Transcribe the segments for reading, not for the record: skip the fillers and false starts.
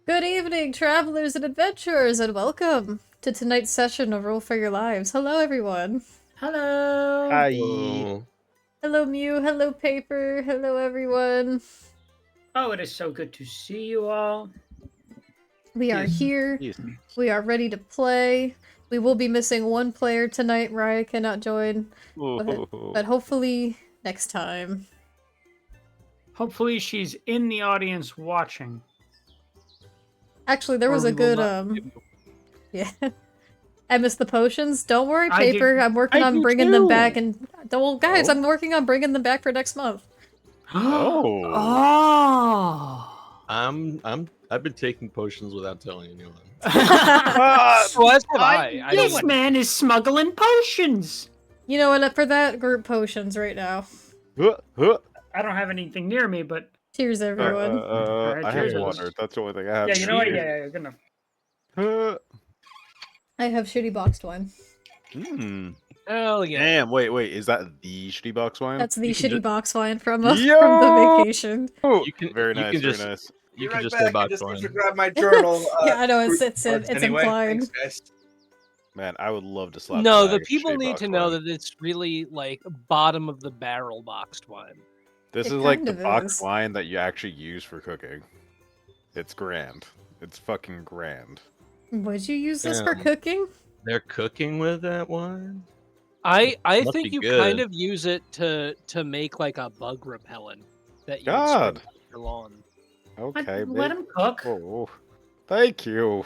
Good evening, travelers and adventurers, and welcome to tonight's session of Roll for Your Lives. Hello, everyone. Hello. Hi. Hello, Mew. Hello, Paper. Hello, everyone. Oh, it is so good to see you all. We are here. Yes. We are ready to play. We will be missing one player tonight. Raya cannot join, but hopefully next time. Hopefully she's in the audience watching. Actually, there Or was a we will good, yeah. I missed the potions. Don't worry, I Paper. did- I'm working I on do bringing them too. back, and well, guys, Oh. I'm working on bringing them back for next month. Oh. Oh. I've been taking potions without telling anyone. Well, as have I. I This mean, man is smuggling potions. You know what? For that group potions right now. I don't have anything near me, but Cheers, everyone. Alright, I have cheers. water. That's the only thing I have. yeah, you know what? Cheers. Yeah, you're gonna. I have shitty boxed wine. hell yeah. Damn, wait, is that the shitty box wine? That's the You can shitty ju- box wine from Yo! the vacation. You can Very you nice, can very just nice. you Be can right just back. say I box just need wine. to grab my journal. Yeah, I know it's cards anyway. implied. Thanks, guys. Man, I would love to slap No, a the bag of people shitty need box to know wine. that it's really like bottom of the barrel boxed wine. This It is like kind the of box is. wine that you actually use for cooking. It's grand. It's fucking grand. Would you use this for Damn. cooking? They're cooking with that wine. I Must think be you good. kind of use it to make like a bug repellent that you would God. spray on your lawn. Okay, Let him cook. Oh, thank you.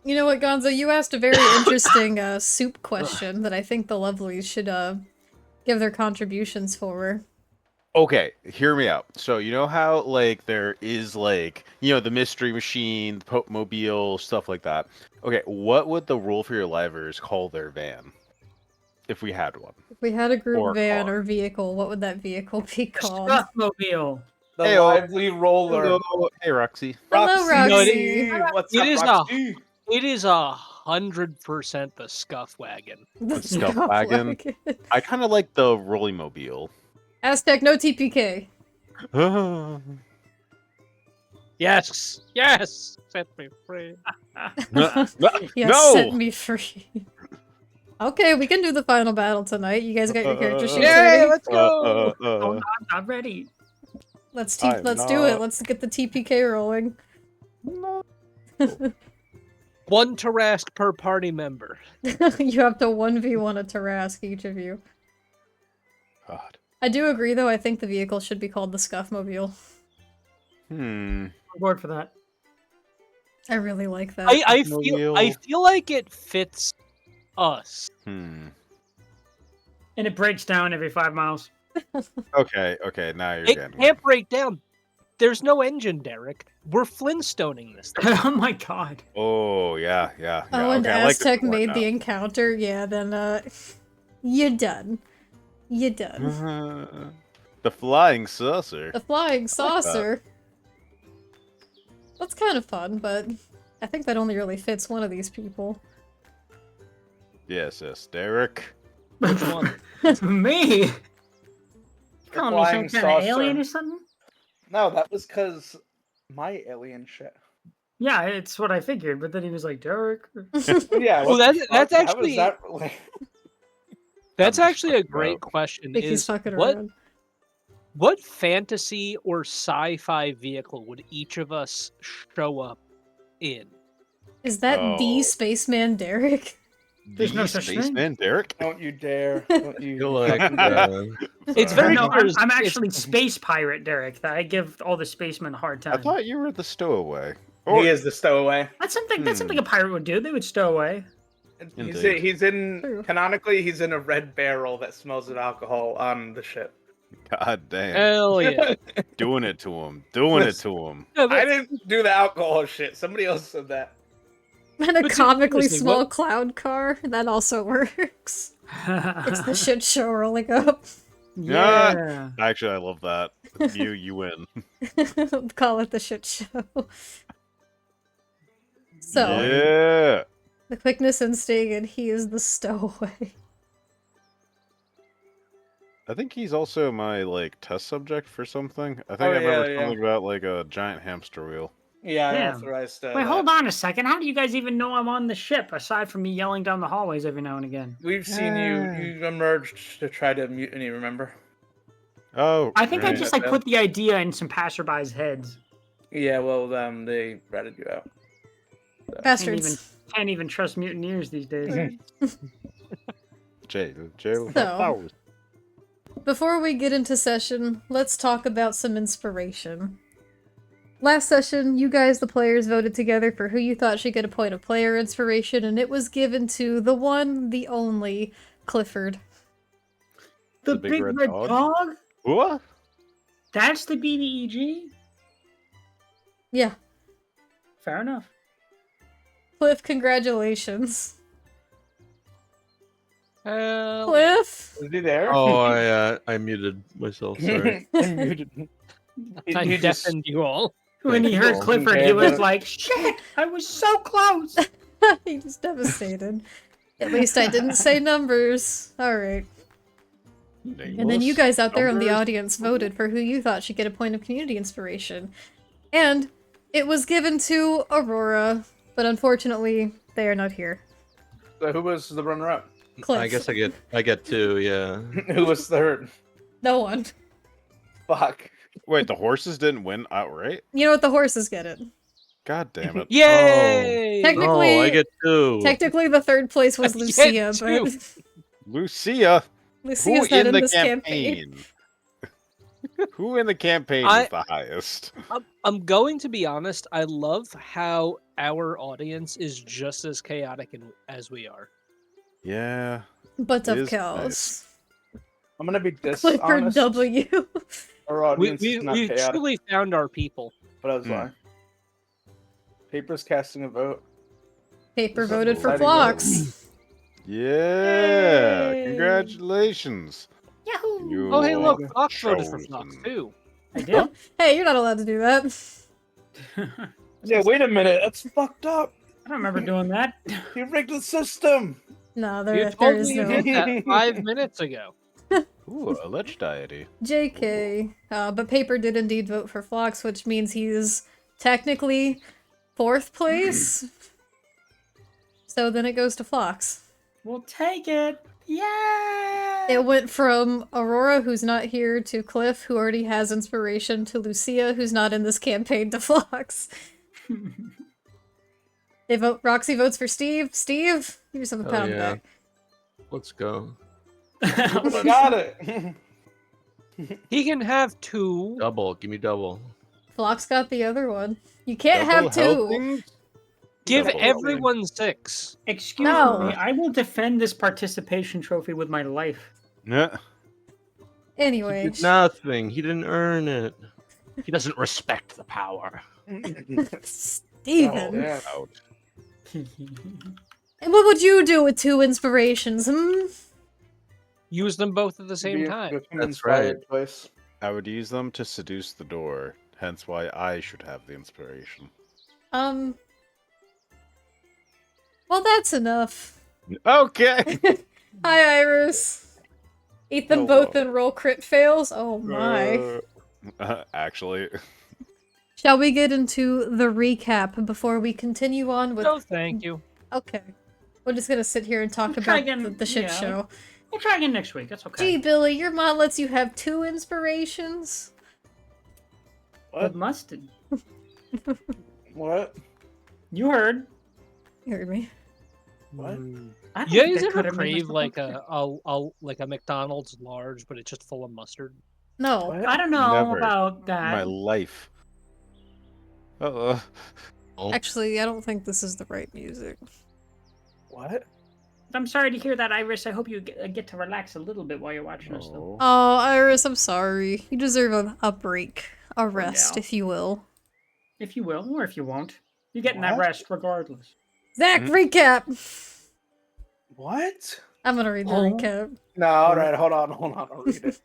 You know what, Gonzo? You asked a very interesting soup question that I think the lovelies should give their contributions for. Okay, hear me out. So you know how like there is like the mystery machine, the Pope Mobile, stuff like that. Okay, what would the Rule for Your Livers call their van if we had one? If we had a group Or van car. or vehicle, what would that vehicle be called? Stuffmobile. The Heyo. lively roller. Hello. Hey, Roxy. Hello, Roxy. Roxy. What's It up, is a- Roxy? It is 100% the scuff wagon. The Scuff scuff wagon. wagon. I kind of like the Rolly Mobile. Aztec, no TPK. Yes, yes, set me free. Yes, set me free. Okay, we can do the final battle tonight. You guys got your character sheets Yay, ready? let's go! Oh, I'm not ready. Let's I'm do it. not- Let's get the TPK rolling. One Tarask per party member. You have to 1v1 a Tarask, each of you. God. I do agree, though. I think the vehicle should be called the Scuffmobile. I'm bored for that. I really like that. I Mobile. feel like it fits us. And it breaks down every 5 miles. Okay, now you're It getting can't break down. There's no engine, Derek. We're Flintstoning this thing. Oh my god. Oh, yeah. Oh, and okay, I like this Aztec more made now. the encounter. Yeah, then, you're done. You're done. The flying saucer. The flying that. saucer. That's kind of fun, but I think that only really fits one of these people. Yes, Derek. Which one? Me? Calling me flying some kind of saucer. alien or something? No, that was because my alien shit. Yeah, it's what I figured, but then he was like, Derek. Yeah. Well, what the that's fuck? How actually- is that like? That's I'm just actually a fucking great up. question. Think he's Is fucking what around. what fantasy or sci-fi vehicle would each of us show up in? Is that the Oh. Spaceman Derek? There's The no such thing. Spaceman Derek? Don't you dare! Don't you? Feel like It's Sorry. very No, clear. I'm It's- actually Space Pirate Derek. I give all the spacemen a hard I time. thought you were the stowaway. He is the stowaway. That's something a pirate would do. They would stow away. Indeed. He's in True. canonically. He's in a red barrel that smells of alcohol on the ship. God damn. Hell yeah! Doing it to him. Doing it to him. No, I but didn't do the alcohol shit. Somebody else said that. And a But see, comically seriously, small what- cloud car? That also works. It's the shit show rolling up. Yeah. Actually, I love that. You win. Call it the shit show. So, Yeah. the quickness instinct, and he is the stowaway. I think he's also my like test subject for something. I think Oh, I remember yeah. something about like a giant hamster wheel. Yeah, I Damn. authorized. Wait, hold on a second. How do you guys even know I'm on the ship, aside from me yelling down the hallways every now and again? We've seen you. You emerged to try to mutiny. Remember? Oh, I think I right. just like put the idea in some passerbys' heads. Yeah. Well, they ratted you out. Bastards. Can't even trust mutineers these days. jail. So, before we get into session, let's talk about some inspiration. Last session, you guys, the players, voted together for who you thought should get a point of player inspiration, and it was given to the one, the only, Clifford. The big red dog? What? That's the BDEG? Yeah. Fair enough. Cliff, congratulations. Hell, Cliff! Is he there? Oh, I muted myself. Sorry. I You just deafened you all. When he heard Clifford, he was like, shit, I was so close. He just devastated. At least I didn't say numbers. Alright. And then you guys out there in the audience voted for who you thought should get a point of community inspiration. And it was given to Aurora, but unfortunately, they are not here. So who was the runner-up? Cliff. I guess I get two. Yeah. Who was third? No one. Fuck. Wait, the horses didn't win outright? You know what? The horses get it. God damn it. Yay! Technically- Oh, I get two. Technically, the third place was I Lucia, get but two. Lucia? Who Lucia's not in in the this campaign. campaign? Who in the campaign I- is the highest? I'm going to be honest. I love how our audience is just as chaotic as we are. Yeah. But It of is cows. nice. I'm gonna be Clifford dishonest. W. Our We audience is not we chaotic, truly found our people. but I was Hmm. lying. Paper's casting a vote. Paper This is voted for exciting Phlox. Yeah. Yay. Congratulations. Yahoo! You Oh, hey, look, are Fox voted for Fox chosen. too. I did? Hey, you're not allowed to do that. Yeah, wait a minute. That's fucked up. I don't remember doing that. You rigged the system. No, You there told is me you no did that 5 minutes ago. Ooh, a lich deity. JK. But Paper did indeed vote for Phlox, which means he's technically 4th place. So then it goes to Phlox. We'll take it. Yay! It went from Aurora, who's not here, to Cliff, who already has inspiration, to Lucia, who's not in this campaign, to Phlox. Roxy votes for Steve. Steve, give yourself a Hell pat on the yeah. back. Let's go. Got it. He can have 2. Double. Give me double. Phlox got the other one. You can't Double have 2. helpings? Give Double everyone 6. Excuse No. me, I will defend this participation trophy with my life. Yeah. Anyway, He did nothing. He didn't earn it. He doesn't respect the power. Steven. Yeah. Ouch. And what would you do with 2 inspirations, Use them both at the same Be- time. become That's inspired twice. I would use them to seduce the door, hence why I should have the inspiration. Well, that's enough. Okay! Hi, Iris. Eat them Hello. both and roll crit fails? Oh my. Actually, Shall we get into the recap before we continue on with... No, thank you. Okay. We're just gonna sit here and talk We'll try about again, the shit yeah. show. We'll try again next week. That's okay. Gee, Billy, your mom lets you have 2 inspirations? What mustard? What? You heard. You heard me. What? I don't You think guys I ever could have made crave myself like a McDonald's large, but it's just full of mustard? No. What? I don't know Never. about my that. life. Oh. Actually, I don't think this is the right music. What? I'm sorry to hear that, Iris. I hope you get to relax a little bit while you're watching us, though. Oh. Oh, Iris, I'm sorry. You deserve a break. A rest, now. if you will. If you will, or if you won't. You're getting that What? rest regardless. Zach, Mhm. recap! What? I'm gonna read the Oh. recap. No, all right. Hold on. I'll read it.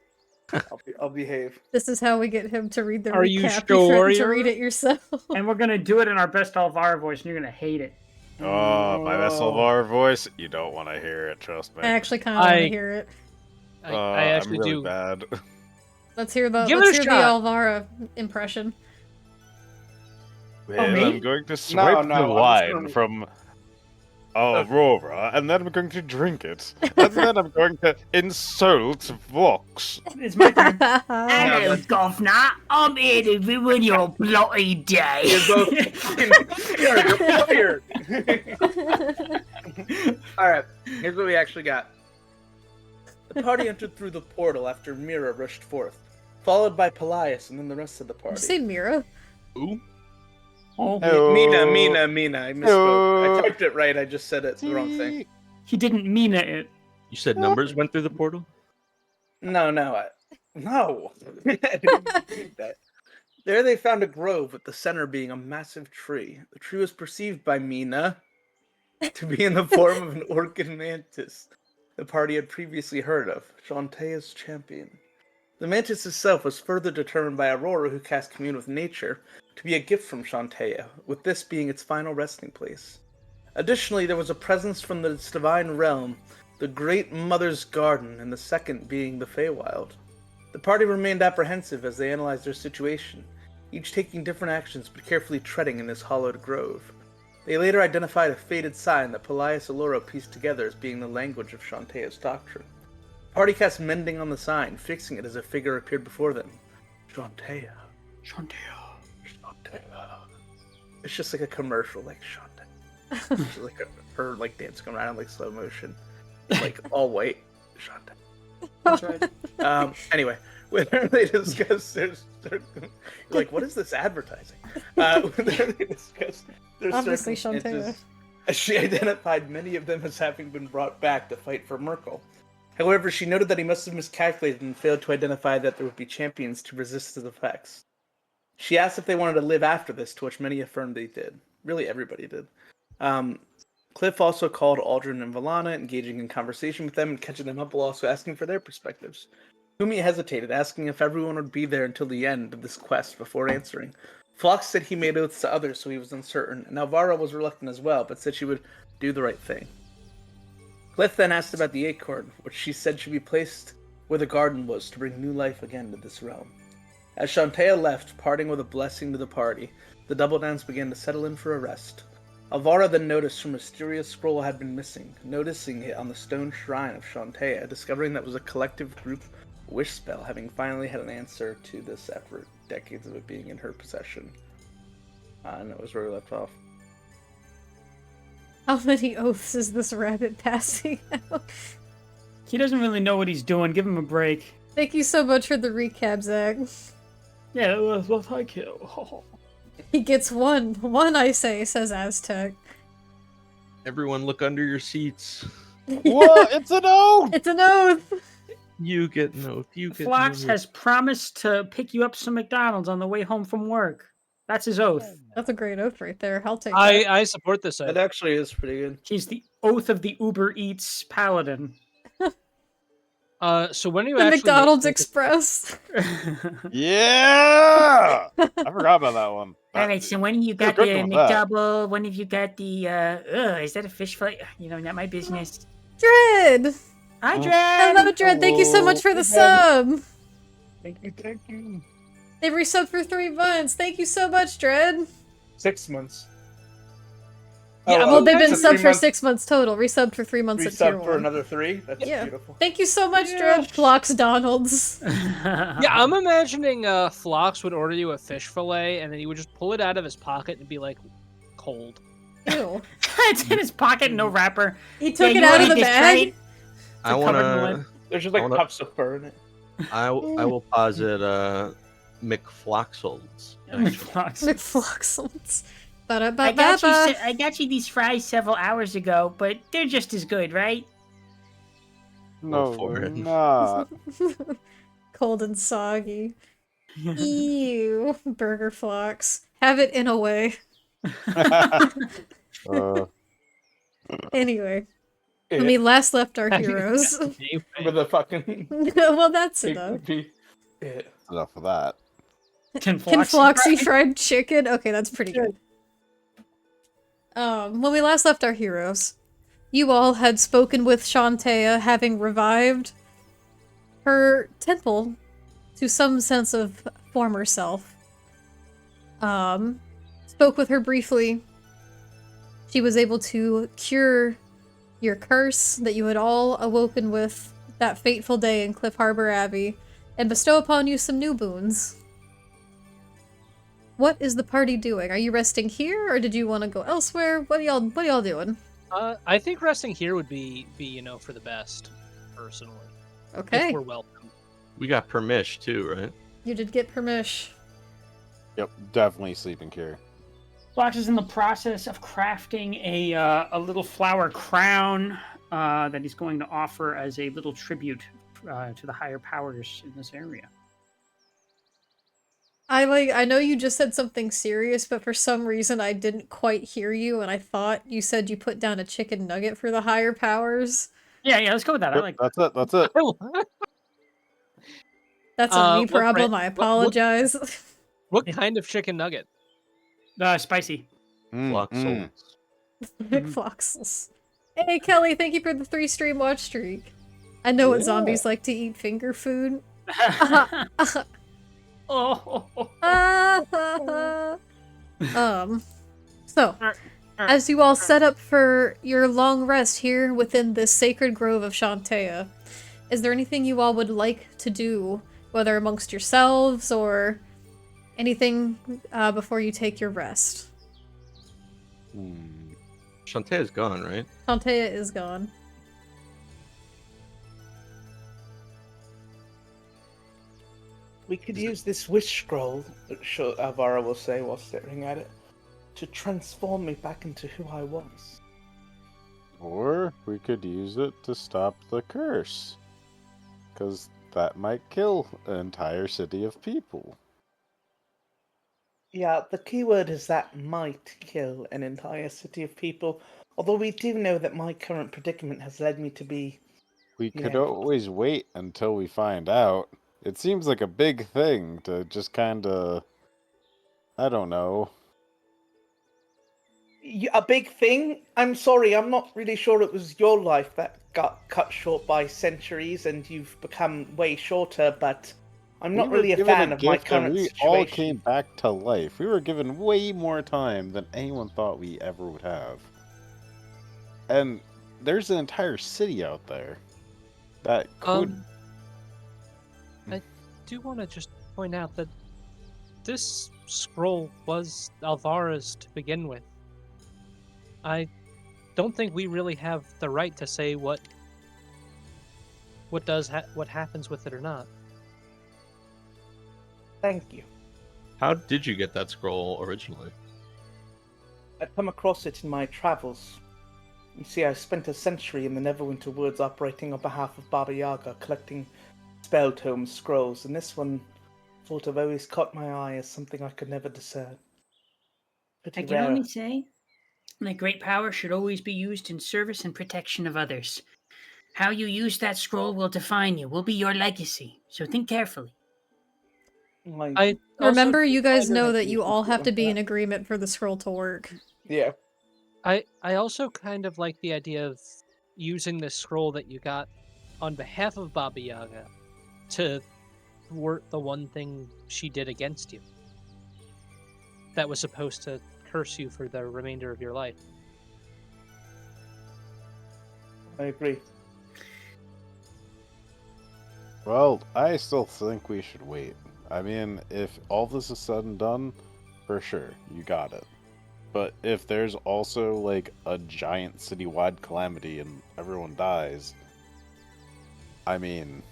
I'll behave. This is how we get him to read the Are recap. you You forgot sure to you're- read it yourself. And we're gonna do it in our best Alvaro voice, and you're gonna hate it. Oh, my vessel of our voice. You don't want to hear it, trust me. I actually kind of want to I- hear it. I actually I'm really do. bad. Let's hear the Give it let's a hear the shot. Alvara impression. Well, me? I'm going to swipe no, the I'm wine gonna- from Aurora, and then I'm going to drink it. And then I'm going to insult Vox. It's my turn. Hello, Hello, governor. I'm here to ruin your bloody day. You're both you're fired. All right, here's what we actually got. The party entered through the portal after Mira rushed forth, followed by Pelias and then the rest of the Did party. you say Mira? Ooh. Oh, Mina. I misspoke. Oh. I typed it right. I just said it's the wrong thing. he didn't mean it. You said numbers went through the portal? No. No. I didn't mean that. There they found a grove with the center being a massive tree. The tree was perceived by Mina to be in the form of an orchid mantis the party had previously heard of, Shantaea's champion. The mantis itself was further determined by Aurora, who cast Commune with Nature, to be a gift from Shantaea, with this being its final resting place. Additionally, there was a presence from its divine realm, the Great Mother's Garden, and the second being the Feywild. The party remained apprehensive as they analyzed their situation, each taking different actions but carefully treading in this hollowed grove. They later identified a faded sign that Pelias Allura pieced together as being the language of Shantaea's doctrine. The party cast Mending on the sign, fixing it as a figure appeared before them. Shantaea. It's just like a commercial, like Shantaea. It's like her like dancing around in like slow motion, like all white. Shantaea. That's right. Anyway, whenever they discuss their like, what is this advertising? Whenever they discuss their Obviously circumstances, she identified many of them as having been brought back to fight for Merkel. However, she noted that he must have miscalculated and failed to identify that there would be champions to resist his effects. She asked if they wanted to live after this, to which many affirmed they did. Really, everybody did. Cliff also called Aldrin and Valana, engaging in conversation with them and catching them up while also asking for their perspectives. Kumi hesitated, asking if everyone would be there until the end of this quest before answering. Phlox said he made oaths to others, so he was uncertain, and Alvara was reluctant as well, but said she would do the right thing. Cliff then asked about the acorn, which she said should be placed where the garden was to bring new life again to this realm. As Shantaea left, parting with a blessing to the party, the Double Downs began to settle in for a rest. Alvara then noticed her mysterious scroll had been missing, noticing it on the stone shrine of Shantaea, discovering that it was a collective group wish spell, having finally had an answer to this effort, decades of it being in her possession. And that was where we left off. How many oaths is this rabbit passing out? He doesn't really know what he's doing. Give him a break. Thank you so much for the recap, Zach. Yeah, well, thank you. He gets one. One, I say, says Aztec. Everyone look under your seats. What? It's an oath! It's an oath! You get an oath. You get Phlox an oath. has promised to pick you up some McDonald's on the way home from work. That's his oath. That's a great oath right there. I'll take that. I support this. That actually is pretty good. He's the oath of the Uber Eats paladin. So when are you The actually McDonald's making- Express. Yeah! I forgot about that one. All right, so when have you got good the one with that. McDouble? When have you got the, is that a fish fillet? You know, not my business. Dread! Hi, Dred! Hello, Dread. Thank you so much for the sub. Thank you. They resubbed for 3 months. Thank you so much, Dread. 6 months. Yeah, Well, they've been that's a subbed for 3 month 6 months total. Resubbed for 3 months at tier resub 1. for another 3? That's Yeah. beautiful. Thank you so much, Dread. Phlox Donalds. Yeah, I'm imagining Phlox would order you a fish fillet, and then he would just pull it out of his pocket and be like, cold. Ew. It's in his pocket, no wrapper. He took Yeah, it you out of wanna the just try bag. it? I covered in wanna. lead. There's just like wanna- puffs of fur in it. I will posit McFloxels. Phlox. McFloxels. I got you these fries several hours ago, but they're just as good, right? No, for we're it. not. Cold and soggy. Ew. Burger Phlox. Have it in a way. Anyway. When we last left our heroes. With the fucking Well, that's enough. Enough of that. Can Can Floxy fried chicken? Okay, that's pretty good. When we last left our heroes, you all had spoken with Shantaea, having revived her temple to some sense of former self. spoke with her briefly. She was able to cure your curse that you had all awoken with that fateful day in Cliff Harbor Abbey, and bestow upon you some new boons. What is the party doing? Are you resting here, or did you want to go elsewhere? What are y'all doing? I think resting here would be for the best, personally. Okay. If we're welcome. We got permission too, right? You did get permission. Yep, definitely sleeping cure. Flox is in the process of crafting a little flower crown that he's going to offer as a little tribute to the higher powers in this area. I know you just said something serious, but for some reason I didn't quite hear you, and I thought you said you put down a chicken nugget for the higher powers. Yeah, let's go with that. I like That's it. That's it. That's a me What problem, brand- I apologize. What kind of chicken nugget? spicy. Floxels. Floxels. Hey Kelly, thank you for the 3-stream watch streak. I know what Yeah. zombies like to eat: finger food. Oh. So, as you all set up for your long rest here within this sacred grove of Shantea, is there anything you all would like to do, whether amongst yourselves or anything before you take your rest? Shantae's gone, right? Shantea is gone. We could use this wish scroll, Alvaro will say while staring at it, to transform me back into who I was. Or we could use it to stop the curse. Because that might kill an entire city of people. Yeah, the key word is that might kill an entire city of people, although we do know that my current predicament has led me to be... We could Yeah. always wait until we find out. It seems like a big thing to just kinda... I don't know. A big thing? I'm sorry, I'm not really sure it was your life that got cut short by centuries and you've become way shorter, but I'm not We were really a given fan of my gift and current we situation. all came back to life. We were given way more time than anyone thought we ever would have. And there's an entire city out there that could... I do want to just point out that this scroll was Alvara's to begin with. I don't think we really have the right to say what happens with it or not. Thank you. How did you get that scroll originally? I'd come across it in my travels. You see, I spent a century in the Neverwinter Woods operating on behalf of Baba Yaga, collecting spell tomes, scrolls, and this one sort of always caught my eye as something I could never discern. Pretty I can rare. only say that great power should always be used in service and protection of others. How you use that scroll will define you, will be your legacy, so think carefully. I Remember, also you guys find it- know that you all have to be in agreement for the scroll to work. Yeah. I also kind of like the idea of using this scroll that you got on behalf of Baba Yaga to thwart the one thing she did against you. That was supposed to curse you for the remainder of your life. I agree. Well, I still think we should wait. I mean, if all this is said and done, for sure, you got it. But if there's also, like, a giant citywide calamity and everyone dies, I mean,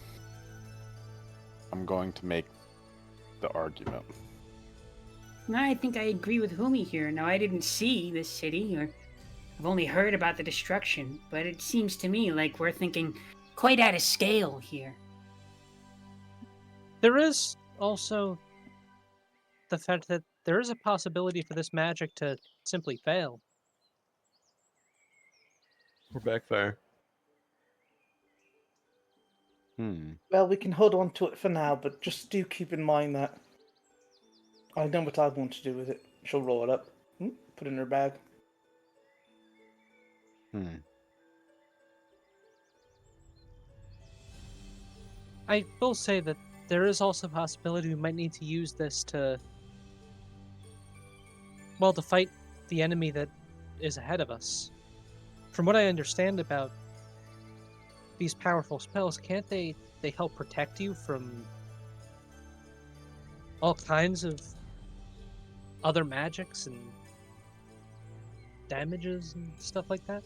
I'm going to make the argument. I think I agree with Humi here. Now, I didn't see this city, or I've only heard about the destruction, but it seems to me like we're thinking quite out of scale here. There is also the fact that there is a possibility for this magic to simply fail. Or backfire. Well, we can hold on to it for now, but just do keep in mind that I know what I want to do with it. She'll roll it up, put it in her bag. I will say that there is also a possibility we might need to use this to well, to fight the enemy that is ahead of us. From what I understand about these powerful spells, can't they help protect you from all kinds of other magics and damages and stuff like that?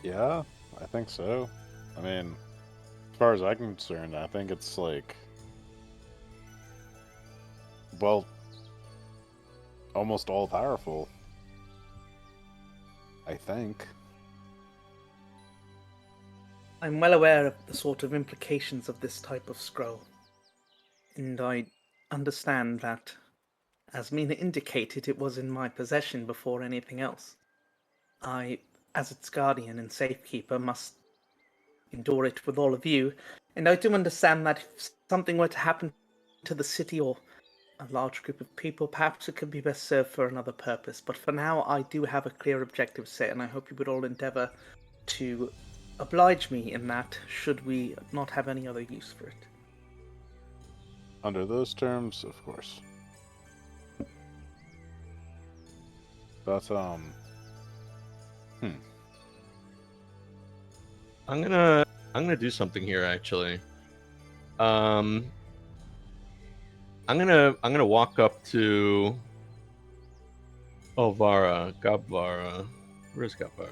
Yeah, I think so. I mean, as far as I'm concerned, I think it's like, well, almost all powerful. I think. I'm well aware of the sort of implications of this type of scroll, and I understand that, as Mina indicated, it was in my possession before anything else. I, as its guardian and safekeeper, must endure it with all of you, and I do understand that if something were to happen to the city or a large group of people, perhaps it could be best served for another purpose. But for now, I do have a clear objective set, and I hope you would all endeavour to oblige me in that, should we not have any other use for it. Under those terms, of course. But, I'm gonna do something here actually. I'm gonna walk up to Gabara. Where's Gabara?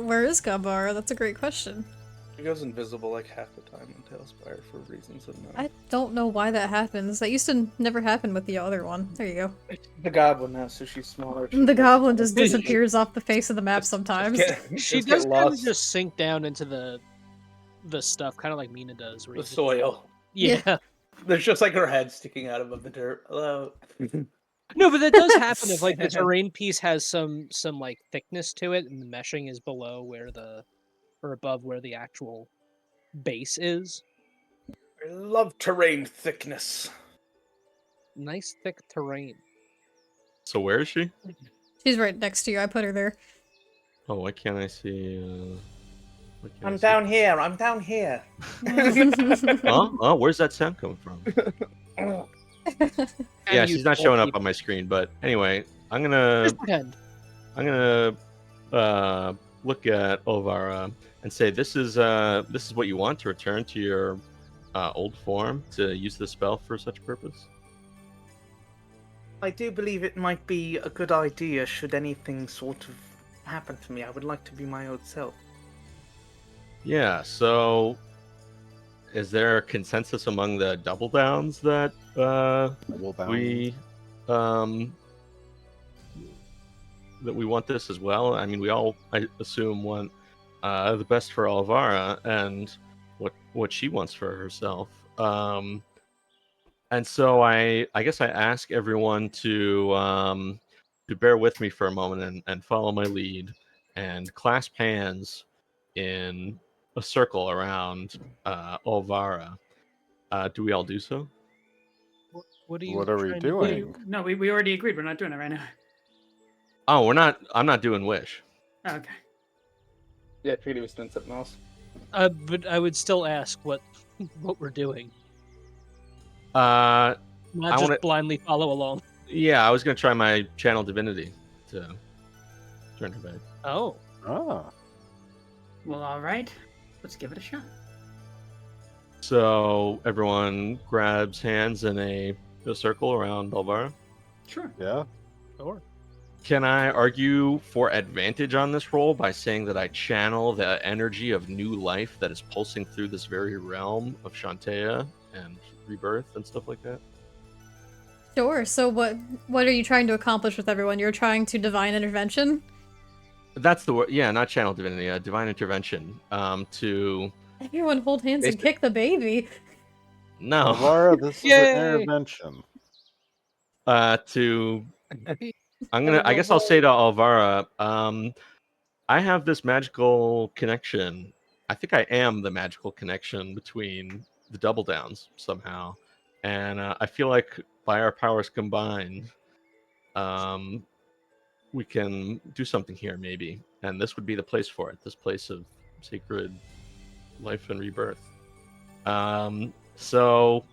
Where is Gabara? That's a great question. It goes invisible like half the time in Tailspire for reasons unknown. I don't know why that happens. That used to never happen with the other one. There you go. It's the goblin now, so she's smaller. The goblin just disappears off the face of the map sometimes. She does kind of just sink down into the stuff, kind of like Mina does. The soil. Yeah. There's just like her head sticking out above the dirt. Hello. No, but that does happen if like the terrain piece has some like thickness to it, and the meshing is below where or above where the actual base is. I love terrain thickness. Nice thick terrain. So where is she? She's right next to you. I put her there. Oh, why can't I see? I'm down here. I'm down here. Oh, where's that sound coming from? Yeah, she's not showing up on my screen. But anyway, I'm gonna look at Olvara and say, this is what you want to return to your old form to use the spell for such purpose. I do believe it might be a good idea should anything sort of happen to me. I would like to be my old self. Yeah, so is there a consensus among the double downs that we want this as well? I mean, we all, I assume, want the best for Olvara and what she wants for herself. And so I guess I ask everyone to bear with me for a moment and follow my lead and clasp hands in a circle around Olvara. Do we all do so? What are you? What are we doing? No, we already agreed. We're not doing it right now. Oh, we're not. I'm not doing wish. Oh, okay. Yeah, I figured he was doing something else. But I would still ask what we're doing. Not just blindly follow along. Yeah, I was gonna try my channel divinity to turn her back. Oh. Ah. Well, all right. Let's give it a shot. So everyone grabs hands in a circle around Olvara. Sure. Yeah. Sure. Can I argue for advantage on this roll by saying that I channel the energy of new life that is pulsing through this very realm of Shantaea and rebirth and stuff like that? Sure. So what are you trying to accomplish with everyone? You're trying to divine intervention? That's the word. Yeah, not channel divinity. Divine intervention. To everyone hold hands and kick the baby. No. Laura, this is an intervention. I guess I'll say to Olvara, I have this magical connection. I think I am the magical connection between the double downs somehow. And I feel like by our powers combined, we can do something here maybe. And this would be the place for it, this place of sacred life and rebirth. So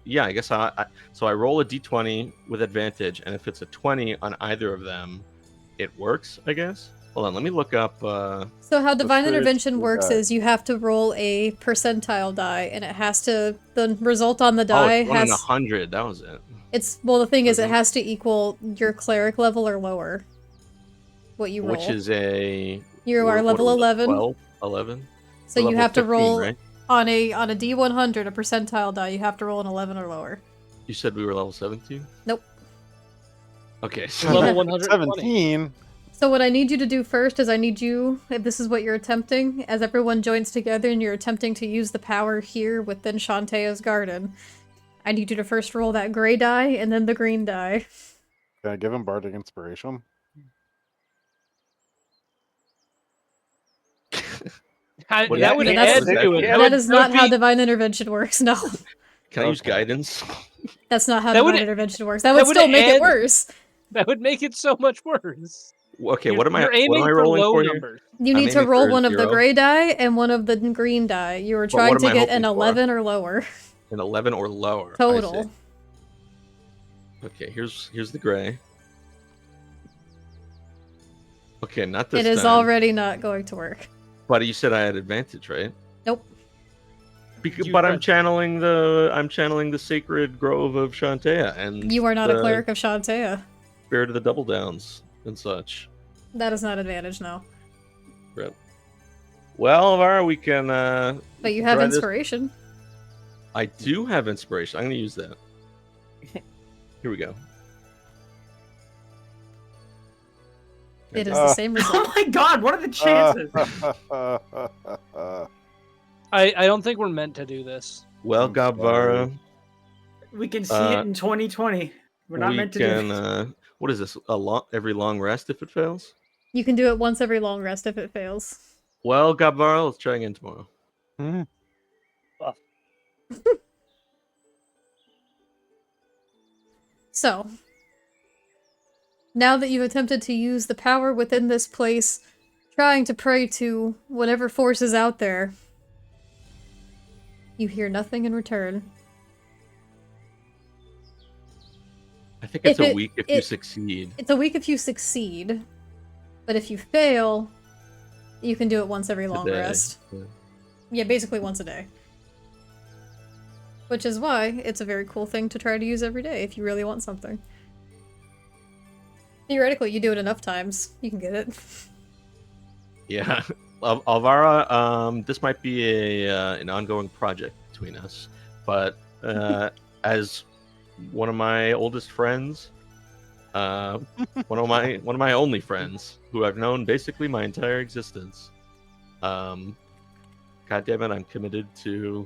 yeah, I guess so I roll a d20 with advantage, and if it's a 20 on either of them, it works, I guess. Hold on, let me look up. So how Divine pretty Intervention good works die. is you have to roll a percentile die, and it has to, the result on the Oh, die it's 1 in has, 100. That was it. well, the thing is it Mhm. has to equal your cleric level or lower. What you roll. Which is a. You are what level we, 11. 12, 11. So We're you level have to 15, roll right? on a D100, a percentile die. You have to roll an 11 or lower. You said we were level 17. Nope. Okay, We're so level 120. 17. So what I need you to do first is I need you, if this is what you're attempting, as everyone joins together and you're attempting to use the power here within Shantaea's garden, I need you to first roll that gray die and then the green die. Can I give him bardic inspiration? What That is- would Yeah, add that's- to it. yeah. That is not how be, Divine Intervention works, no. Can I use Okay. guidance? That's not how That Divine would- Intervention works. That that would would still make it add- worse. That would make it so much worse. Okay, You're, what am I? you're aiming What am I for rolling low for here? numbers. You I'm need to aiming roll for one of the 0. gray die and one of the green die. You are But what trying am to I get an hoping for? 11 or lower. An 11 or lower. I Total. see. Okay, here's the gray. Okay, not this It is time. already not going to work. But you said I had advantage, right? Nope. But I'm channeling the sacred grove of Shantaea and You are not a the cleric of Shantaea. spirit of the double downs and such. That is not advantage, no. Right. Well, Alvara, we can. But you have try this. inspiration. I do have inspiration. I'm going to use that. Here we go. It is the same result. Oh my god, what are the chances? I don't think we're meant to do this. Well, I'm Gabvara, We can see it in 2020. We're not we meant to do can. this. What is this? Every long rest if it fails? You can do it once every long rest if it fails. Well, Gabvara, let's try again tomorrow. Mhm. So, now that you've attempted to use the power within this place, trying to pray to whatever force is out there, you hear nothing in return. I think it's If a it- week if you it- succeed. It's a week if you succeed, but if you fail, you can do it once every long Today. rest. Yeah. Yeah, basically once a day. Which is why it's a very cool thing to try to use every day if you really want something. Theoretically, you do it enough times, you can get it. Yeah, Alvara, this might be an ongoing project between us, but as one of my oldest friends, one of my only friends, who I've known basically my entire existence, God damn it, I'm committed to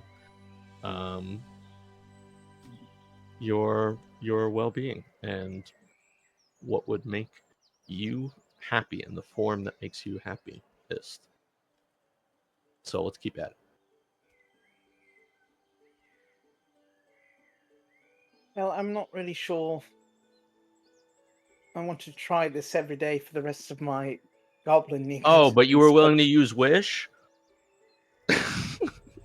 your well-being and what would make you happy in the form that makes you happiest. So let's keep at it. Well, I'm not really sure. I want to try this every day for the rest of my goblin years. Oh, but you were willing to use wish?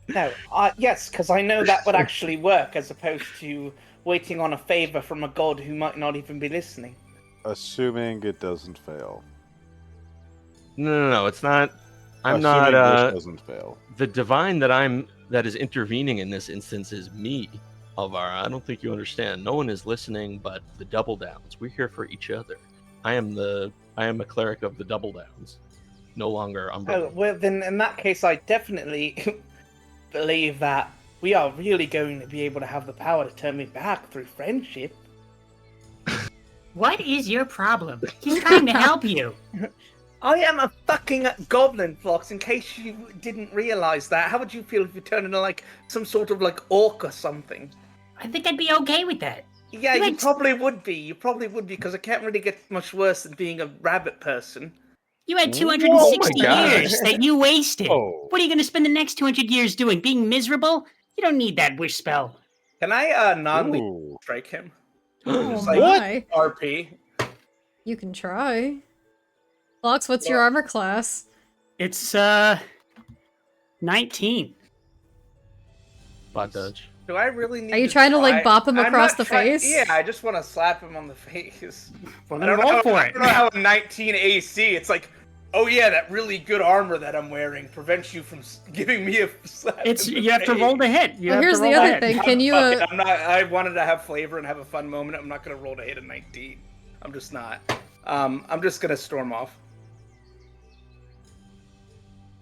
No, yes, because I know that would actually work, as opposed to waiting on a favor from a god who might not even be listening. Assuming it doesn't fail. No, it's not. I'm Assuming not. wish doesn't fail. The divine that is intervening in this instance is me, Alvara. I don't think you understand. No one is listening but the double downs. We're here for each other. I am a cleric of the double downs. No longer umbrella. Oh, well, then in that case, I definitely believe that we are really going to be able to have the power to turn me back through friendship. What is your problem? He's trying to help you. I am a fucking goblin, Flox, in case you didn't realize that. How would you feel if you turned into, like, some sort of, like, orc or something? I think I'd be okay with that. Yeah, You you had- probably would be. You probably would be, because it can't really get much worse than being a rabbit person. You had Oh 260 my God. years that you wasted. Oh. What are you going to spend the next 200 years doing? Being miserable? You don't need that wish spell. Can I, non-lethal Ooh. strike him? Oh Just like my. RP. You can try. Lox, what's your armor class? It's, 19. Spot dodge. Do I really need Are you trying to, like, bop him I'm across not the face? Yeah, I just want to slap him on the face. Well, I then don't roll know, for I it. don't know how a 19 AC, it's like, oh yeah, that really good armor that I'm wearing prevents you from giving me a slap in the You have to roll face. the hit. You Well, have here's to the roll other hit. thing. Can you, Fuck it, I'm not, I wanted to have flavor and have a fun moment. I'm not going to roll to hit a 19. I'm just not. I'm just going to storm off.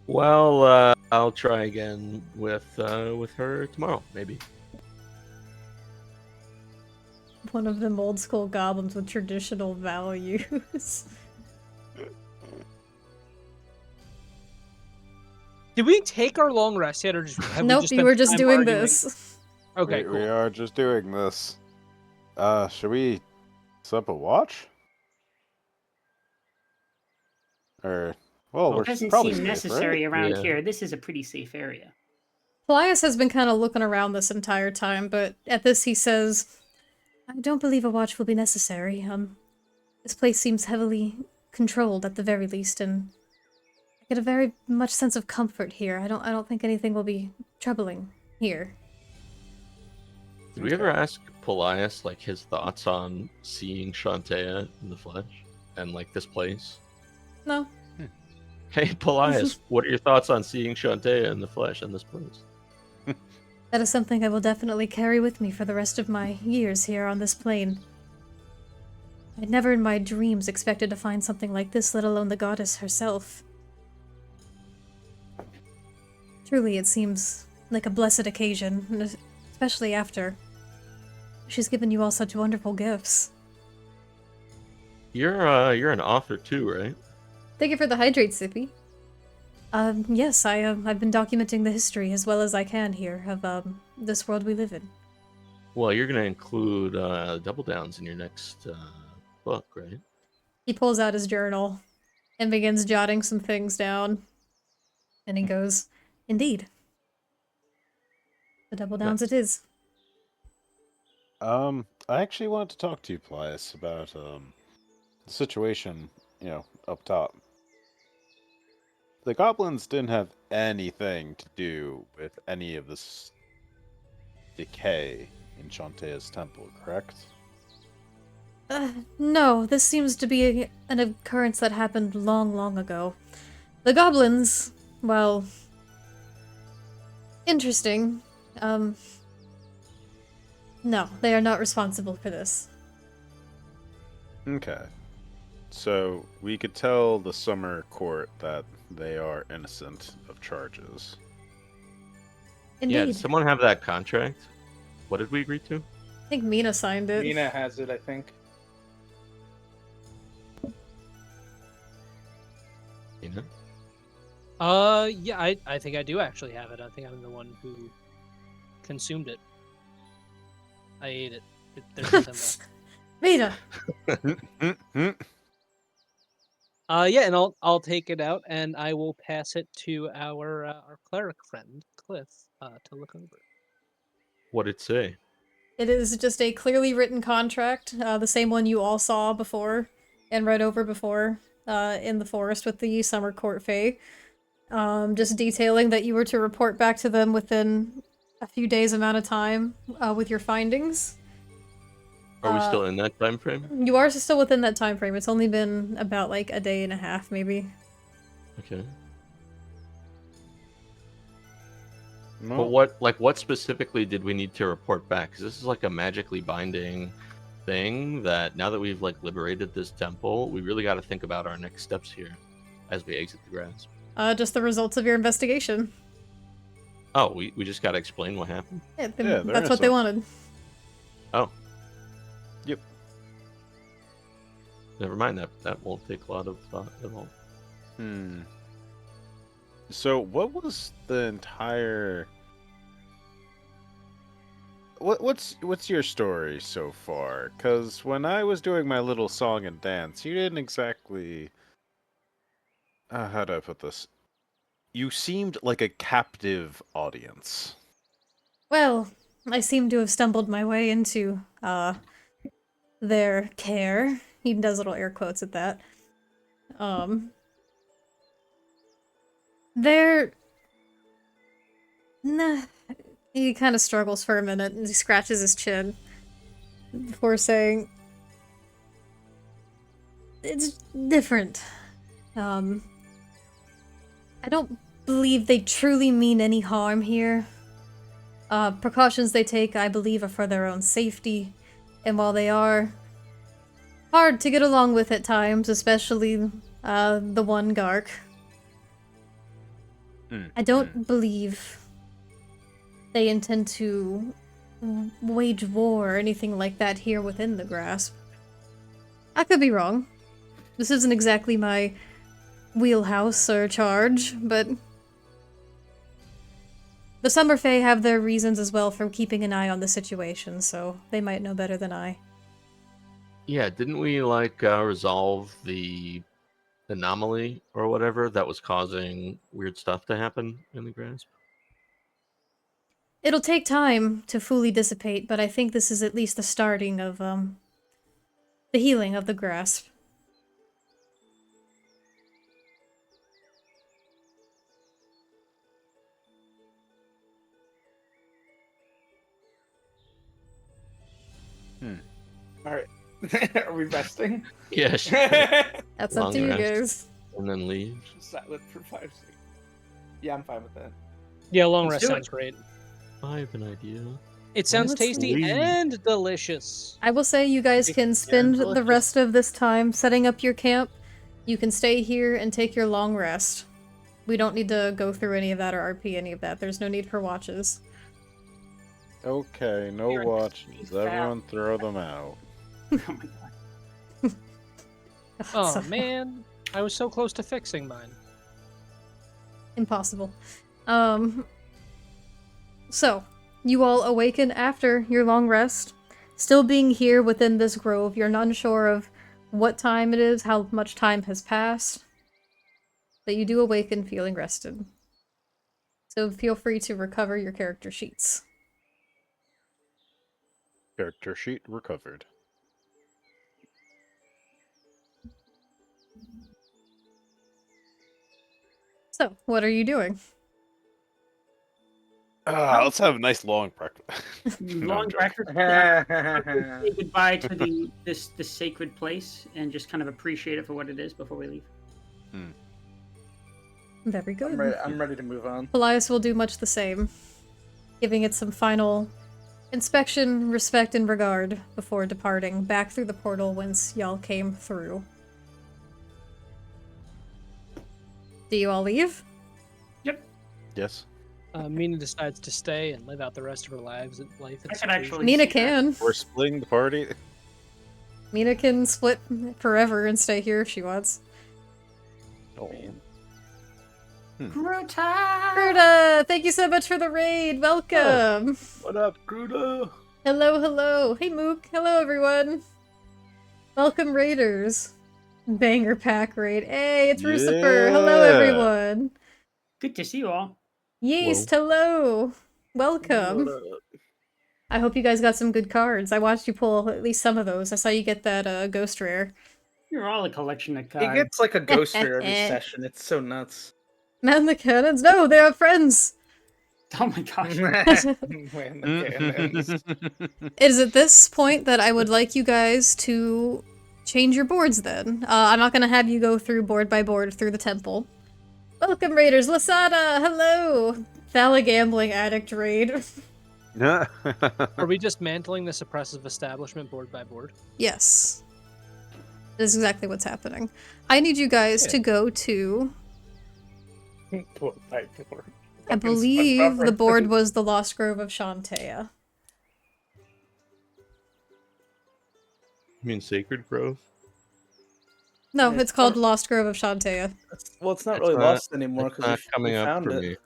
Well, I'll try again with her tomorrow, maybe. One of them old school goblins with traditional values. Did we take our long rest yet, or just have we Nope, just you spent were just time doing arguing? this. Okay, We cool. are just doing this. Should we set up a watch? Or, well, we're It doesn't probably seem safe, necessary right? around Yeah. here. This is a pretty safe area. Elias has been kind of looking around this entire time, but at this he says, I don't believe a watch will be necessary. This place seems heavily controlled at the very least, and I get a very much sense of comfort here. I don't think anything will be troubling here. Did we ever ask Polias like his thoughts on seeing Shantea in the flesh and like this place? No. Hey, Polias, what are your thoughts on seeing Shantea in the flesh in this place? That is something I will definitely carry with me for the rest of my years here on this plane. I never in my dreams expected to find something like this, let alone the goddess herself. Truly, it seems like a blessed occasion, and especially after she's given you all such wonderful gifts. You're an author too, right? Thank you for the hydrate, Sippy. Yes, I've been documenting the history as well as I can here of, this world we live in. Well, you're gonna include Double Downs in your next book, right? He pulls out his journal and begins jotting some things down. And he goes, Indeed. The Double Downs Nice. it is. I actually wanted to talk to you, Plias, about, the situation, up top. The goblins didn't have anything to do with any of this decay in Shantea's temple, correct? No, this seems to be an occurrence that happened long, long ago. The goblins, well... Interesting. No, they are not responsible for this. Okay. So, we could tell the summer court that they are innocent of charges. Indeed. Yeah, does someone have that contract? What did we agree to? I think Mina signed it. Mina has it, I think. You know? Yeah, I think I do actually have it. I think I'm the one who consumed it. I ate it. There's nothing left. Mina! Yeah, and I'll take it out and I will pass it to our cleric friend Cliff to look over. What did it say? It is just a clearly written contract, the same one you all saw before and read over before in the forest with the summer court fae. Just detailing that you were to report back to them within a few days amount of time with your findings. Are we still in that time frame? You are still within that time frame. It's only been about like a day and a half, maybe. Okay. No. But what specifically did we need to report back? Because this is like a magically binding thing that now that we've like liberated this temple, we really got to think about our next steps here as we exit the grasp. Just the results of your investigation. Oh, we just got to explain what happened? Yeah, they're that's what they wanted. Oh. Yep. Never mind, that won't take a lot of thought at all. So, what was the entire... What's your story so far? Because when I was doing my little song and dance, you didn't exactly... how do I put this? You seemed like a captive audience. Well, I seem to have stumbled my way into, their care. He does little air quotes at that. They're... Nah, He kind of struggles for a minute and he scratches his chin before saying, "It's different. I don't believe they truly mean any harm here. Precautions they take, I believe, are for their own safety, and while they are hard to get along with at times, especially the one Gark, I don't believe they intend to wage war or anything like that here within the Grasp. I could be wrong. This isn't exactly my wheelhouse or charge, but the Summerfae have their reasons as well for keeping an eye on the situation, so they might know better than I." Yeah, didn't we like resolve the anomaly or whatever that was causing weird stuff to happen in the Grasp? It'll take time to fully dissipate, but I think this is at least the starting of, the healing of the Grasp. Alright. Are we resting? Yeah, she That's up Long to you rest. guys. and then leave. Silent for 5 seconds. Yeah, I'm fine with that. Yeah, long Let's rest do it. sounds great. I have an idea. It sounds Let's tasty leave. and delicious. I will say you guys can spend the delicious. rest of this time setting up your camp. You can stay here and take your long rest. We don't need to go through any of that or RP any of that. There's no need for watches. Okay, no You're watches. fat. Everyone throw them out. Oh my god. Oh man, I was so close to fixing mine. Impossible. So, you all awaken after your long rest. Still being here within this grove, you're not unsure of what time it is, how much time has passed. But you do awaken feeling rested. So feel free to recover your character sheets. Character sheet recovered. So, what are you doing? Let's have a nice long breakfast. No, I'm Long joking. breakfast. Say goodbye to this sacred place and just kind of appreciate it for what it is before we leave. Very good. I'm ready to move on. Pelias will do much the same, giving it some final inspection, respect, and regard before departing back through the portal whence y'all came through. Do you all leave? Yep. Yes. Mina decides to stay and live out the rest of her life. I could actually Mina see that. can. We're splitting the party. Mina can split forever and stay here if she wants. Oh. Gruta, thank you so much for the raid. Welcome. What up, Gruda? Hello, hello. Hey, Mook. Hello, everyone. Welcome, raiders. Banger pack raid. Hey, it's Rucifer. Hello, Yeah. everyone. Good to see you all. Yeast, hello. Welcome. I hope you guys got some good cards. I watched you pull at least some of those. I saw you get that ghost rare. You're all a collection of He cards. gets like a ghost rare every session. It's so nuts. Man the cannons. No, they're friends. Oh my gosh. Man, the cannons. It is at this point that I would like you guys to change your boards then. I'm not going to have you go through board by board through the temple. Welcome, raiders. Lasada, hello. Phallic gambling addict raid. Are we just mantling this oppressive establishment board by board? Yes. This is exactly what's happening. I need you guys to go to... Board by board. I Fucking believe SpongeBob the board reference. was the Lost Grove of Shantea. You mean Sacred Grove? No, Yeah, it's called Lost Grove of Shantea. Well, it's not It's really not- lost anymore It's because not coming we up found for it. me.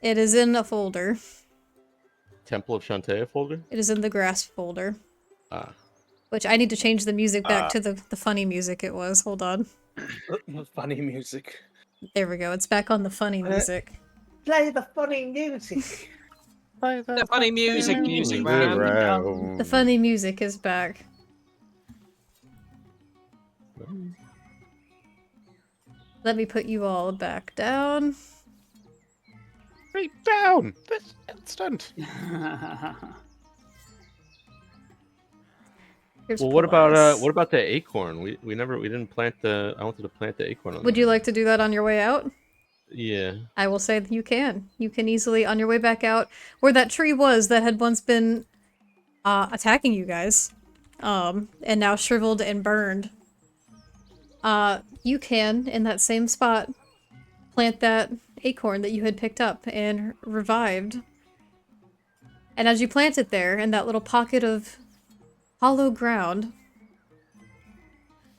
It is in a folder. Temple of Shantea folder? It is in the Grasp folder. Ah. Which I need to change the music back to the funny music it was. Hold on. Funny music. There we go. It's back on the funny music. Play the funny music. The funny music, music, man. The funny music is back. Let me put you all back down. Straight down. This instant. Here's Well, what Polaris. about the acorn? We didn't plant the. I wanted to plant the acorn. Would you like to do that on your way out? Yeah. I will say that you can. You can easily, on your way back out, where that tree was that had once been attacking you guys, and now shriveled and burned. You can, in that same spot, plant that acorn that you had picked up and revived. And as you plant it there, in that little pocket of hollow ground,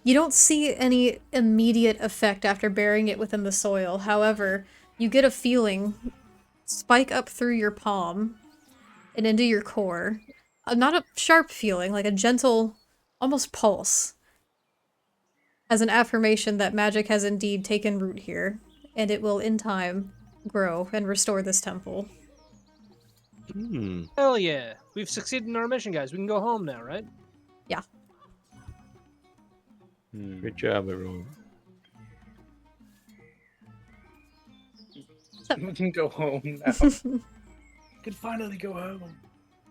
you don't see any immediate effect after burying it within the soil. However, you get a feeling spike up through your palm and into your core. Not a sharp feeling, like a gentle, almost pulse, as an affirmation that magic has indeed taken root here, and it will, in time, grow and restore this temple. Hell yeah. We've succeeded in our mission, guys. We can go home now, right? Yeah. Great job, everyone. We can go home now. We can finally go home.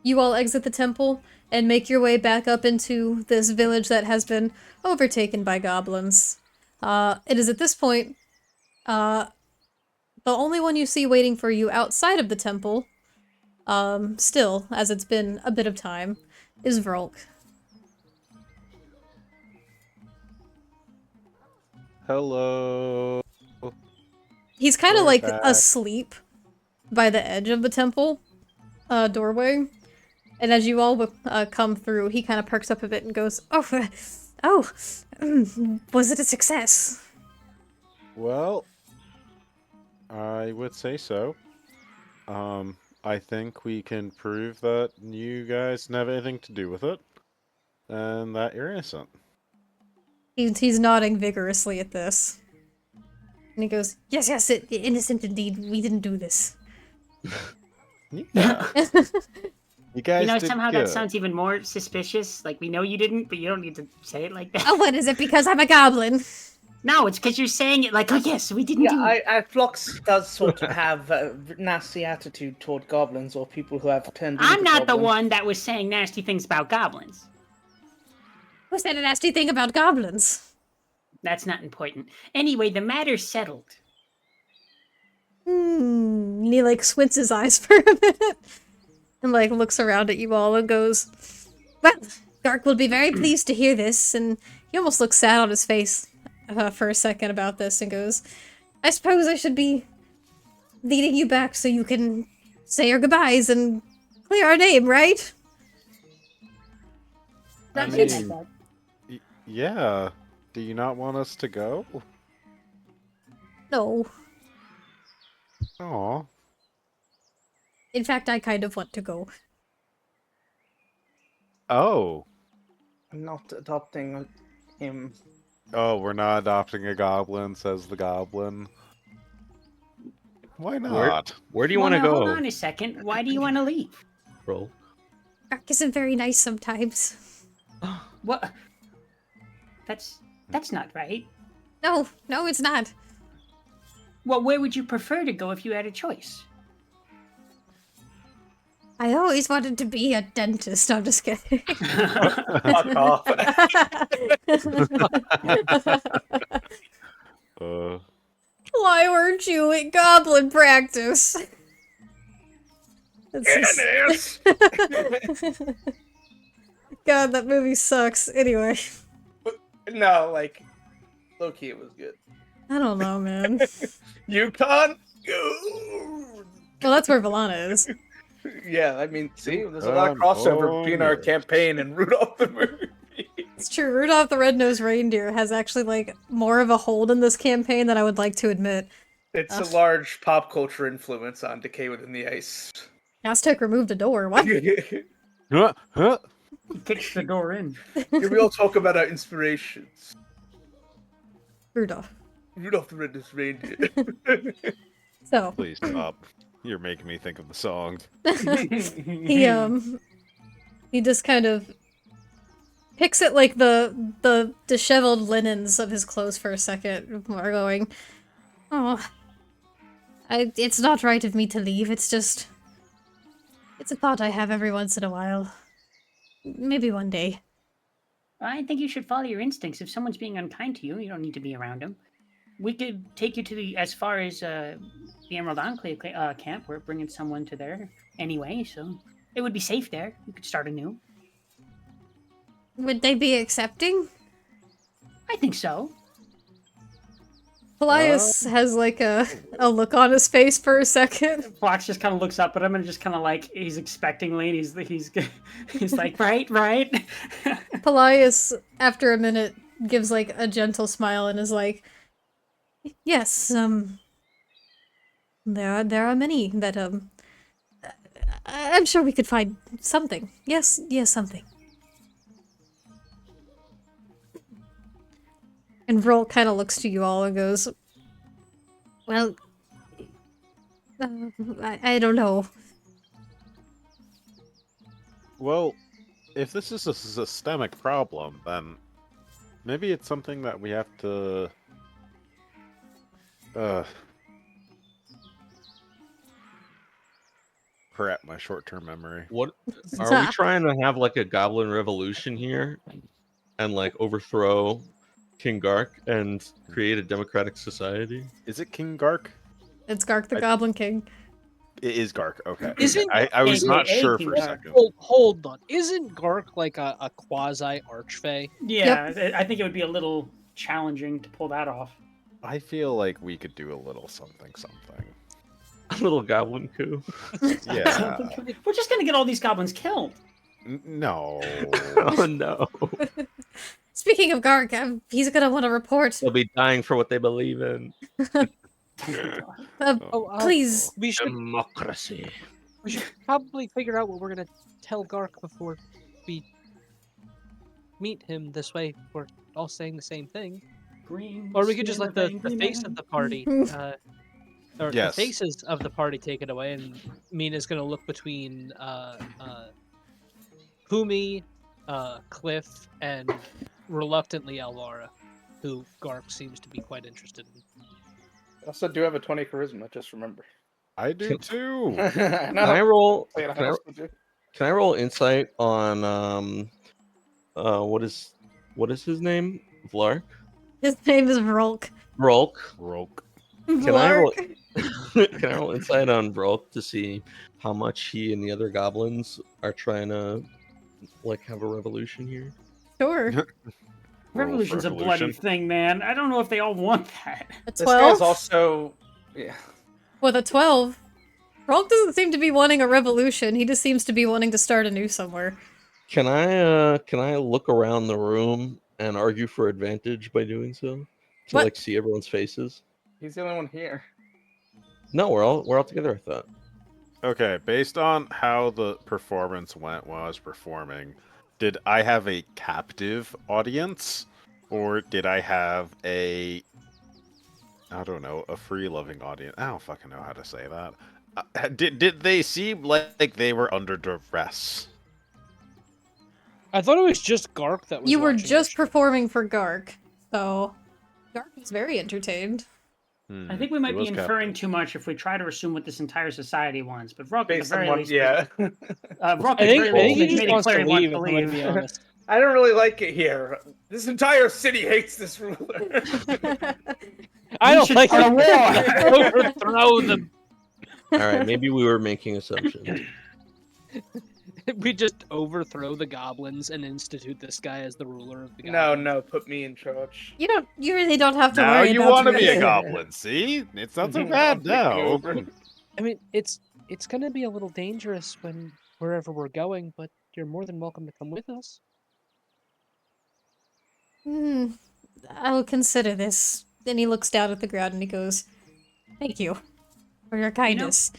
You all exit the temple and make your way back up into this village that has been overtaken by goblins. It is at this point, the only one you see waiting for you outside of the temple, still, as it's been a bit of time, is Vrolk. Hello. He's kind of We're like back. asleep by the edge of the temple doorway. And as you all come through, he kind of perks up a bit and goes, was it a success? Well, I would say so. I think we can prove that you guys didn't have anything to do with it, and that you're innocent. He's nodding vigorously at this. And he goes, yes, innocent indeed. We didn't do this. Yeah. You guys did somehow good. that sounds even more suspicious. Like, we know you didn't, but you don't need to say it like that. Oh, what is it? Because I'm a goblin? No, it's because you're saying it like, oh yes, we didn't do it. Phlox does sort of have a nasty attitude toward goblins or people who have turned into I'm not the goblins. one that was saying nasty things about goblins. Who said a nasty thing about goblins? That's not important. Anyway, the matter's settled. And he, like, squints his eyes for a minute. And, like, looks around at you all and goes, well, Gark will be very pleased to hear this. And he almost looks sad on his face for a second about this and goes, I suppose I should be leading you back so you can say your goodbyes and clear our name, right? I Something mean, like that. Yeah. Do you not want us to go? No. Aw. In fact, I kind of want to go. Oh. I'm not adopting him. Oh, we're not adopting a goblin, says the goblin. Why not? Where do you Well, want to now, go? Hold on a second. Why do you want to leave? Roll. Gark isn't very nice sometimes. What? That's not right. No, it's not. Well, where would you prefer to go if you had a choice? I always wanted to be a dentist. I'm just kidding. Fuck off. Why weren't you at goblin practice? Dennis! God, that movie sucks. Anyway, No, like, low-key it was good. I don't know, man. Yukon? Well, that's where Valana is. Yeah, I mean, see, there's a lot of crossover between our campaign and Rudolph the movie. It's true. Rudolph the Red-Nosed Reindeer has actually, like, more of a hold in this campaign than I would like to admit. It's a large pop culture influence on Decay Within the Ice. Aztec removed a door. What? Huh? He kicks the door in. Here we all talk about our inspirations. Rudolph. Rudolph the Red-Nosed Reindeer. So, Please stop. You're making me think of the song. he just kind of picks at, like, the disheveled linens of his clothes for a second before going, oh, It's not right of me to leave, it's just... It's a thought I have every once in a while. Maybe one day. I think you should follow your instincts. If someone's being unkind to you, you don't need to be around them. We could take you to as far as the Emerald Enclave camp. We're bringing someone to there anyway, so it would be safe there. You could start anew. Would they be accepting? I think so. Pelias has like a look on his face for a second. Fox just kind of looks up at him and just kind of like he's expectingly, and he's like, right. Pelias, after a minute, gives like a gentle smile and is like, yes, there are many that I'm sure we could find something. Yes, something. And Vrol kind of looks to you all and goes, well, I don't know. Well, if this is a systemic problem, then maybe it's something that we have to... Crap, my short-term memory. What are we trying to have like a goblin revolution here, and like overthrow King Gark and create a democratic society? Is it King Gark? It's Gark the Goblin King. It is Gark, okay. Isn't- I was not AKA sure King for a Gark. second. Hold on. Isn't Gark like a quasi Archfae? Yeah, I think it would be a little challenging to pull that off. I feel like we could do a little something. A little goblin coup. Yeah. We're just gonna get all these goblins killed. No. Oh no. Speaking of Gark, he's gonna want to report. They'll be dying for what they believe in. Please. We should Democracy. probably figure out what we're gonna tell Gark before we meet him. This way, we're all saying the same thing. Green Or we could just skin let of the angry face men. of the party, or Yes. the faces of the party take it away, and Mina's gonna look between Humi, Cliff, and reluctantly Elvara, who Gark seems to be quite interested in. I also do have a 20 charisma, just remember. I do too. Can I roll? Play it Can I, house with you. can I roll insight on what is his name? Vlark? His name is Vrolk. Vrolk. Roke. Can I roll? Vlark. Can I roll insight on Vrolk to see how much he and the other goblins are trying to like have a revolution here? Sure. Revolution's a bloody thing, man. I don't know if they all want that. A This guy's 12? also... Yeah. With a 12. Vrolk doesn't seem to be wanting a revolution, he just seems to be wanting to start anew somewhere. Can I look around the room and argue for advantage by doing so? To What? like see everyone's faces? He's the only one here. No, we're all together, I thought. Okay, based on how the performance went when I was performing, did I have a captive audience? Or did I have a... I don't know, a free-loving audience? I don't fucking know how to say that. Did they seem like they were under duress? I thought it was just Gark that was. You were watching just this. performing for Gark, so Gark was very entertained. I think we might It be was inferring captive. too much if we try to assume what this entire society wants. But Vrock, at the Based on very one, least, yeah. Vrock, I at the think, very I think least, he made just it wants clear to he wants leave, to if I'm gonna leave. be honest. I don't really like it here. This entire city hates this ruler. I don't should like start a war. overthrow them. All right, maybe we were making assumptions. We just overthrow the goblins and institute this guy as the ruler of the No, goblins. no, put me in charge. You really don't have to Now worry you about want to be a the- goblin, see? It's not so I'll bad take now. you over. I mean, it's gonna be a little dangerous wherever we're going, but you're more than welcome to come with us. I'll consider this. Then he looks down at the ground and he goes, thank you for your kindness.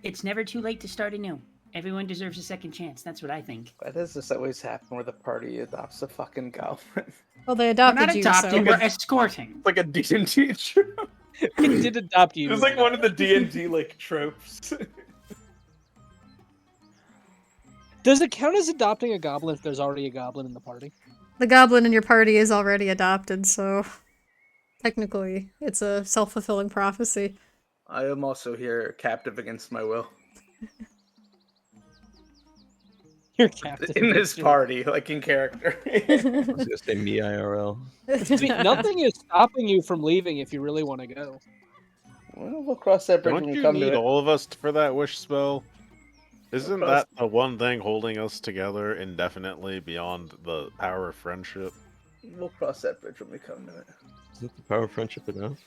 It's never too late to start anew. Everyone deserves a second chance. That's what I think. Why does this always happen where the party adopts a fucking goblin? Well, they We're adopted not you, adopting, so... we're escorting. Like a D&D trope. We did adopt you. It was like one of the D&D like tropes. Does it count as adopting a goblin if there's already a goblin in the party? The goblin in your party is already adopted, so... Technically, it's a self-fulfilling prophecy. I am also here, captive against my will. You're captive In this against your- party, like in character. I was gonna say me IRL. Nothing is stopping you from leaving if you really want to go. Well, we'll cross that bridge when Don't we you come need to it. all of us for that wish spell? Isn't cross- that the one thing holding us together indefinitely beyond the power of friendship? We'll cross that bridge when we come to it. Isn't the power of friendship enough?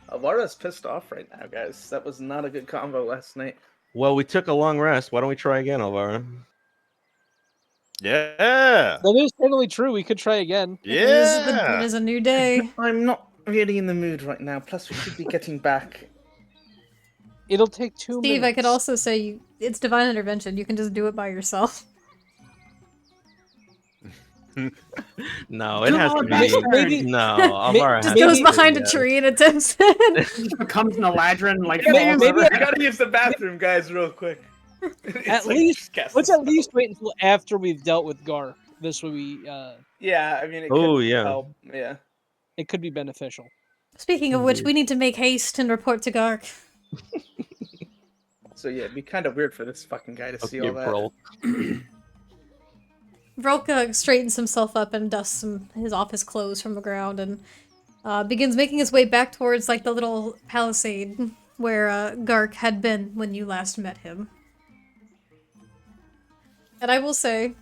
Alvara's pissed off right now, guys. That was not a good combo last night. Well, we took a long rest. Why don't we try again, Alvara? Yeah! That is totally true. We could try again. It Yeah! is a new day. I'm not really in the mood right now. Plus, we should be getting back. It'll take 2 Steve, minutes. I could also say it's divine intervention. You can just do it by yourself. No, it has to God, maybe- be. No, Alvara Just has goes to behind be, a tree and attempts it. He just becomes an Eladrin, like Maybe- falls maybe over. I gotta use the bathroom, guys, real quick. At least, let's at least wait until after we've dealt with Gark. This way we, Yeah, I mean, it Oh, could yeah. help. Yeah. it could be beneficial. Speaking of which, Indeed. we need to make haste and report to Gark. So yeah, it'd be kind of weird for this fucking guy to see Okay, all that. bro. Vrolka straightens himself up and dusts his office clothes from the ground and begins making his way back towards like the little palisade where Gark had been when you last met him. And I will say,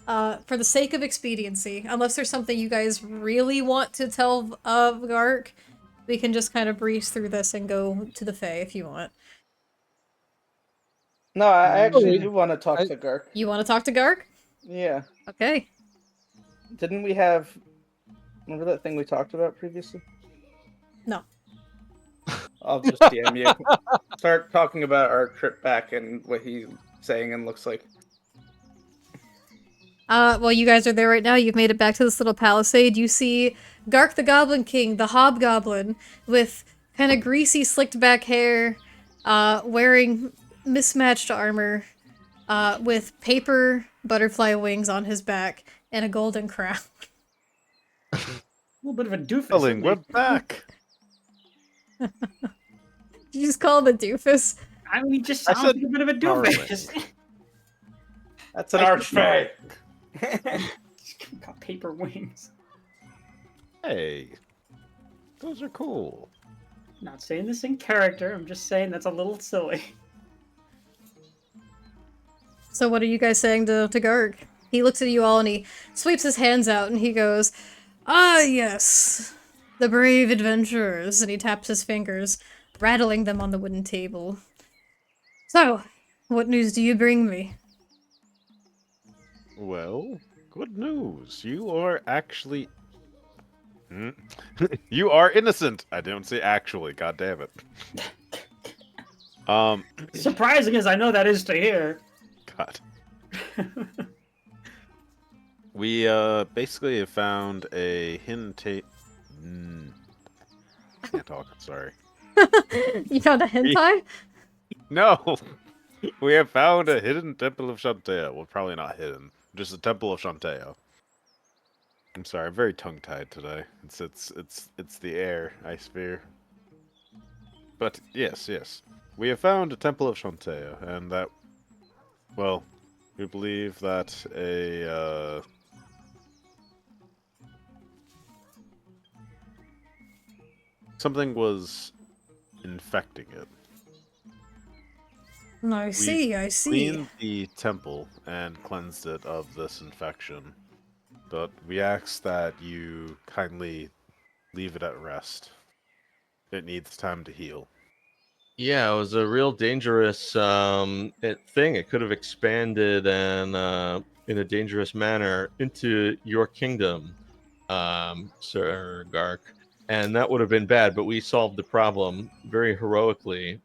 for the sake of expediency, unless there's something you guys really want to tell of Gark, we can just kind of breeze through this and go to the Fae if you want. No, I actually Wait. do want to talk I- to Gark. You want to talk to Gark? Yeah. Okay. Didn't we have... Remember that thing we talked about previously? No. I'll just DM you. Start talking about our trip back and what he's saying and looks like. Well, you guys are there right now. You've made it back to this little palisade. You see Gark the Goblin King, the Hobgoblin, with kind of greasy, slicked back hair, wearing mismatched armor, with paper butterfly wings on his back, and a golden crown. A little bit of a doofus. Darling, isn't we're he? back! Did you just call him a doofus? I mean, he just I sounds said like a bit of a doofus. That's an Archfae! Got paper wings. Hey, those are cool. Not saying this in character. I'm just saying that's a little silly. So what are you guys saying to Gark? He looks at you all and he sweeps his hands out and he goes, "Ah, yes, the brave adventurers," and he taps his fingers, rattling them on the wooden table. "So, what news do you bring me?" Well, good news. You are actually... You are innocent! I don't say actually, god damn it. Surprising as I know that is to hear. God. We basically have found a hidden tape. Can't talk. Sorry. You found a hentai? No, we have found a hidden temple of Shantae. Well, probably not hidden. Just a temple of Shantae. I'm sorry. I'm very tongue-tied today. It's the air. I fear. But yes, we have found a temple of Shantae, and that. Well, we believe that a something was infecting it. I see, I see. Cleaned the temple and cleansed it of this infection, but we ask that you kindly leave it at rest. It needs time to heal. Yeah, it was a real dangerous thing. It could have expanded and in a dangerous manner into your kingdom, Sir Gark, and that would have been bad. But we solved the problem very heroically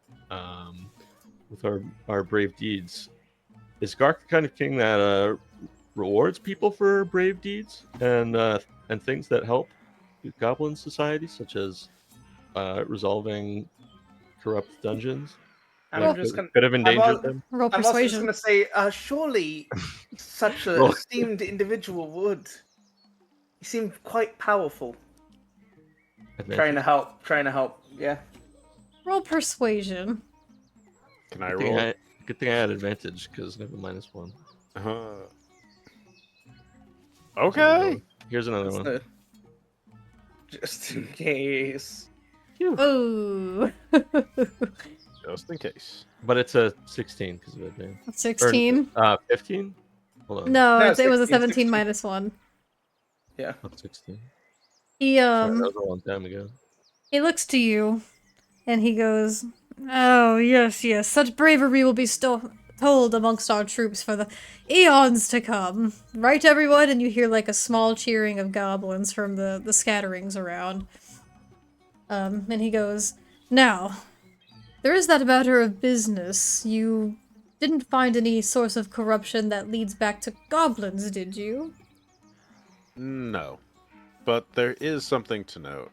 with our brave deeds. Is Gark the kind of king that rewards people for brave deeds and things that help goblin society, such as resolving corrupt dungeons? I'm That just gonna... could have endangered al- them. Roll I'm also just persuasion. gonna say, surely such an Roll- esteemed individual would. He seemed quite powerful. Trying to help, yeah. Roll persuasion. Can I Good thing roll? good thing I had advantage because I have a -1. Okay. Here's another That's one. just in case. Oh. Just in case. But it's a 16 because of advantage. 16? 15? Hold on. No, No, it was a 16, 17 16. minus 1. Yeah. Oh, 16. He, Sorry, that was a long time ago. he looks to you, and he goes, "Oh, yes, yes, such bravery will be told amongst our troops for the eons to come. Right, everyone?" And you hear, like, a small cheering of goblins from the scatterings around. And he goes, "Now, there is that matter of business. You didn't find any source of corruption that leads back to goblins, did you?" No. But there is something to note.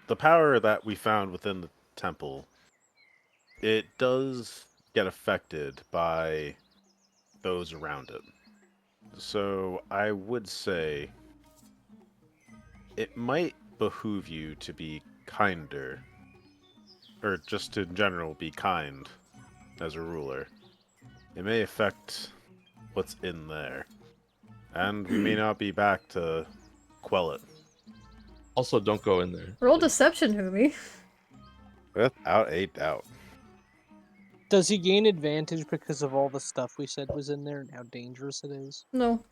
The power that we found within the temple, it does get affected by those around it. So I would say it might behoove you to be kinder, or just in general be kind as a ruler. It may affect what's in there, and we may not be back to quell it. Also, don't go in there. Roll deception, Humi. Without a doubt. Does he gain advantage because of all the stuff we said was in there and how dangerous it is? No.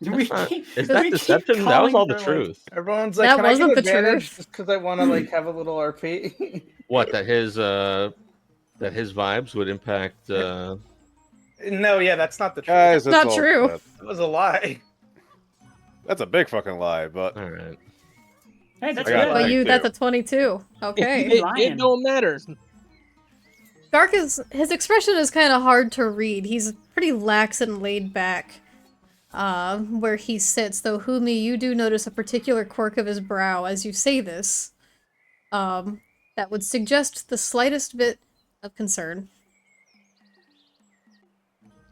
We not- keep- Is that we keep deception? That was calling all the for, like, truth. Everyone's like, That can I wasn't get the advantage truth. just because I want to like have a little RP? What, that his vibes would impact No, yeah, that's not the truth. Guys, Not true. That was a lie. That's a big fucking lie, but all right. Hey, that's I got good. But like you, two. that's a 22. Okay. It- It lying. don't matter. Gark his expression is kind of hard to read. He's pretty lax and laid back, where he sits. Though Humi, you do notice a particular quirk of his brow as you say this, that would suggest the slightest bit of concern.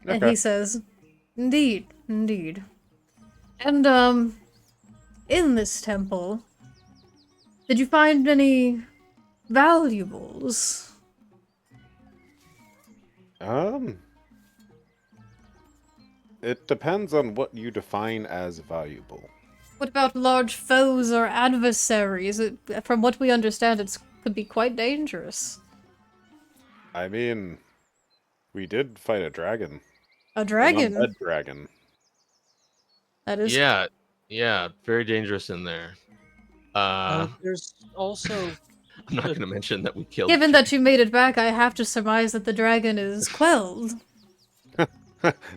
And Okay. he says, "Indeed, indeed. And, in this temple, did you find any valuables?" It depends on what you define as valuable. What about large foes or adversaries? From what we understand, it could be quite dangerous. I mean, we did fight a dragon. A An dragon? undead dragon. That is... Yeah, very dangerous in there. There's also I'm not going to mention that we killed. Given that you made it back, I have to surmise that the dragon is quelled.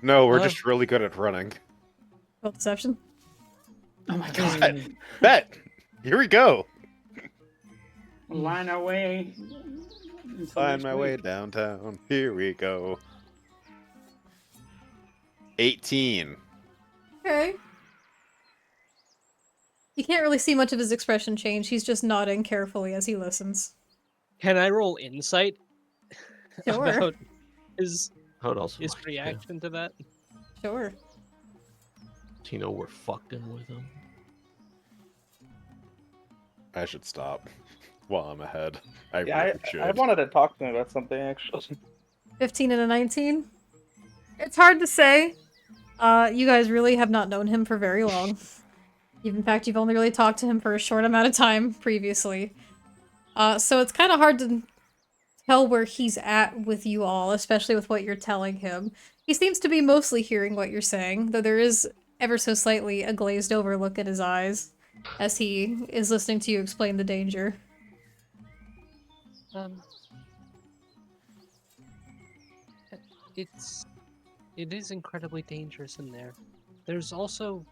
No, we're Oh. just really good at running. Roll deception. Oh my god. Bet! Here we go! Line our way. Find my way downtown. Here we go. 18. Okay. You can't really see much of his expression change. He's just nodding carefully as he listens. Can I roll insight Sure. about his How would also his reaction to that? Sure. Tino, we're fucking with him. I should stop while I'm ahead. I Yeah, really should. I wanted to talk to him about something actually. 15 and a 19? It's hard to say. You guys really have not known him for very long. In fact, you've only really talked to him for a short amount of time previously. So it's kind of hard to tell where he's at with you all, especially with what you're telling him. He seems to be mostly hearing what you're saying, though there is ever so slightly a glazed over look in his eyes as he is listening to you explain the danger. It is incredibly dangerous in there. There's also,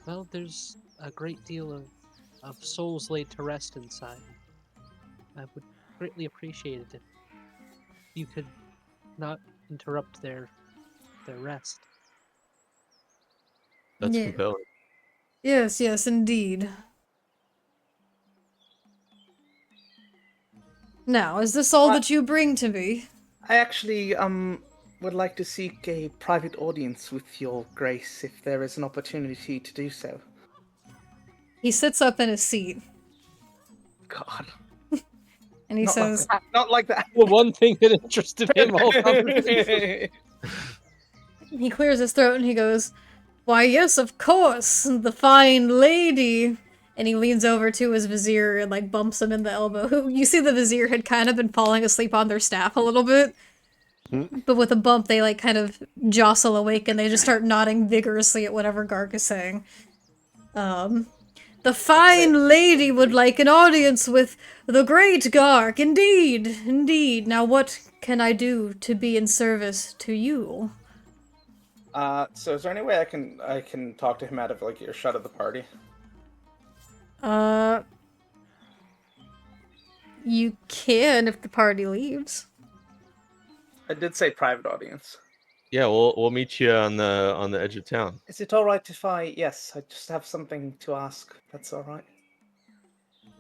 well, there's a great deal of souls laid to rest inside. I would greatly appreciate it if you could not interrupt their rest. That's Yeah. compelling. Yes, yes, indeed. Now, is this all that you bring to me? I actually would like to seek a private audience with your grace if there is an opportunity to do so. He sits up in his seat. God. And he Not like says, that. Not like that. The one thing that interested him all conversation. he clears his throat and he goes, "Why, yes, of course, the fine lady." And he leans over to his vizier and, like, bumps him in the elbow. You see the vizier had kind of been falling asleep on their staff a little bit. But with a bump, they, like, kind of jostle awake and they just start nodding vigorously at whatever Garg is saying. The fine lady would like an audience with the great Garg. Indeed, indeed. Now what can I do to be in service to you? So is there any way I can talk to him out of like earshot of the party? You can if the party leaves. I did say private audience. Yeah, we'll meet you on the edge of town. Is it all right if I? Yes, I just have something to ask. That's all right.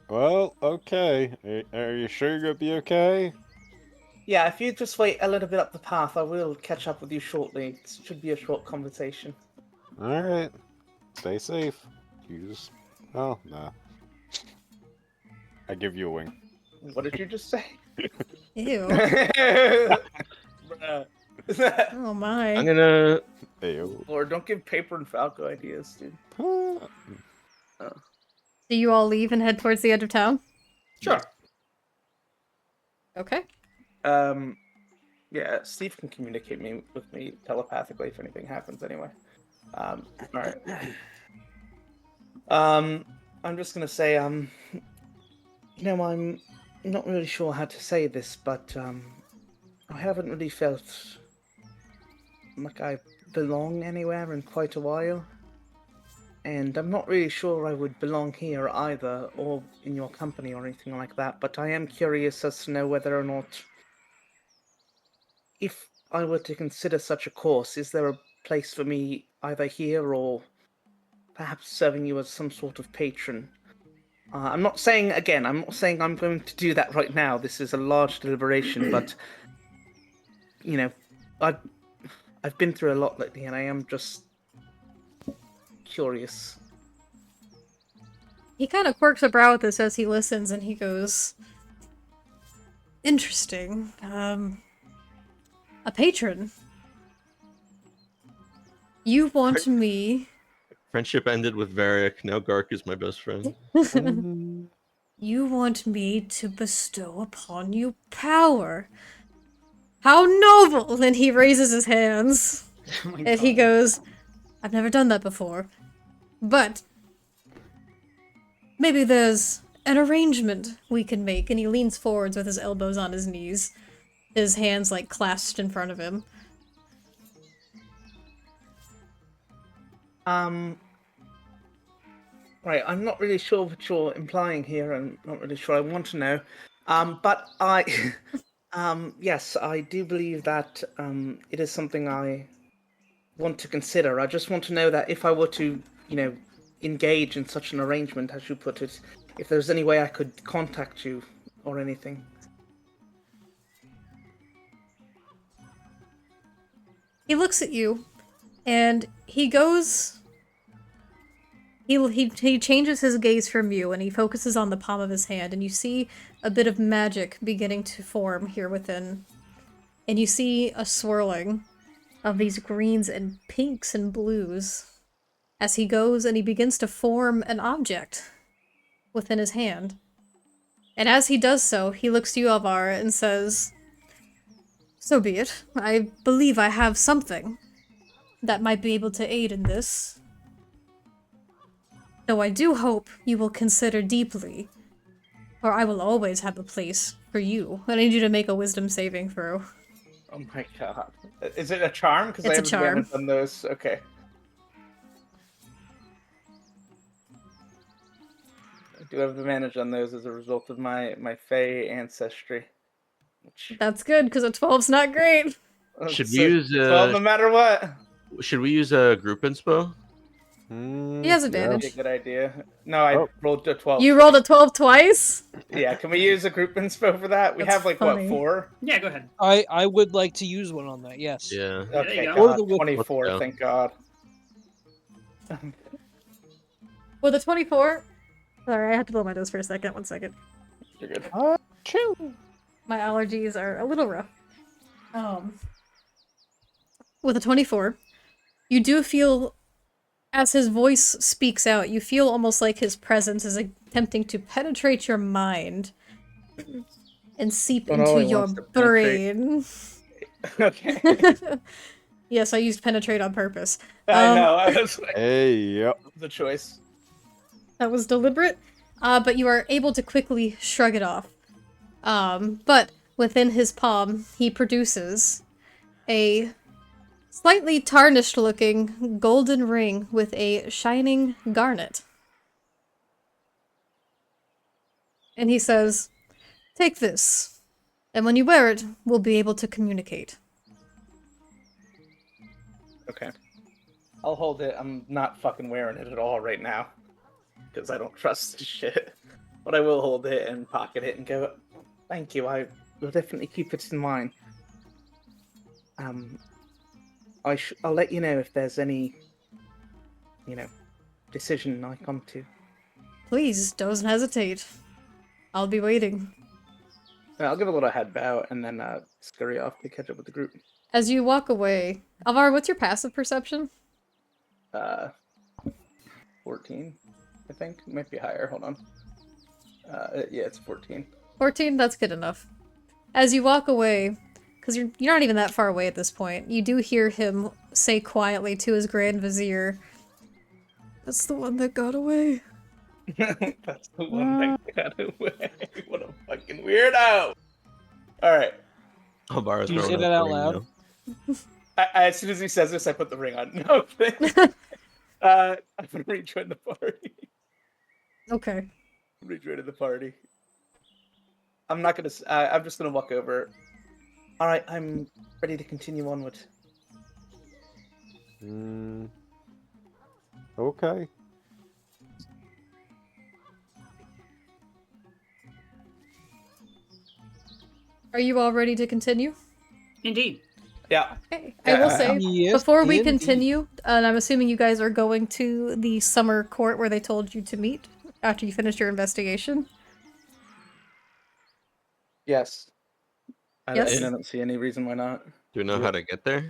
Well, okay. Are you sure you're gonna be okay? Yeah, if you just wait a little bit up the path, I will catch up with you shortly. It should be a short conversation. All right. Stay safe. Oh, no. I give you a wing. What did you just say? Ew. Bruh. Oh my. I'm gonna. Ayo. Lord, don't give Paper and Falco ideas, dude. Do you all leave and head towards the edge of town? Sure. Okay. Yeah, Steve can communicate with me telepathically if anything happens anyway. All right. I'm just gonna say, I'm not really sure how to say this, but, I haven't really felt like I belong anywhere in quite a while. And I'm not really sure I would belong here either, or in your company or anything like that, but I am curious as to know whether or not, if I were to consider such a course, is there a place for me either here or perhaps serving you as some sort of patron? I'm not saying I'm going to do that right now. This is a large deliberation, but, I've been through a lot lately, and I am just curious. He kind of quirks a brow at this as he listens, and he goes, "Interesting. A patron. You want me... Friendship ended with Varick. Now Gark is my best friend. You want me to bestow upon you power. How noble!" And he raises his hands. Oh my And he God. goes, "I've never done that before. But maybe there's an arrangement we can make." And he leans forwards with his elbows on his knees, his hands like clasped in front of him. Right, I'm not really sure what you're implying here. I'm not really sure I want to know. But I, yes, I do believe that it is something I want to consider. I just want to know that if I were to, engage in such an arrangement, as you put it, if there's any way I could contact you or anything. He looks at you, and he goes... He changes his gaze from you, and he focuses on the palm of his hand, and you see a bit of magic beginning to form here within. And you see a swirling of these greens and pinks and blues as he goes and he begins to form an object within his hand. And as he does so, he looks to you, Alvara, and says, "So be it. I believe I have something that might be able to aid in this. Though I do hope you will consider deeply, or I will always have a place for you." I need you to make a wisdom saving throw. Oh my god. Is it a charm? Because It's a charm. haven't done those. Okay. I do have advantage on those as a result of my Fey ancestry. That's good, because a 12's not great. Should we use 12 no matter what. Should we use a group inspo? He has That'd advantage. be a good idea. No, I rolled a 12. You rolled a 12 twice? Yeah, can we use a group inspo for that? We That's have, like, funny. what, 4? Yeah, go ahead. I would like to use one on that, yes. Yeah. There Okay, you God, go. Or the whip. 24, Let's go. thank God. With a 24... Sorry, I have to blow my nose for a second. 1 second. You're good. My allergies are a little rough. With a 24, you do feel, as his voice speaks out, you feel almost like his presence is attempting to penetrate your mind and seep But all into he your wants to penetrate- brain. Okay. Yes, I used penetrate on purpose. I know. I was like, Hey, yep. the choice. That was deliberate, but you are able to quickly shrug it off. But within his palm, he produces a slightly tarnished-looking golden ring with a shining garnet. And he says, "Take this, and when you wear it, we'll be able to communicate." Okay. I'll hold it. I'm not fucking wearing it at all right now. Because I don't trust this shit. But I will hold it and pocket it and go, thank you, I will definitely keep it in mind. I'll let you know if there's any, decision I come to. Please, don't hesitate. I'll be waiting. I'll give a little head bow and then scurry off to catch up with the group. As you walk away, Alvar, what's your passive perception? 14, I think. It might be higher, hold on. Yeah, it's 14. 14? That's good enough. As you walk away, because you're not even that far away at this point, you do hear him say quietly to his Grand Vizier, "That's the one that got away." That's the one that got away. What a fucking weirdo! Alright. Alvara's Do you say throwing that up out ring loud? now. As soon as he says this, I put the ring on. No, I'm gonna rejoin the party. Okay. Rejoin the party. I'm not gonna. I'm just gonna walk over. All right, I'm ready to continue onward. Okay. Are you all ready to continue? Indeed. Yeah. Okay. I will say, Yes, before we indeed. continue, and I'm assuming you guys are going to the summer court where they told you to meet after you finished your investigation. Yes. Yes? I don't see any reason why not. Do we know how to get there?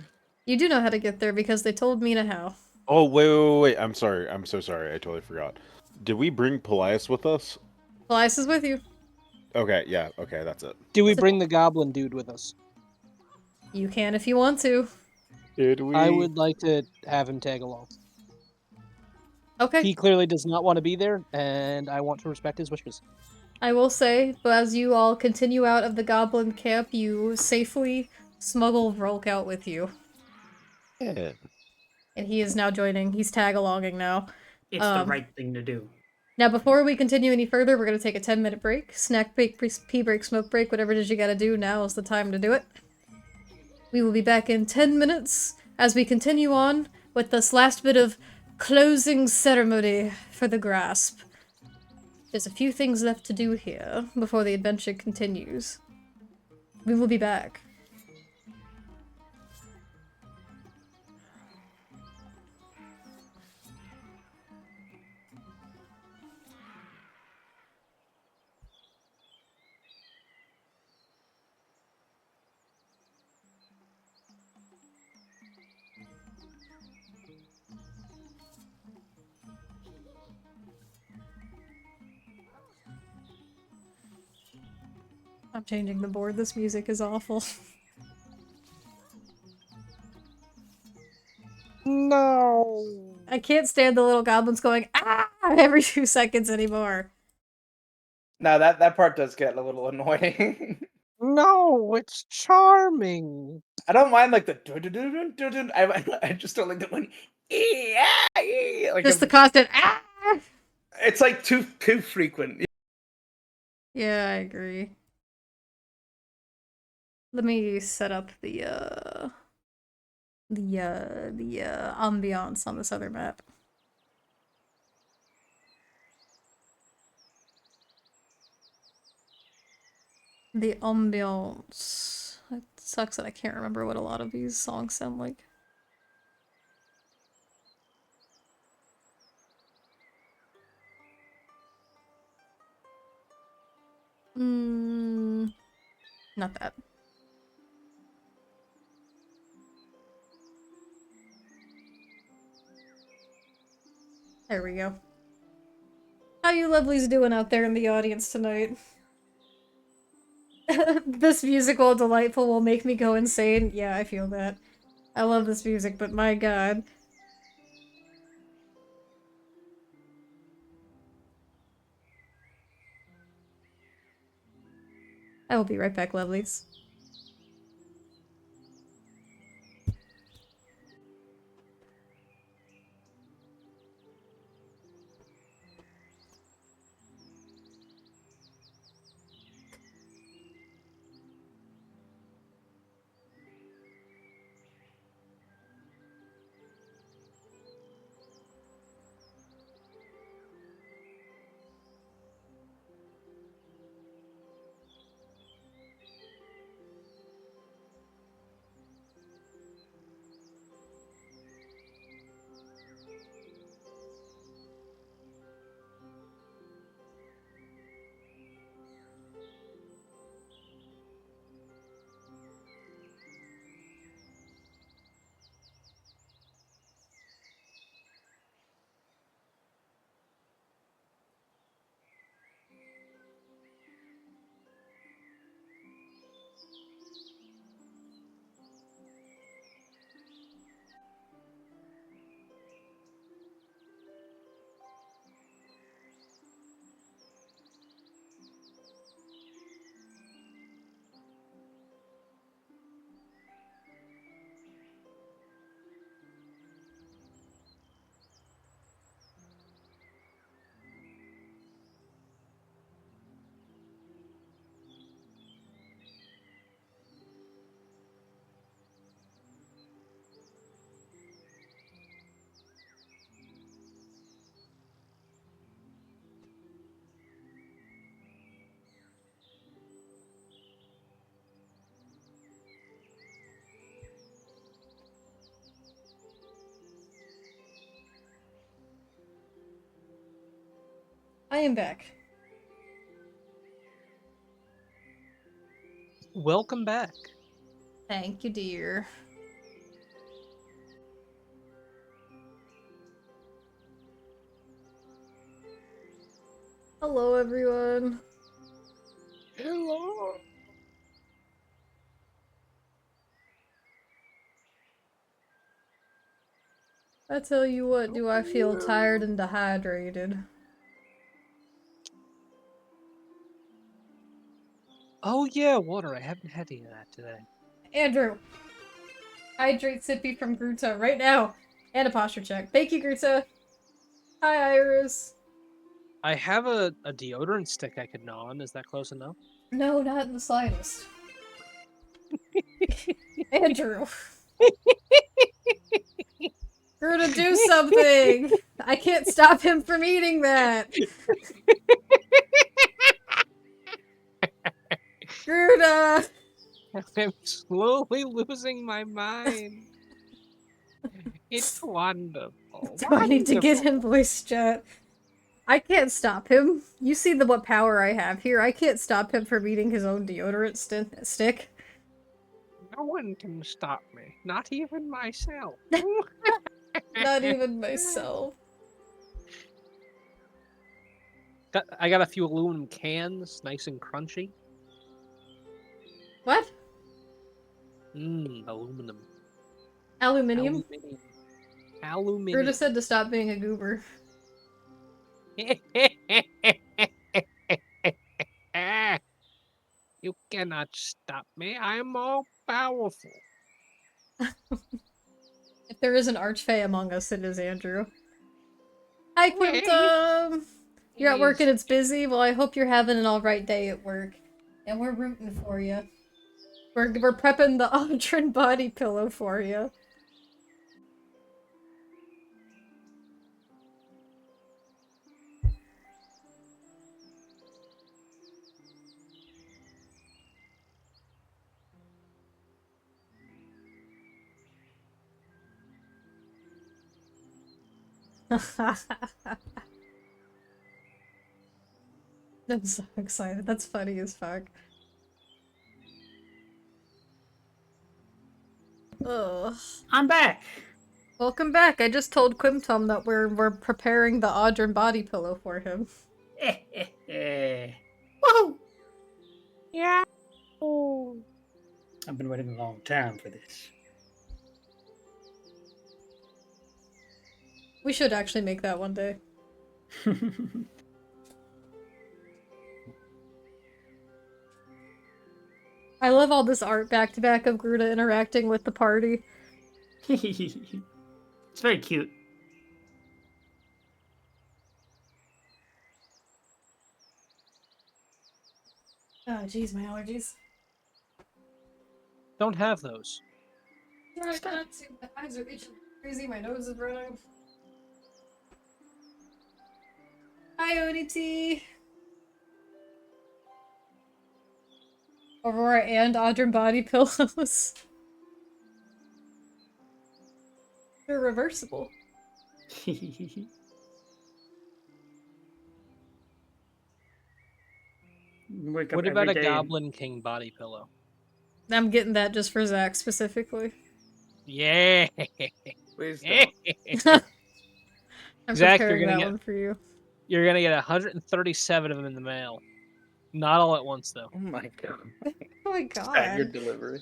You do know how to get there because they told Mina how. Oh, wait. I'm sorry. I'm so sorry. I totally forgot. Did we bring Polias with us? Elias is with you. Okay, yeah. Okay, that's it. Do we bring the goblin dude with us? You can if you want to. Did we? I would like to have him tag along. Okay. He clearly does not want to be there, and I want to respect his wishes. I will say, but as you all continue out of the goblin camp, you safely smuggle Volk out with you. Yeah. And he is now joining. He's tag-alonging now. It's the right thing to do. Now, before we continue any further, we're going to take a 10-minute break. Snack break, pee break, smoke break, whatever it is you gotta do, now is the time to do it. We will be back in 10 minutes as we continue on with this last bit of closing ceremony for the grasp. There's a few things left to do here before the adventure continues. We will be back. I'm changing the board. This music is awful. No. I can't stand the little goblins going ah every 2 seconds anymore. No, that part does get a little annoying. No, it's charming. I don't mind like the dun-dun-dun-dun-dun. I just don't like the one. Like Just the constant ah. it's like too frequent. Yeah, I agree. Let me set up the ambiance on this other map. The ambiance. It sucks that I can't remember what a lot of these songs sound like. Not that. There we go. How you lovelies doing out there in the audience tonight? This music, while delightful, will make me go insane. Yeah, I feel that. I love this music, but my god. I will be right back, lovelies. I am back. Welcome back. Thank you, dear. Hello, everyone. Hello. I tell you what, do I feel tired and dehydrated. Oh yeah, water. I haven't had any of that today. Andrew! Hydrate Sippy from Gruta right now! And a posture check. Thank you, Gruta! Hi, Iris! I have a deodorant stick I could gnaw on. Is that close enough? No, not in the slightest. Andrew! Gruta, do something! I can't stop him from eating that! Gruta! I'm slowly losing my mind. It's wonderful. Do I need to get him voice chat? I can't stop him. You see what power I have here. I can't stop him from eating his own deodorant stick. No one can stop me. Not even myself. Not even myself. I got a few aluminum cans, nice and crunchy. What? Aluminum. Aluminium? Aluminium. Gruta said to stop being a goober. You cannot stop me. I am all powerful. If there is an Archfae among us, it is Andrew. Hi, Hey. Quintum! You're at work and it's busy? Well, I hope you're having an alright day at work. And we're rooting for you. We're prepping the Audrin body pillow for you. I'm so excited. That's funny as fuck. Ugh. I'm back. Welcome back. I just told Quimtom that we're preparing the Audrin body pillow for him. Woohoo! Yeah. I've been waiting a long time for this. We should actually make that one day. I love all this art back to back of Gruda interacting with the party. It's very cute. Oh, jeez, my allergies. Don't have those. My eyes are itching crazy, my nose is running. Hi, ODT! Aurora and Audrin body pillows. They're reversible. What about a Goblin King body pillow? I'm getting that just for Zach specifically. Yeah. Please don't. I'm Zach, preparing that one for you. You're gonna get 137 of them in the mail. Not all at once, though. Oh my god. Oh my god. Staggered delivery.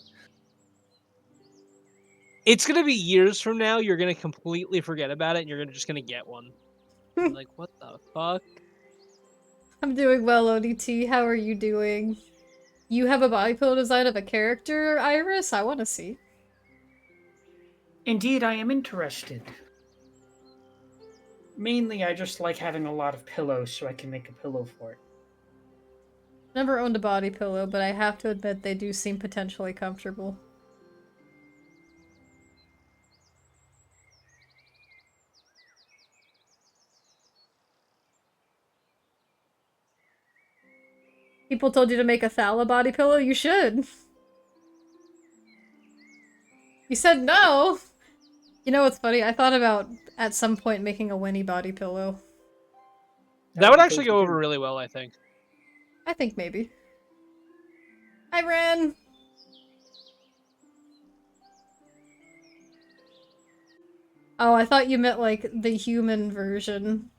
It's gonna be years from now. You're gonna completely forget about it, and you're just gonna get one. Like, what the fuck? I'm doing well, ODT. How are you doing? You have a body pillow design of a character, Iris? I want to see. Indeed, I am interested. Mainly, I just like having a lot of pillows so I can make a pillow for it. Never owned a body pillow, but I have to admit they do seem potentially comfortable. People told you to make a Thala body pillow? You should. You said no! You know what's funny? I thought about, at some point, making a Winnie body pillow. That would actually go over really well, I think. I think maybe. Hi, Ren! Oh, I thought you meant, like, the human version.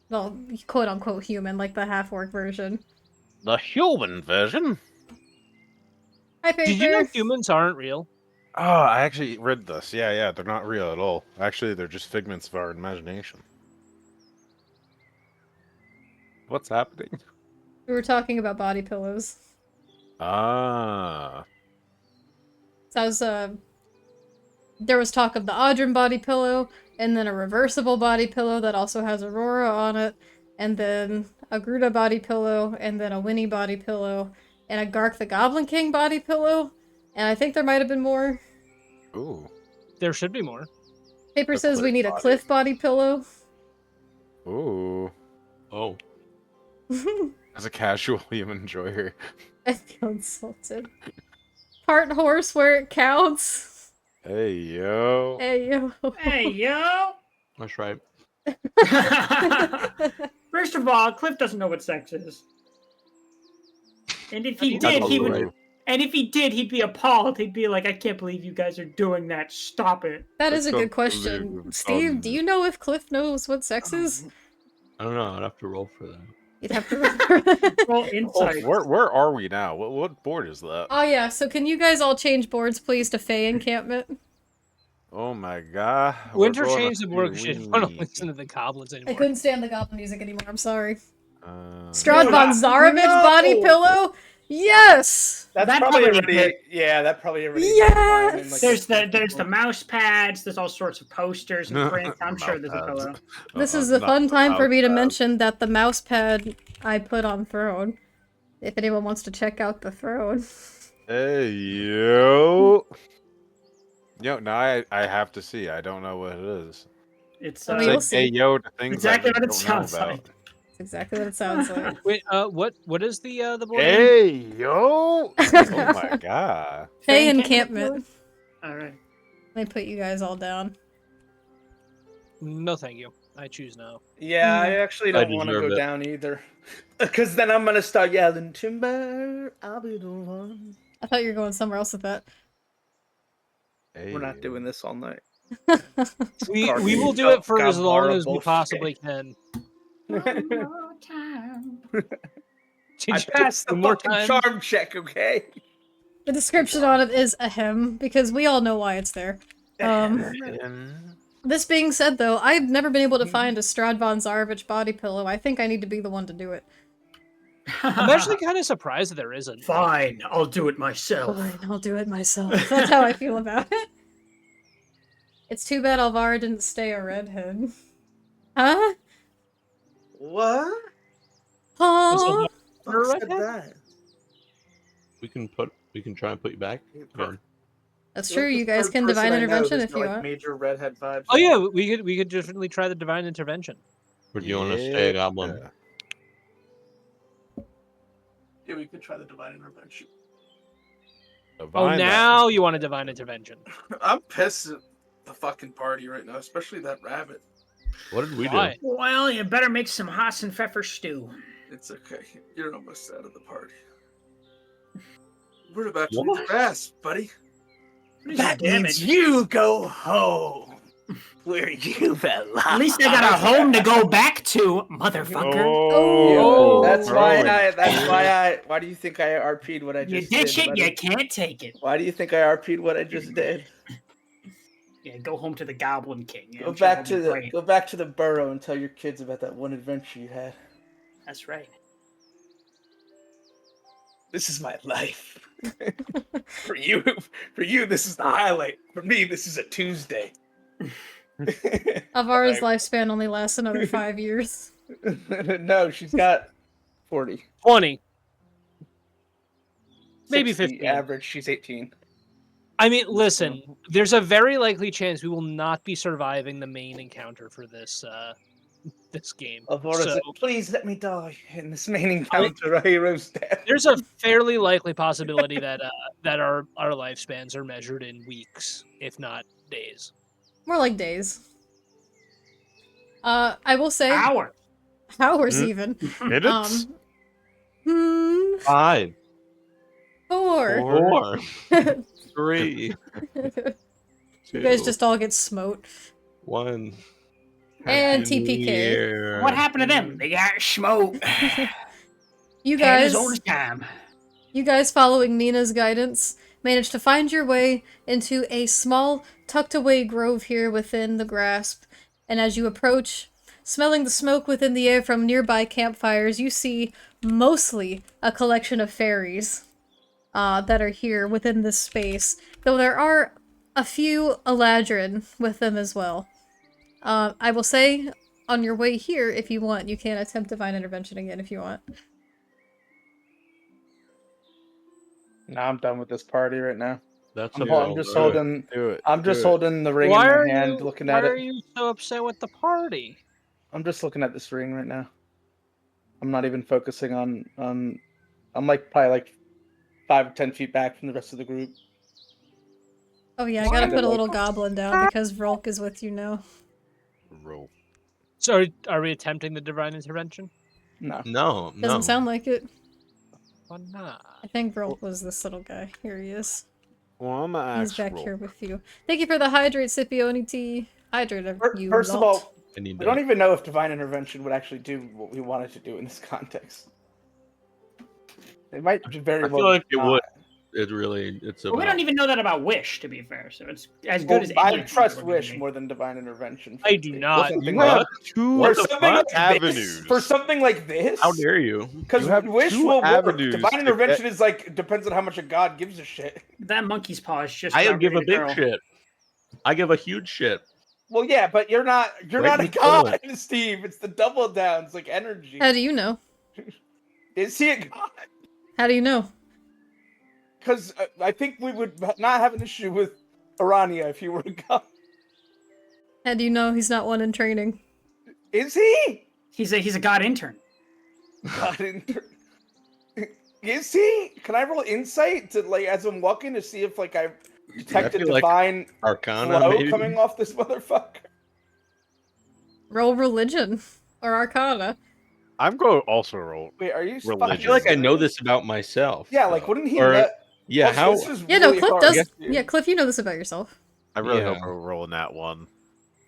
Well, quote-unquote human, like the half-orc version. The human version? Hi, Paper! Did you know humans aren't real? Oh, I actually read this. Yeah, they're not real at all. Actually, they're just figments of our imagination. What's happening? We were talking about body pillows. Ah. So I was, there was talk of the Audrin body pillow, and then a reversible body pillow that also has Aurora on it, and then a Gruda body pillow, and then a Winnie body pillow, and a Gark the Goblin King body pillow, and I think there might have been more. Ooh. There should be more. Paper A says we Cliff need a body. Cliff body pillow. Ooh. Oh. As a casual human enjoyer. I feel insulted. Part horse where it counts. Hey, yo. Hey, yo. Hey, yo! That's right. First of all, Cliff doesn't know what sex is. And if he That's did, he all would. right. And if he did, he'd be appalled. He'd be like, "I can't believe you guys are doing that. Stop it." That is I a can't good question. believe it's Steve, on do you know if Cliff knows what sex is? I don't know. I'd have to roll for that. You'd have to remember. Roll Oh, insight. where are we now? What board is that? Oh yeah, so can you guys all change boards, please, to Fae Encampment? Oh my god. Winter We're going changed the to board because she didn't want to Winnie. listen to the goblins I anymore. couldn't stand the goblin music anymore, I'm sorry. Uh, Stradbon Zarovich body pillow? Yes! That's That probably probably already. hit. Yeah, that probably already. Yes! hit mine in, like, There's the mouse pads. There's all sorts of posters and prints. I'm sure there's a Mouse pillow. pads. This is the Not fun time for mouse me to pads. mention that the mouse pad I put on Throne. If anyone wants to check out the Throne. Hey, yo. Yo, now I have to see. I don't know what it is. It's I mean, It's we'll like, see. hey, yo, to things exactly I what it just don't know sounds about. like. That's exactly what it sounds like. Wait, what is the board name? Hey, yo. Oh my god. Fae Fae Encampment. All right. Let me put you guys all down. No, thank you. I choose no. Yeah, I actually I don't want to deserve go it. down either. Because then I'm going to start yelling, Timber, I'll be the one. I thought you were going somewhere else with that. We're not doing this all night. We Garbage. will do it for as long Gabara as we bullshit. possibly can. One more time. I passed the One more fucking time? charm check, okay? The description on it is ahem, because we all know why it's there. This being said, though, I've never been able to find a Stradvon Zarovich body pillow. I think I need to be the one to do it. I'm actually kind of surprised that there isn't. Fine, I'll do it myself. Fine, I'll do it myself. That's how I feel about it. It's too bad Alvara didn't stay a redhead. Huh? What? Huh? Who said redhead? that? We can try and put you back. Go. That's true, you guys can divine intervention if you want. Major redhead vibes. Oh yeah, we could definitely try the divine intervention. Or do you want to stay a goblin? Yeah, we could try the divine intervention. Oh, now you want a divine intervention. I'm pissed at the fucking party right now, especially that rabbit. What did we Why? do? Well, you better make some Haas and Pfeffer stew. It's okay. You're almost out of the party. We're about to What? be fast, buddy. That means you go home. Where you belong. At least I got a home to go back to, motherfucker. Oh. That's why why do you think I RP'd what I You just ditch did? it, buddy? you can't take it. Why do you think I RP'd what I just did? Yeah, go home to the Goblin King. Yeah, Go I'm sure back he'll to be great. go back to the burrow and tell your kids about that one adventure you had. That's right. This is my life. For you, this is the highlight. For me, this is a Tuesday. Alvara's lifespan only lasts another 5 years. No, she's got 40. 20. Maybe 60 15. Average, she's 18. I mean, listen, there's a very likely chance we will not be surviving the main encounter for this this game. Alvara So said, please let me die in this main encounter. A hero's death. there's a fairly likely possibility that that our lifespans are measured in weeks, if not days. More like days. I will say Hour. hours even. Minutes? 5, 4. 4, 3, You guys just all get smote. 1. And Happy New TPK. Year. What happened to them? They got smoked. You Hannah's guys, old time. you guys following Mina's guidance, managed to find your way into a small, tucked away grove here within the grasp. And as you approach, smelling the smoke within the air from nearby campfires, you see mostly a collection of fairies that are here within this space. Though there are a few Eladrin with them as well. I will say, on your way here, if you want, you can attempt divine intervention again if you want. No, I'm done with this party right now. That's I'm just holding. Do it. I'm just do it. holding the ring Why in are my hand, you? looking Why at are it. you so upset with the party? I'm just looking at this ring right now. I'm not even focusing on. I'm like probably like 5 or 10 feet back from the rest of the group. Oh yeah, I gotta put a little goblin down because Vrolk is with you now. Roll. So are we attempting the divine intervention? No. No, Doesn't sound like it. Why not? I think Vrolk was this little guy. Here he is. Well, I'm gonna He's ask back roll. here with you. Thank you for the hydrate, Scipione tea. Hydrate you First of lot. all, I need I don't that. even know if divine intervention would actually do what we wanted to do in this context. It might very I well. feel like it not. would. It's Well, we about- don't even know that about Wish, to be fair. So it's as good as I any of trust them Wish would more than divine intervention. I do not. Something You like- have two What for the something fuck? like this, avenues. for something like this. How dare you? Because You have Wish two will work. avenues Divine to intervention is like depends on how much a god gives a shit. That monkey's paw is just. I about give a ready to big curl. shit. I give a huge shit. Well, yeah, but you're not Wait a until- god, Steve. It's the double downs, like energy. How do you know? Is he a god? How do you know? Because I think we would not have an issue with Arania if he were a god. How do you know he's not one in training? Is he? He's a god intern. God Is he? Can I roll insight to like as I'm walking to see if like I detected feel like divine Arcana, flow maybe. coming off this motherfucker? Roll religion or arcana. I'm going to also roll. Wait, are you? Religion. I feel like I know serious? this about myself. Yeah, like though. wouldn't he Or- know? Yeah, Also, how? this is Yeah, no, really Cliff hard. does. Dude. Yeah, Cliff, you know this about yourself. I really hope Yeah. we're rolling that one.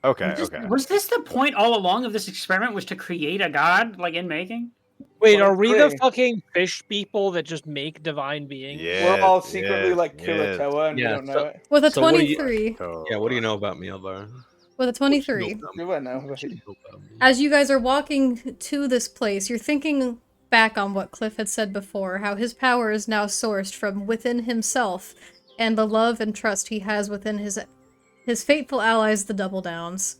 Okay, okay. Was this the point all along of this experiment? Was to create a god, like in making? Wait, are we the 23. fucking fish people that just make divine beings? We're all Yes, secretly yes, like yes. Kuratoa, and we Yeah, don't know so- it. With a So what do you- 23. Yeah, what do you know about me, Alvaro? With a What you know 23. about me? Do I know? What you know about me? As you guys are walking to this place, you're thinking back on what Cliff had said before, how his power is now sourced from within himself, and the love and trust he has within his fateful allies, the Double Downs.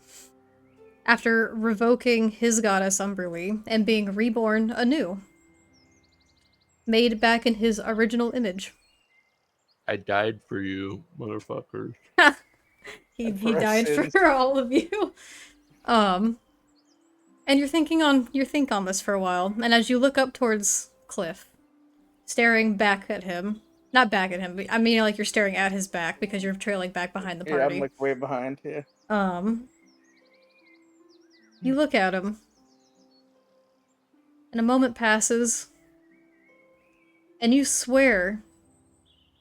After revoking his goddess Umberly and being reborn anew. Made back in his original image. I died for you, motherfuckers. He And for our died sins. for all of you. And you're thinking on this for a while, and as you look up towards Cliff, staring back at him, not back at him, but I mean like you're staring at his back because you're trailing back behind the Yeah, party. I'm like way behind. Yeah. You look at him, and a moment passes, and you swear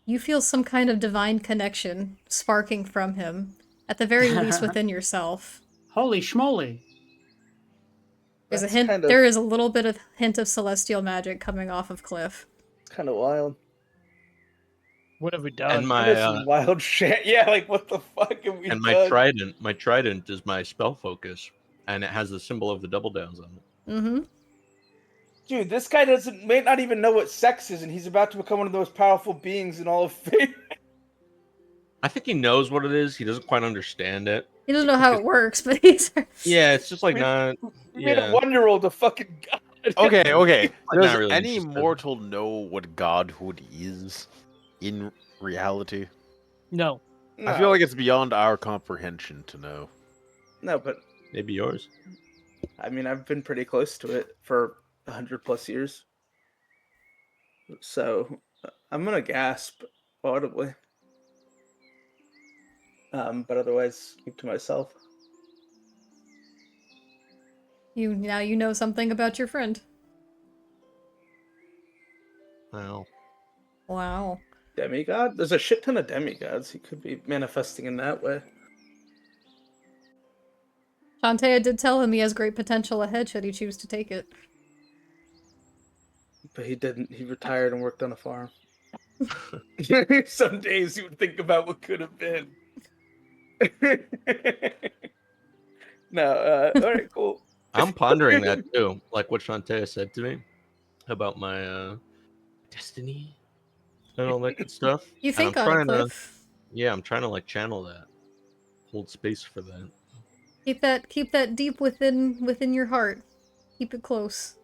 you feel some kind of divine connection sparking from him, at the very least within yourself. Holy schmoly! There's a That's hint. kind of- There is a little bit of hint of celestial magic coming off of Cliff. It's kind of wild. What have we And done? my That is some wild shit. Yeah, like what the fuck have we and done? my trident is my spell focus, and it has the symbol of the double downs on it. Mm-hmm. Dude, this guy may not even know what sex is, and he's about to become one of the most powerful beings in all of fate. I think he knows what it is. He doesn't quite understand it. He doesn't know how it works, but he's... Yeah, it's just like We- not. He made a Yeah. 1-year-old a fucking god. Okay, okay. I'm Does not really any interested. mortal know what godhood is in reality? No. No, I feel like it's beyond our comprehension to know. no, but Maybe yours. I mean, I've been pretty close to it for 100+ years. So I'm gonna gasp audibly. But otherwise, keep to myself. Now you know something about your friend. Wow. Wow. Demigod? There's a shit ton of demigods. He could be manifesting in that way. Shantae did tell him he has great potential ahead should he choose to take it. But he didn't. He retired and worked on a farm. Some days he would think about what could have been. No, alright, cool. I'm pondering that too, like what Shantae said to me about my destiny and all that good stuff. You And think I'm on it, trying to, Cliff. yeah, I'm trying to like channel that, hold space for that. Keep that deep within your heart. Keep it close.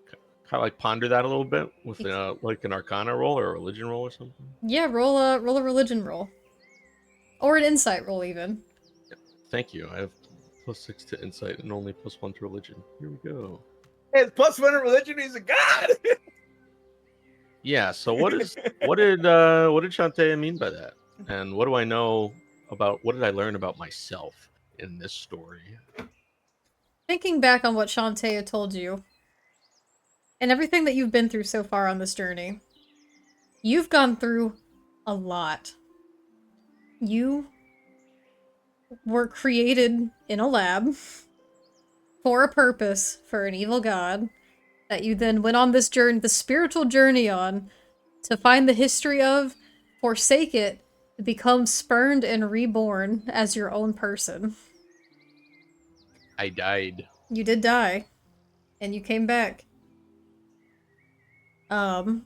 Kind of like ponder that a little bit with like an Arcana roll or a religion roll or something. Yeah, roll a religion roll. Or an insight roll even. Thank you. I have +6 to insight and only +1 to religion. Here we go. Hey, it's +1 in religion, he's a god! Yeah. So what did Shantae mean by that? And what do I know about? What did I learn about myself in this story? Thinking back on what Shantae had told you, and everything that you've been through so far on this journey, you've gone through a lot. You were created in a lab for a purpose, for an evil god, that you then went on this journey, the spiritual journey on, to find the history of, forsake it, to become spurned and reborn as your own person. I died. You did die, and you came back. Through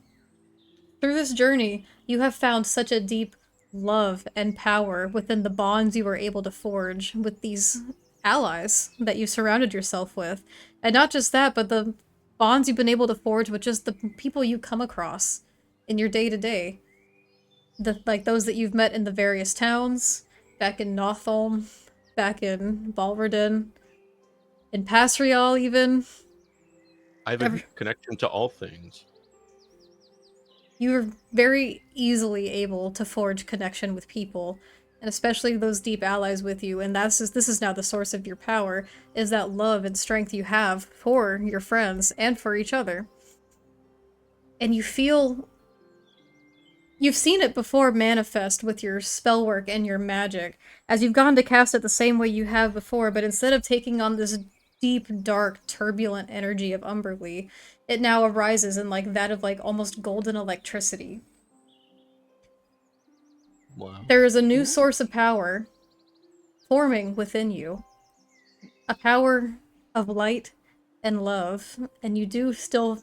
this journey, you have found such a deep love and power within the bonds you were able to forge with these allies that you surrounded yourself with. And not just that, but the bonds you've been able to forge with just the people you come across in your day-to-day. Like those that you've met in the various towns, back in Notholm, back in Balverden, in Pasrial even. I have a connection to all things. You were very easily able to forge connection with people and especially those deep allies with you, and this is now the source of your power, is that love and strength you have for your friends and for each other. And you feel... You've seen it before manifest with your spell work and your magic, as you've gone to cast it the same way you have before, but instead of taking on this deep, dark, turbulent energy of Umberlee, it now arises in like that of like almost golden electricity. Wow. There is a new source of power forming within you. A power of light and love, and you do still...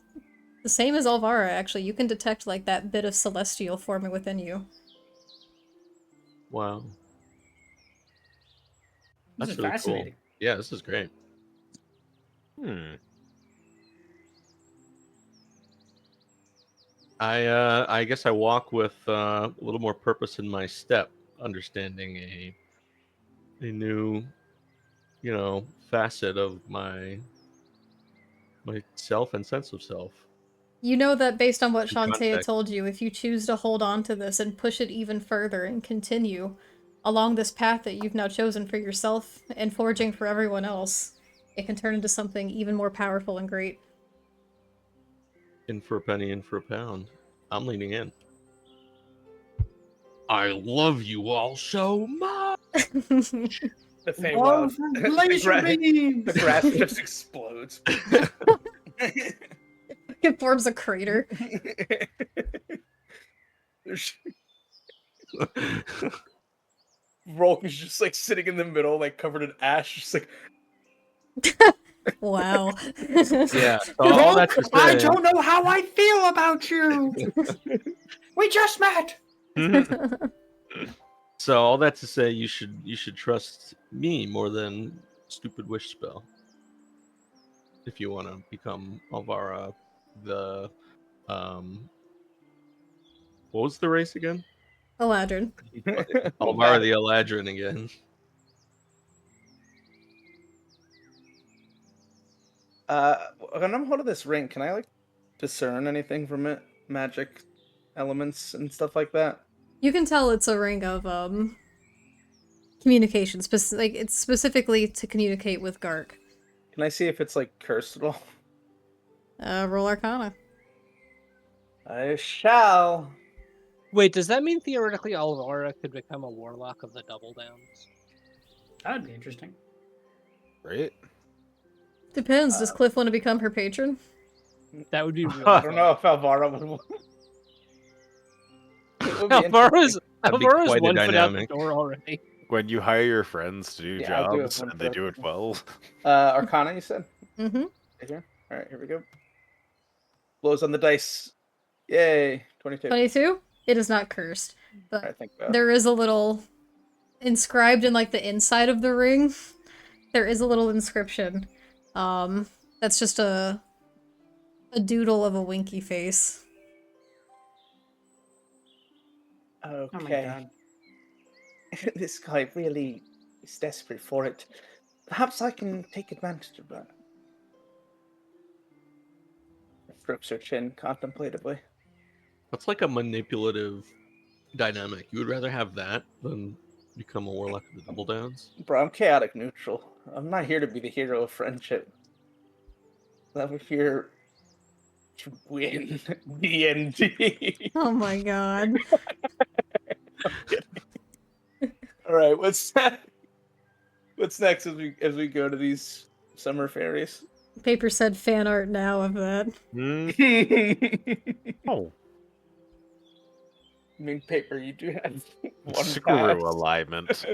The same as Alvara, actually. You can detect, like, that bit of celestial forming within you. Wow. This That's is really fascinating. cool. Yeah, this is great. I guess I walk with a little more purpose in my step, understanding a new, facet of my self and sense of self. You know that based on what In Shantae context. told you, if you choose to hold on to this and push it even further and continue along this path that you've now chosen for yourself and forging for everyone else, it can turn into something even more powerful and great. In for a penny, in for a pound. I'm leaning in. I love you all so much. The Feywild. The grass just explodes. It forms a crater. Rolk is just like sitting in the middle, like covered in ash, just like... Wow. Yeah. So all that to say, I don't know how I feel about you. We just met. So all that to say, you should trust me more than stupid wish spell. If you want to become Alvara, the what was the race again? Eladrin. Alvara the Eladrin again. When I'm holding this ring, can I like discern anything from it? Magic elements and stuff like that? You can tell it's a ring of, communication. Like, it's specifically to communicate with Gark. Can I see if it's like cursed at all? Roll Arcana. I shall. Wait, does that mean theoretically Alvara could become a warlock of the Double Downs? That'd be interesting. Right? Depends. Does Cliff want to become her patron? That would be really I don't know if Alvara would want. Alvara's That'd be quite a one foot out the dynamic. door already. When you hire your friends to do Yeah, I do have jobs one and they for- do it well. Arcana, you said? Mm-hmm. Right here? Alright, here we go. Blows on the dice. Yay! 22. 22? It is not cursed, but I think about. there is a little inscribed in like the inside of the ring. There is a little inscription. That's just a doodle of a winky face. Okay. Oh my god. This guy really is desperate for it. Perhaps I can take advantage of that. Strokes her chin contemplatively. That's like a manipulative dynamic. You would rather have that than become a warlock of the Double Downs? Bro, I'm chaotic neutral. I'm not here to be the hero of friendship. I'm here to win D&D. Oh my god. All right, what's next as we go to these summer fairies? Paper said fan art now of that. Oh. I mean, Paper, you do have one Screw pass. alignment.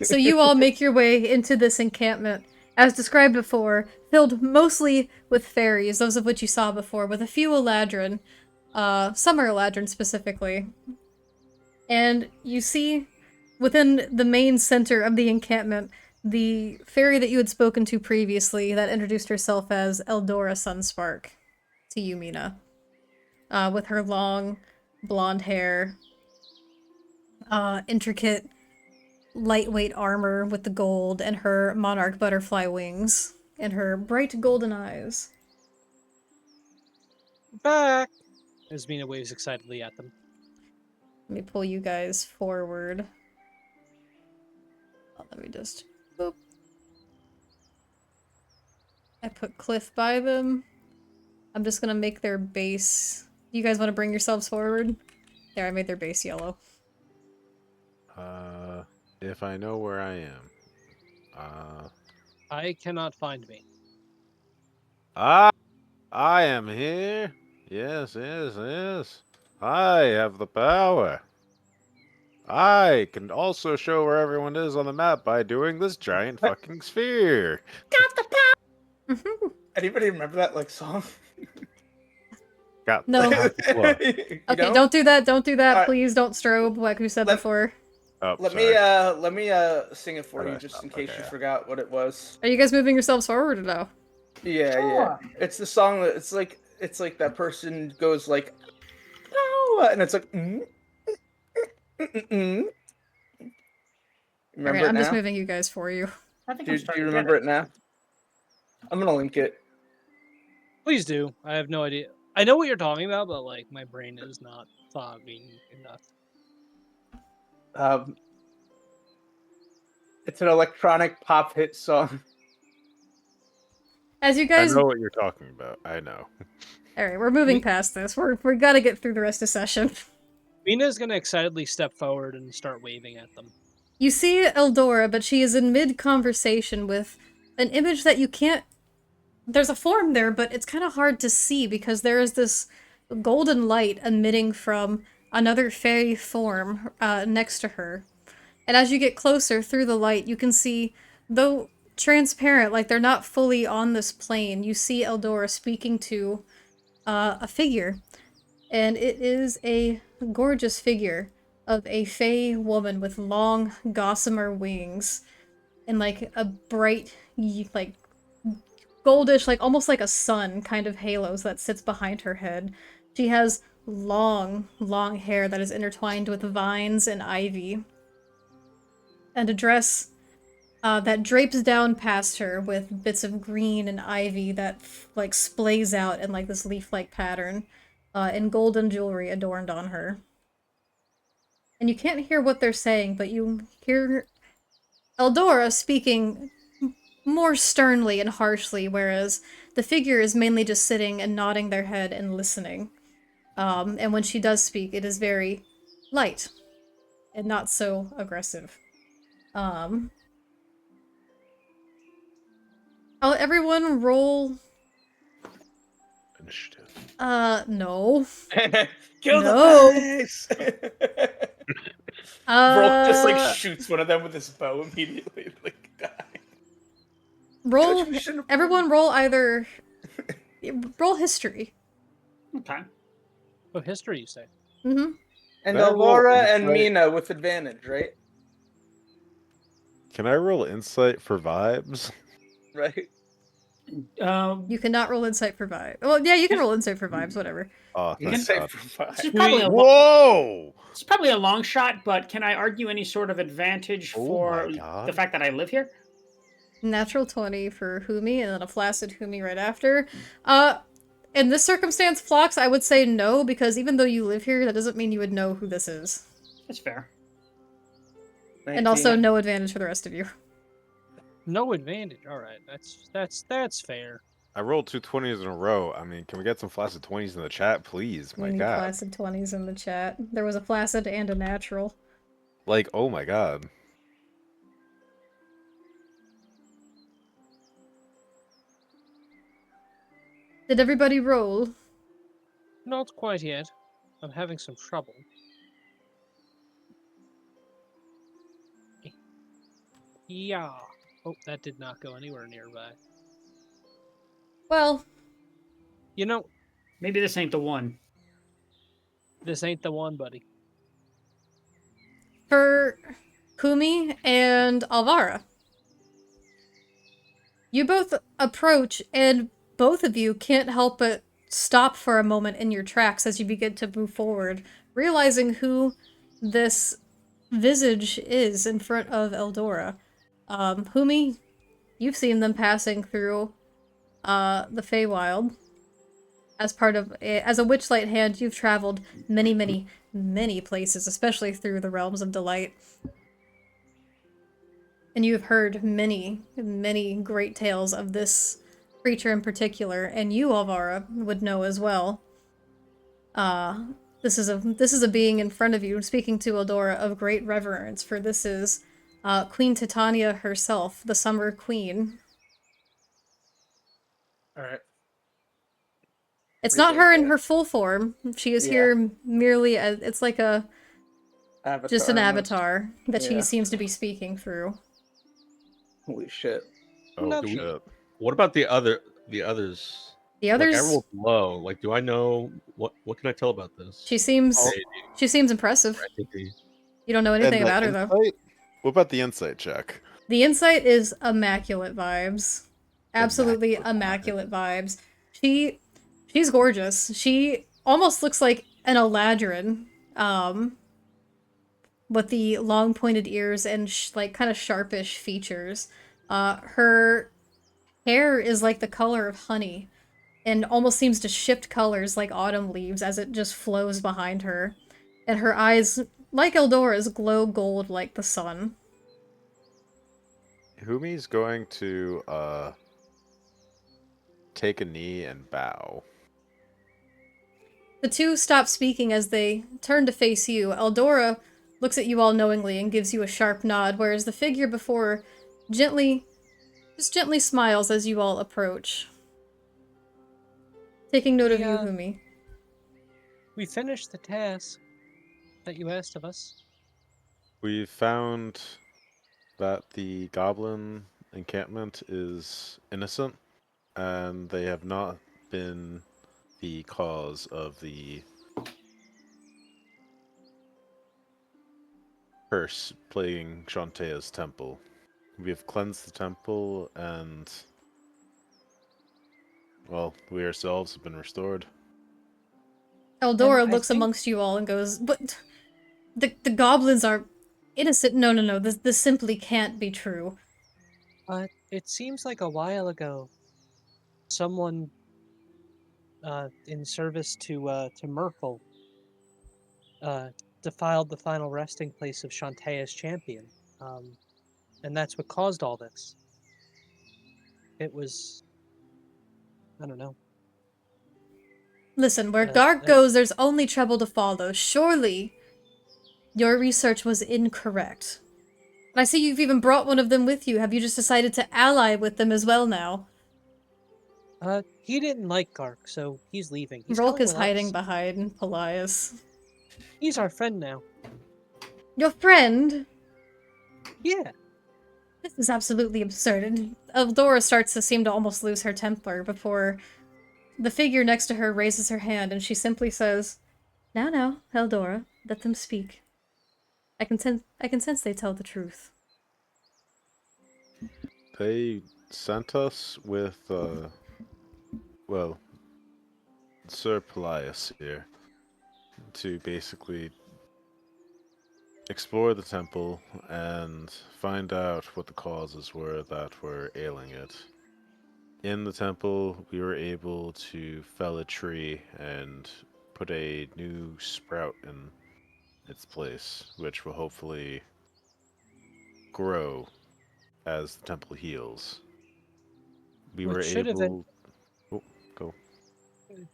So you all make your way into this encampment, as described before, filled mostly with fairies, those of which you saw before, with a few Eladrin, summer Eladrin specifically. And you see, within the main center of the encampment, the fairy that you had spoken to previously that introduced herself as Eldora Sunspark to you, Mina. With her long, blonde hair, intricate, lightweight armor with the gold, and her monarch butterfly wings, and her bright golden eyes. Back! As Mina waves excitedly at them. Let me pull you guys forward. Oh, let me just... Boop. I put Cliff by them. I'm just gonna make their base... You guys want to bring yourselves forward? There, I made their base yellow. If I know where I am. I cannot find me. I am here. Yes, yes, yes. I have the power. I can also show where everyone is on the map by doing this giant fucking sphere. Anybody remember that like song? Got No. what? You Okay, know? don't do that, don't do that, Alright. please don't strobe, like we said Let- before. Oh, Let sorry. me sing it for Okay, you just stop. in case Okay, you yeah. forgot what it was. Are you guys moving yourselves forward or no? Yeah, yeah. It's the song that it's like that person goes like, oh, and it's like, Remember Alright, it I'm just now? moving you guys for you. I think Do I'm you starting to remember get it now? I'm gonna link it. Please do. I have no idea. I know what you're talking about, but like my brain is not fogging enough. It's an electronic pop hit song. As you I guys... know what you're talking about. I know. Alright, we're moving past this. We gotta get through the rest of session. Mina's gonna excitedly step forward and start waving at them. You see Eldora, but she is in mid-conversation with an image that you can't... There's a form there, but it's kind of hard to see because there is this golden light emitting from another fairy form next to her. And as you get closer through the light, you can see, though transparent, like they're not fully on this plane, you see Eldora speaking to a figure. And it is a gorgeous figure of a fae woman with long, gossamer wings and like a bright, like goldish, like almost like a sun kind of halos that sits behind her head. She has long, long hair that is intertwined with vines and ivy. And a dress that drapes down past her with bits of green and ivy that like splays out in like this leaf-like pattern, and golden jewelry adorned on her. And you can't hear what they're saying, but you hear Eldora speaking more sternly and harshly, whereas the figure is mainly just sitting and nodding their head and listening. And when she does speak, it is very light and not so aggressive. Oh, everyone roll... Initiative. No. Kill No. the face! Uh, Rolf just like shoots one of them with his bow immediately, like die. roll... We shouldn't have- Everyone roll either... Roll history. Okay. What history you say? Mm-hmm. And Can I roll Alvora and insight? Mina with advantage, right? Can I roll insight for vibes? Right? You cannot roll insight for vibes. Well, yeah, you can roll insight for vibes, whatever. Oh, You thank say God. for five. This is probably a Whoa! it's probably a long shot, but can I argue any sort of advantage Oh for my God. the fact that I live here? Natural 20 for Humi, and then a flaccid Humi right after. In this circumstance, Phlox, I would say no, because even though you live here, that doesn't mean you would know who this is. That's fair. And also no advantage for the rest of you. No advantage. All right, that's fair. I rolled 2 20s in a row. I mean, can we get some flaccid 20s in the chat, please? We My need God. flaccid 20s in the chat. There was a flaccid and a natural. Like, oh my God. Did everybody roll? Not quite yet. I'm having some trouble. Yeah. Oh, that did not go anywhere nearby. Well, You know, Maybe this ain't the one. this ain't the one, buddy. for Humi and Alvara, you both approach, and both of you can't help but stop for a moment in your tracks as you begin to move forward, realizing who this visage is in front of Eldora. Humi, you've seen them passing through the Feywild. as part of as a Witchlight hand, you've traveled many, many, many places, especially through the realms of delight. And you have heard many, many great tales of this creature in particular, and you, Alvara, would know as well. This is a being in front of you, speaking to Eldora, of great reverence, for this is Queen Titania herself, the Summer Queen. All right. It's Pretty not her in big, her full form. She is Yeah. here merely as it's like a Avatar. just an almost. avatar that she Yeah. seems to be speaking through. Holy shit. Oh Not shit! What about the others? The Like, I others, rolled low. Like, do I know what can I tell about this? she seems impressive. Entity. You don't know And anything the about her though. insight? What about the insight check? The insight is immaculate vibes. Absolutely immaculate vibes. She's gorgeous. She almost looks like an Eladrin, with the long pointed ears and like kind of sharpish features. Her hair is like the color of honey and almost seems to shift colors like autumn leaves as it just flows behind her. And her eyes, like Eldora's, glow gold like the sun. Humi's going to take a knee and bow. The two stop speaking as they turn to face you. Eldora looks at you all knowingly and gives you a sharp nod, whereas the figure before gently smiles as you all approach. Taking note of you, Humi. We finished the task that you asked of us. We found that the goblin encampment is innocent, and they have not been the cause of the curse plaguing Shantaea's temple. We have cleansed the temple, and, well, we ourselves have been restored. Eldora And I looks think- amongst you all and goes, "But the goblins are innocent. No. This simply can't be true." It seems like a while ago, someone in service to Merkel defiled the final resting place of Shantaea's champion, and that's what caused all this. It was, I don't know. Listen, where Gark goes, there's only trouble to follow. Surely your research was incorrect. And I see you've even brought one of them with you. Have you just decided to ally with them as well now? He didn't like Gark, so he's leaving. He's Rolk coming is with hiding us. behind Pelias. He's our friend now. Your friend? Yeah. This is absolutely absurd. And Eldora starts to seem to almost lose her temper before the figure next to her raises her hand and she simply says, Now, Eldora, let them speak. I can sense they tell the truth. They sent us with, well, Sir Pelias here to basically explore the temple and find out what the causes were that were ailing it. In the temple, we were able to fell a tree and put a new sprout in its place, which will hopefully grow as the temple heals. We were able... Oh, go.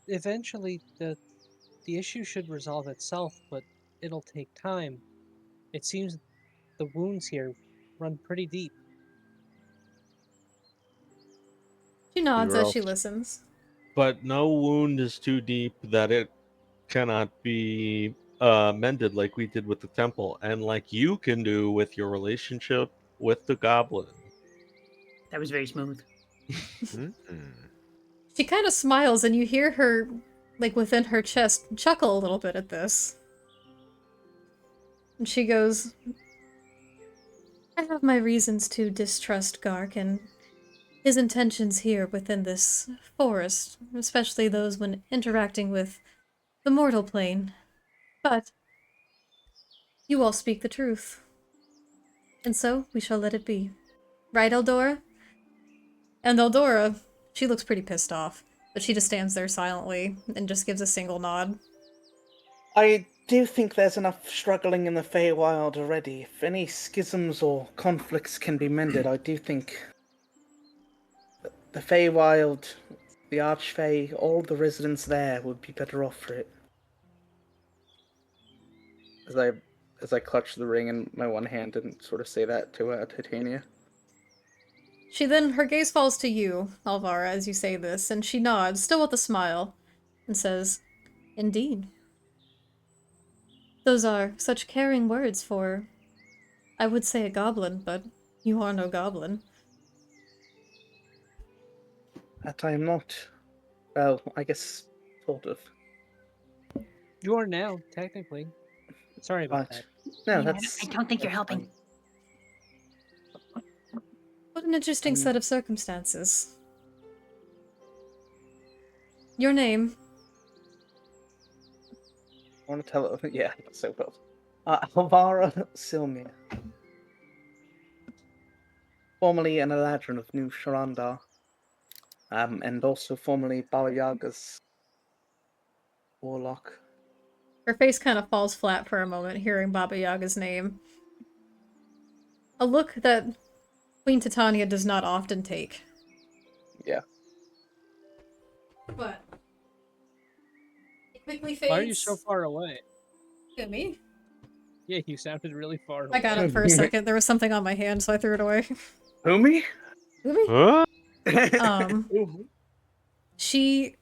Eventually, the issue should resolve itself, but it'll take time. It seems the wounds here run pretty deep. She nods were as all- she listens. But no wound is too deep that it cannot be mended like we did with the temple, and like you can do with your relationship with the goblin. That was very smooth. She kind of smiles and you hear her, like within her chest, chuckle a little bit at this. And she goes, I have my reasons to distrust Gark and his intentions here within this forest, especially those when interacting with the mortal plane. But you all speak the truth. And so we shall let it be. Right, Eldora? And Eldora, she looks pretty pissed off. But she just stands there silently and just gives a single nod. I do think there's enough struggling in the Feywild already. If any schisms or conflicts can be mended, I do think the Feywild, the Archfae, all the residents there would be better off for it. As I clutch the ring in my one hand and sort of say that to Titania. Her gaze falls to you, Alvara, as you say this, and she nods, still with a smile, and says, "Indeed. Those are such caring words for, I would say a goblin, but you are no goblin." That I am not. Well, I guess, sort of. You are now, technically. Sorry about But, that. no, Yeah, that's... I don't think you're that's helping. fine. What an interesting set of circumstances. Your name? I want to tell it. Yeah, that's so close. Alvara Silmir. Formerly an Eladrin of New Sharandar. And also formerly Baba Yaga's warlock. Her face kind of falls flat for a moment, hearing Baba Yaga's name. A look that Queen Titania does not often take. Yeah. But it quickly fades. Why are you so far away? At me? Yeah, you sounded really far away. I got it for a second. There was something on my hand, so I threw it away. Umi? Umi? Huh? She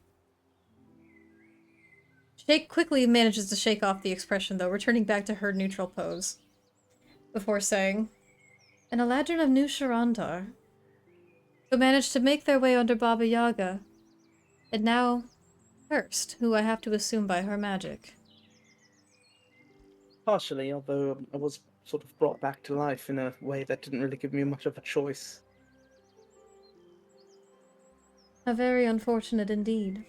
quickly manages to shake off the expression, though, returning back to her neutral pose. Before saying, "An Eladrin of New Sharandar, who managed to make their way under Baba Yaga, and now cursed, who I have to assume by her magic." Partially, although I was sort of brought back to life in a way that didn't really give me much of a choice. How very unfortunate indeed.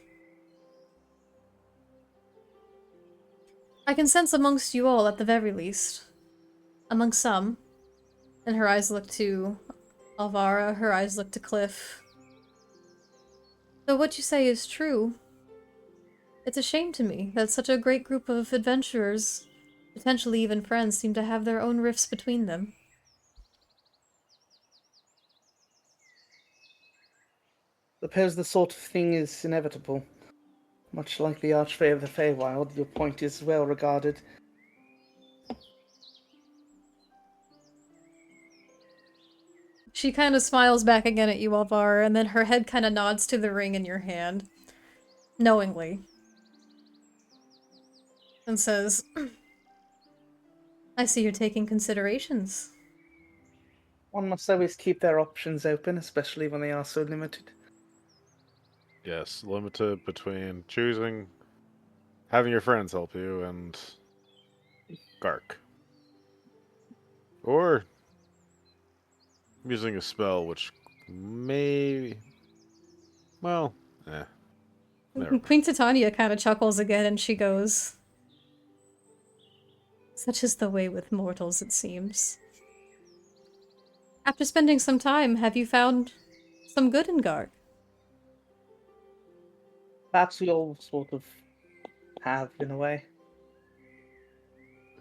I can sense amongst you all, at the very least, among some, and her eyes look to Alvara, her eyes look to Cliff. Though what you say is true, it's a shame to me that such a great group of adventurers, potentially even friends, seem to have their own rifts between them. Suppose the sort of thing is inevitable. Much like the Archfae of the Feywild, your point is well regarded. She kind of smiles back again at you, Alvara, and then her head kind of nods to the ring in your hand, knowingly, and says, "I see you're taking considerations." One must always keep their options open, especially when they are so limited. Yes, limited between choosing having your friends help you and Gark. Or using a spell which may... Well, never mind. Queen Titania kind of chuckles again and she goes, "Such is the way with mortals, it seems. After spending some time, have you found some good in Gark?" Perhaps we all sort of have, in a way.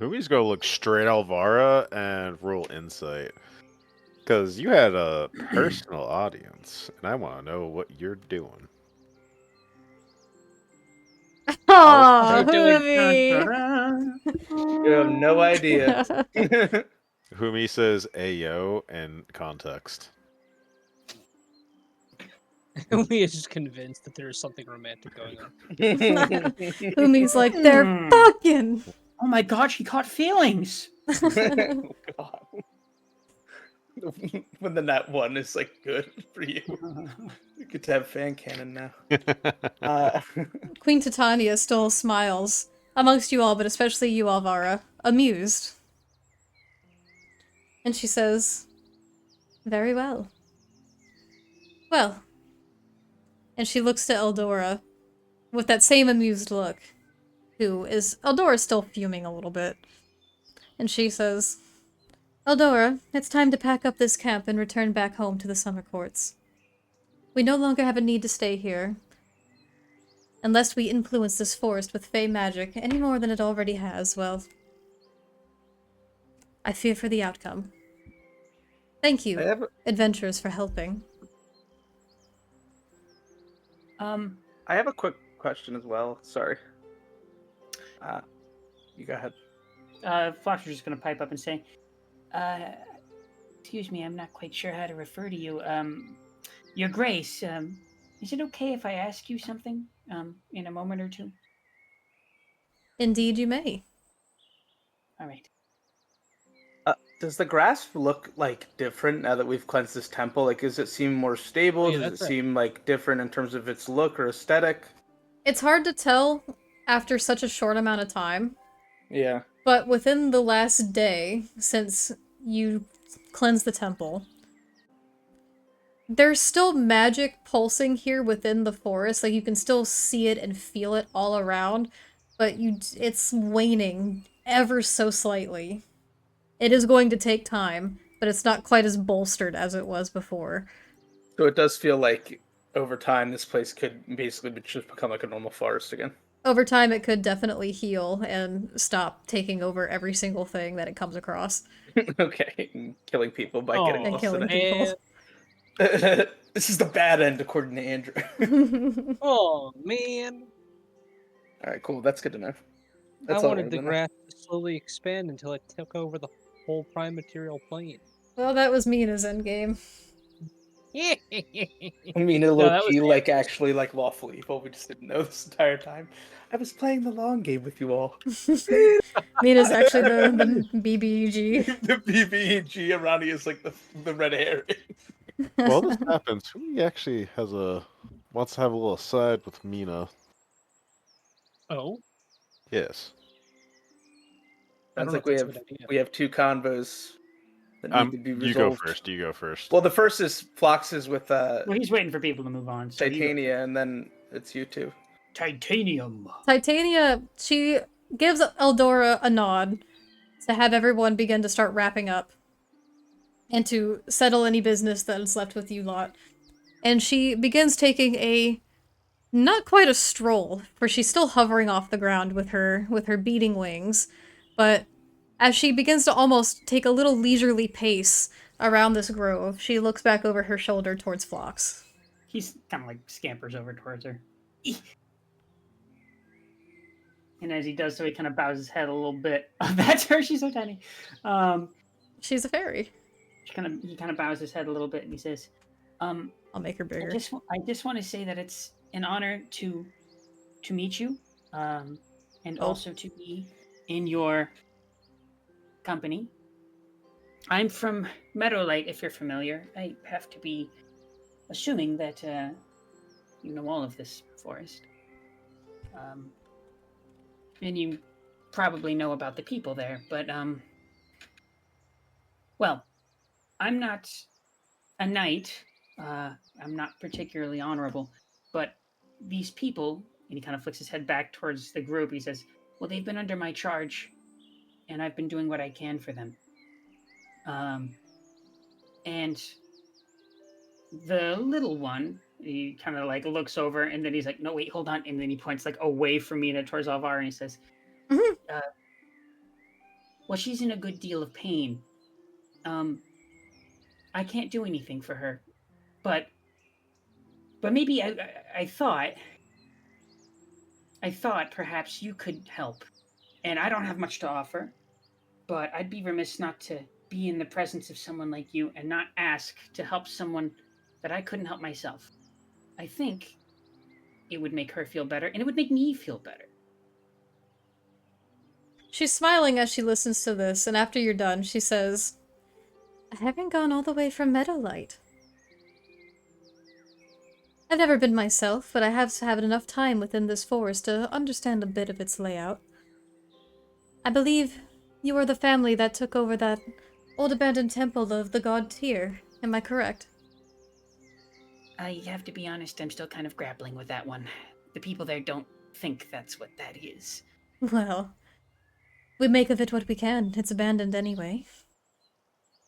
Humi's gonna look straight Alvara and roll insight. Because you had a personal audience, and I want to know what you're doing. Aww, Doing- Humi! You have no idea. Humi says Ayo in context. We is just convinced that there is something romantic going on. Humi's like, "They're fucking!" Oh my god, she caught feelings! Oh, God. When the nat 1 is like good for you. You get to have fan cannon now. Queen Titania still smiles, amongst you all, but especially you, Alvara, amused. And she says, "Very well. Well." And she looks to Eldora with that same amused look, Eldora's still fuming a little bit. And she says, "Eldora, it's time to pack up this camp and return back home to the Summer Courts. We no longer have a need to stay here. Unless we influence this forest with Fey magic any more than it already has, well, I fear for the outcome. Thank you, adventurers, for helping. I have a quick question as well. Sorry. You go ahead. Fox was just going to pipe up and say, excuse me, I'm not quite sure how to refer to you. Your Grace, is it okay if I ask you something in a moment or two? Indeed you may. All right. Does the grass look like different now that we've cleansed this temple? Like, does it seem more stable? Yeah, Does it that's right. seem like different in terms of its look or aesthetic? It's hard to tell after such a short amount of time, Yeah. but within the last day, since you cleansed the temple, there's still magic pulsing here within the forest. Like, you can still see it and feel it all around, but it's waning ever so slightly. It is going to take time, but it's not quite as bolstered as it was before. So it does feel like over time this place could basically just become like a normal forest again. Over time, it could definitely heal and stop taking over every single thing that it comes across. Okay. And killing people by getting Oh, And close to killing them. people. This is the bad end according to Andrew. Oh man! Alright, cool. That's good to know. I That's all wanted the to know. grass to slowly expand until it took over the whole prime material plane. Well, that was Mina's endgame. Yeah. I mean, a No, low that was key, like, Andrew's. actually, like, lawfully evil. We just didn't know this entire time. I was playing the long game with you all. Mina's actually the BBG. The BBG Arani is like the red herring. Well, this happens. He actually wants to have a little side with Mina. Oh, Yes. I Sounds don't know like if that's a good idea. we have two convos that need to be You go resolved. first. You go first. Well, the first is Flox's with Well, he's waiting for people to move on. So Titania, and then it's you two. Titanium. Titania, she gives Eldora a nod to have everyone begin to start wrapping up and to settle any business that is left with you lot. And she begins taking a not quite a stroll, for she's still hovering off the ground with her beating wings, but as she begins to almost take a little leisurely pace around this grove, she looks back over her shoulder towards Phlox. He's kind of like scampers over towards her. Eek. And as he does so, he kind of bows his head a little bit. That's her. She's so tiny. She's a fairy. He kind of bows his head a little bit, and he says, I'll make her bigger. I just want to say that it's an honor to meet you, and also to be in your company. I'm from Meadowlight, if you're familiar. I have to be assuming that you know all of this forest. And you probably know about the people there, but well, I'm not a knight. I'm not particularly honorable, but these people, and he kind of flicks his head back towards the group. He says, well, they've been under my charge, and I've been doing what I can for them. And the little one, he kind of like looks over, and then he's like, no, wait, hold on. And then he points like away from Mina towards Alvaro, and he says, well, she's in a good deal of pain. I can't do anything for her, but maybe I thought perhaps you could help. And I don't have much to offer, but I'd be remiss not to be in the presence of someone like you and not ask to help someone that I couldn't help myself. I think it would make her feel better, and it would make me feel better. She's smiling as she listens to this, and after you're done, she says, I haven't gone all the way from Meadowlight. I've never been myself, but I have had enough time within this forest to understand a bit of its layout. I believe you are the family that took over that old abandoned temple of the god Tyr. Am I correct? I have to be honest, I'm still kind of grappling with that one. The people there don't think that's what that is. Well, we make of it what we can. It's abandoned anyway.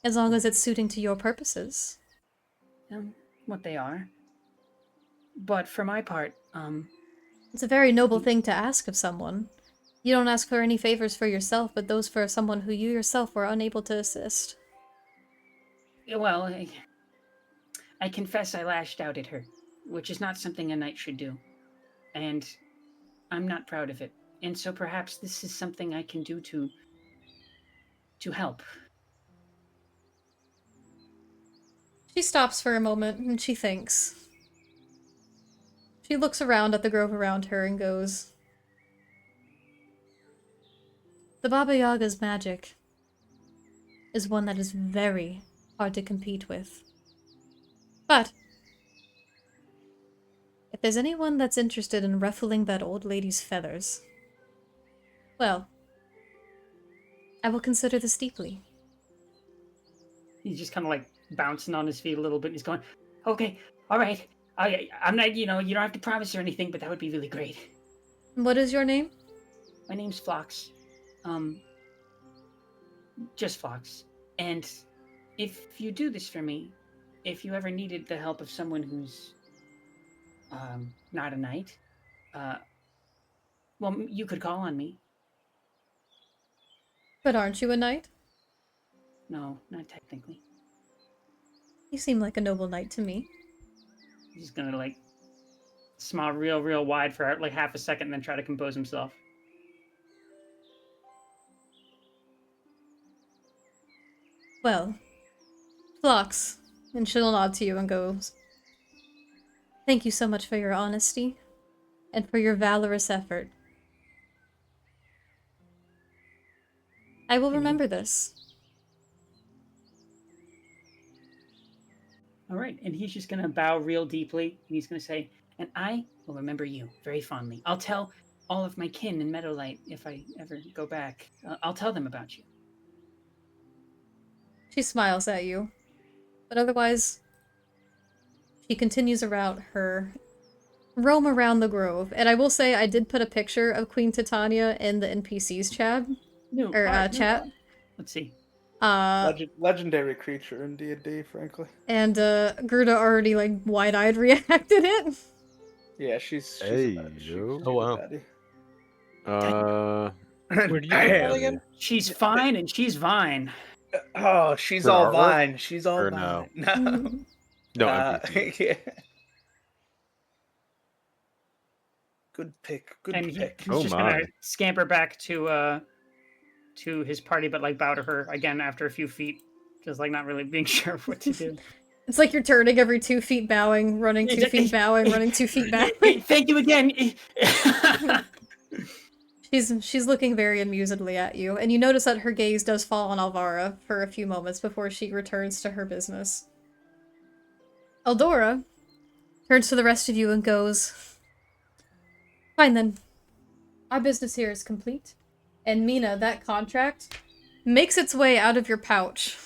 As long as it's suiting to your purposes. What they are. But for my part, It's a very noble thing to ask of someone. You don't ask for any favors for yourself, but those for someone who you yourself were unable to assist. Well, I confess I lashed out at her, which is not something a knight should do. And I'm not proud of it. And so perhaps this is something I can do to help. She stops for a moment and she thinks. She looks around at the grove around her and goes, the Baba Yaga's magic is one that is very hard to compete with. But if there's anyone that's interested in ruffling that old lady's feathers, well, I will consider this deeply. He's just kind of like bouncing on his feet a little bit. He's going, okay, all right. I'm not, you don't have to promise or anything, but that would be really great. What is your name? My name's Phlox. Just Phlox. And if you do this for me, if you ever needed the help of someone who's not a knight, well, you could call on me. But aren't you a knight? No, not technically. You seem like a noble knight to me. He's just gonna like smile real wide for like half a second and then try to compose himself. Well, Phlox, and she'll nod to you and goes, thank you so much for your honesty and for your valorous effort. I will remember this. All right, and he's just gonna bow real deeply, and he's gonna say, and I will remember you very fondly. I'll tell all of my kin in Meadowlight if I ever go back. I'll tell them about you. She smiles at you, but otherwise, she continues around her roam around the grove. And I will say, I did put a picture of Queen Titania in the NPCs chat. Chat. Let's see. Legendary creature in D&D, frankly. And Gerda already like wide-eyed reacted it. Yeah, she's Hey, a yo. Oh, wow. Where did you get that again? She's fine and she's vine. Oh, she's For all artwork? vine. She's all Or vine. no? No. No, NPC. Yeah. Good pick. Good And pick. he's Oh just my. gonna scamper back to his party, but like bow to her again after a few feet, just like not really being sure what to do. It's like you're turning every 2 feet bowing, running 2 feet bowing, running 2 feet bowing. Thank you again. She's looking very amusedly at you, and you notice that her gaze does fall on Alvara for a few moments before she returns to her business. Eldora turns to the rest of you and goes, fine then. Our business here is complete. And Mina, that contract, makes its way out of your pouch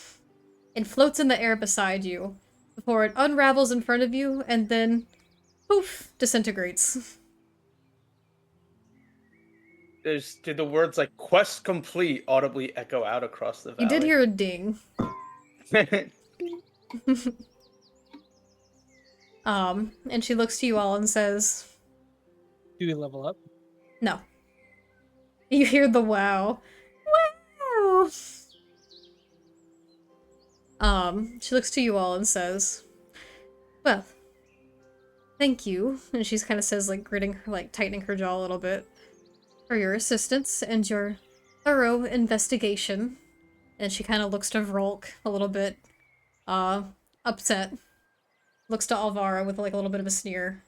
and floats in the air beside you before it unravels in front of you and then, poof, disintegrates. Did the words like "quest complete" audibly echo out across the valley? You did hear a ding. And she looks to you all and says, Do we level up? no. You hear the wow. Wow! She looks to you all and says, well, thank you. And she's kind of says, like, gritting her, like, tightening her jaw a little bit, for your assistance and your thorough investigation. And she kind of looks to Vrolk a little bit, upset. Looks to Alvara with, like, a little bit of a sneer.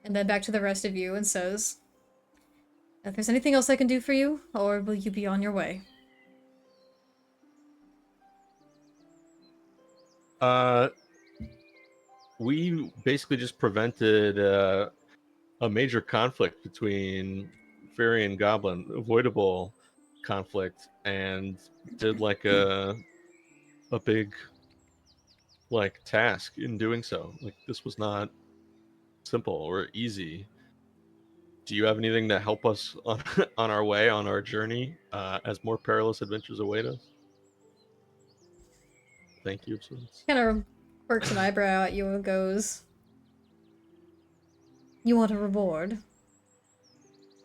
And then back to the rest of you and says, if there's anything else I can do for you, or will you be on your way? We basically just prevented a major conflict between fairy and goblin, avoidable conflict, and did like a big like task in doing so. Like this was not simple or easy. Do you have anything to help us on on our way, on our journey, as more perilous adventures await us? Thank you, Absolence. Kind of quirks an eyebrow at you and goes, You want a reward?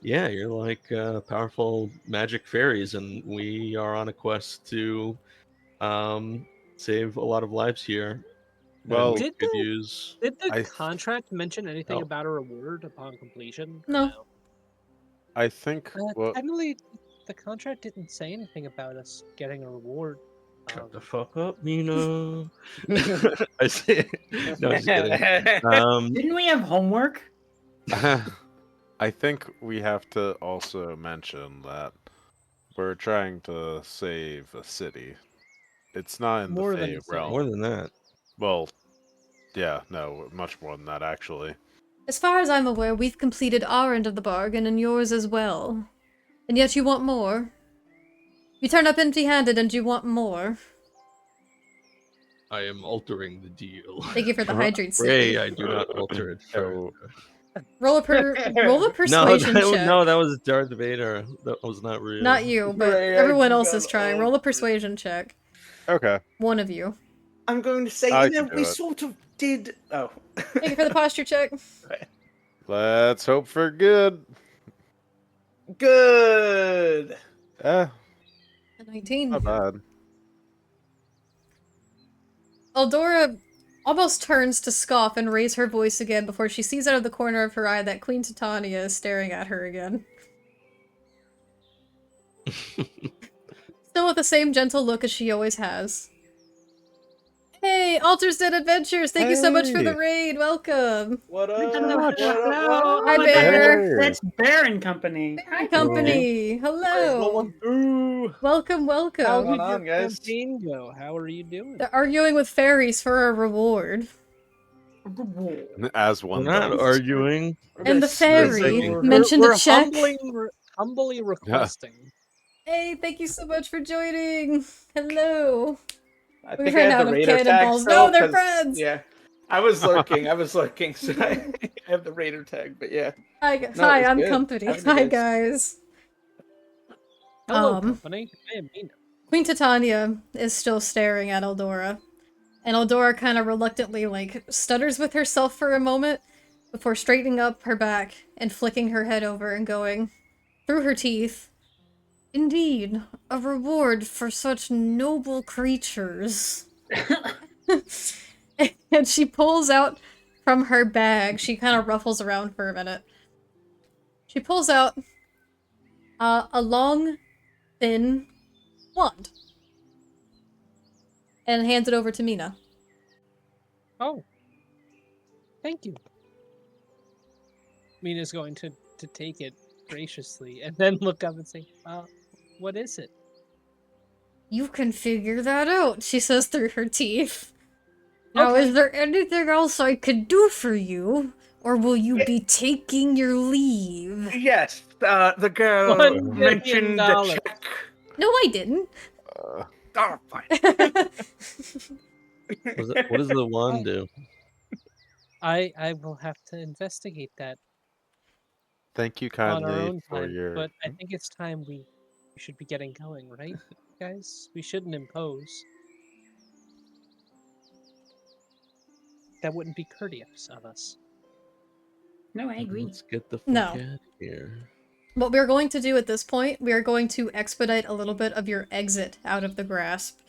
Yeah, you're like powerful magic fairies, and we are on a quest to save a lot of lives here. Well, and we Did could the- use. Did the I- contract mention anything Oh. about a reward upon completion? or No. I think. Well, Technically, the contract didn't say anything about us getting a reward. Shut the fuck up, Mina. I see. No, just kidding. Didn't we have homework? I think we have to also mention that we're trying to save a city. It's not in More the than Fey a city. realm. More than that. Well, yeah, no, much more than that, actually. As far as I'm aware, we've completed our end of the bargain and yours as well. And yet you want more? You turn up empty-handed and you want more. I am altering the deal. Thank you for the hydrate Pray sippy. I do not alter it further. Roll a persuasion check. No, that was Darth Vader. That was not real. Not you, but Right, I everyone do else not is trying. alter Roll a it. persuasion check. Okay. One of you. I'm going to say, I you know, can do we it. sort of did. Oh. Thank you for the posture check. Let's hope for good. Good. Eh, A 19. not bad. Eldora almost turns to scoff and raise her voice again before she sees out of the corner of her eye that Queen Titania is staring at her again. Still with the same gentle look as she always has. Hey, Alters Dead Adventures! Thank you so much for the Hey. raid! Welcome! What up? Hello, What up? hello. Hi, Oh, Bear. That's Bear and Company. Hi, Company! Hello! Ooh. Welcome, How welcome! going did on, your guys? campaign go? How are you doing? They're arguing with fairies for a reward. As We're one not does. arguing. And the fairy Forsaking. mentioned we're a check. humbly requesting. Hey, thank you so much for joining! Hello! I We think ran I have out the of Raider tag cannonballs. still, No, they're 'cause- friends! Yeah. I was lurking, so I have the Raider tag, but yeah. Hi, No, it hi, was I'm good. Company. Having you Hi, guys. guys. Hello, company. I am Mina. Queen Titania is still staring at Eldora. And Eldora kind of reluctantly, stutters with herself for a moment before straightening up her back and flicking her head over and going, through her teeth, "Indeed, a reward for such noble creatures." And she pulls out from her bag, she kind of ruffles around for a minute. She pulls out a long, thin wand and hands it over to Mina. Oh. Thank you. Mina's going to take it graciously and then look up and say, what is it? "You can figure that out," she says through her teeth. "Now, Okay. is there anything else I could do for you? Or will you be taking your leave?" Yes, the girl $1 mentioned the million. check. No, I didn't. Oh, fine. What does the wand do? I will have to investigate that Thank you on our kindly own for time, your. but I think it's time we should be getting going, right, guys? We shouldn't impose. That wouldn't be courteous of us. No, I agree. Let's get the fuck No. out of here. What we're going to do at this point, we are going to expedite a little bit of your exit out of the grasp.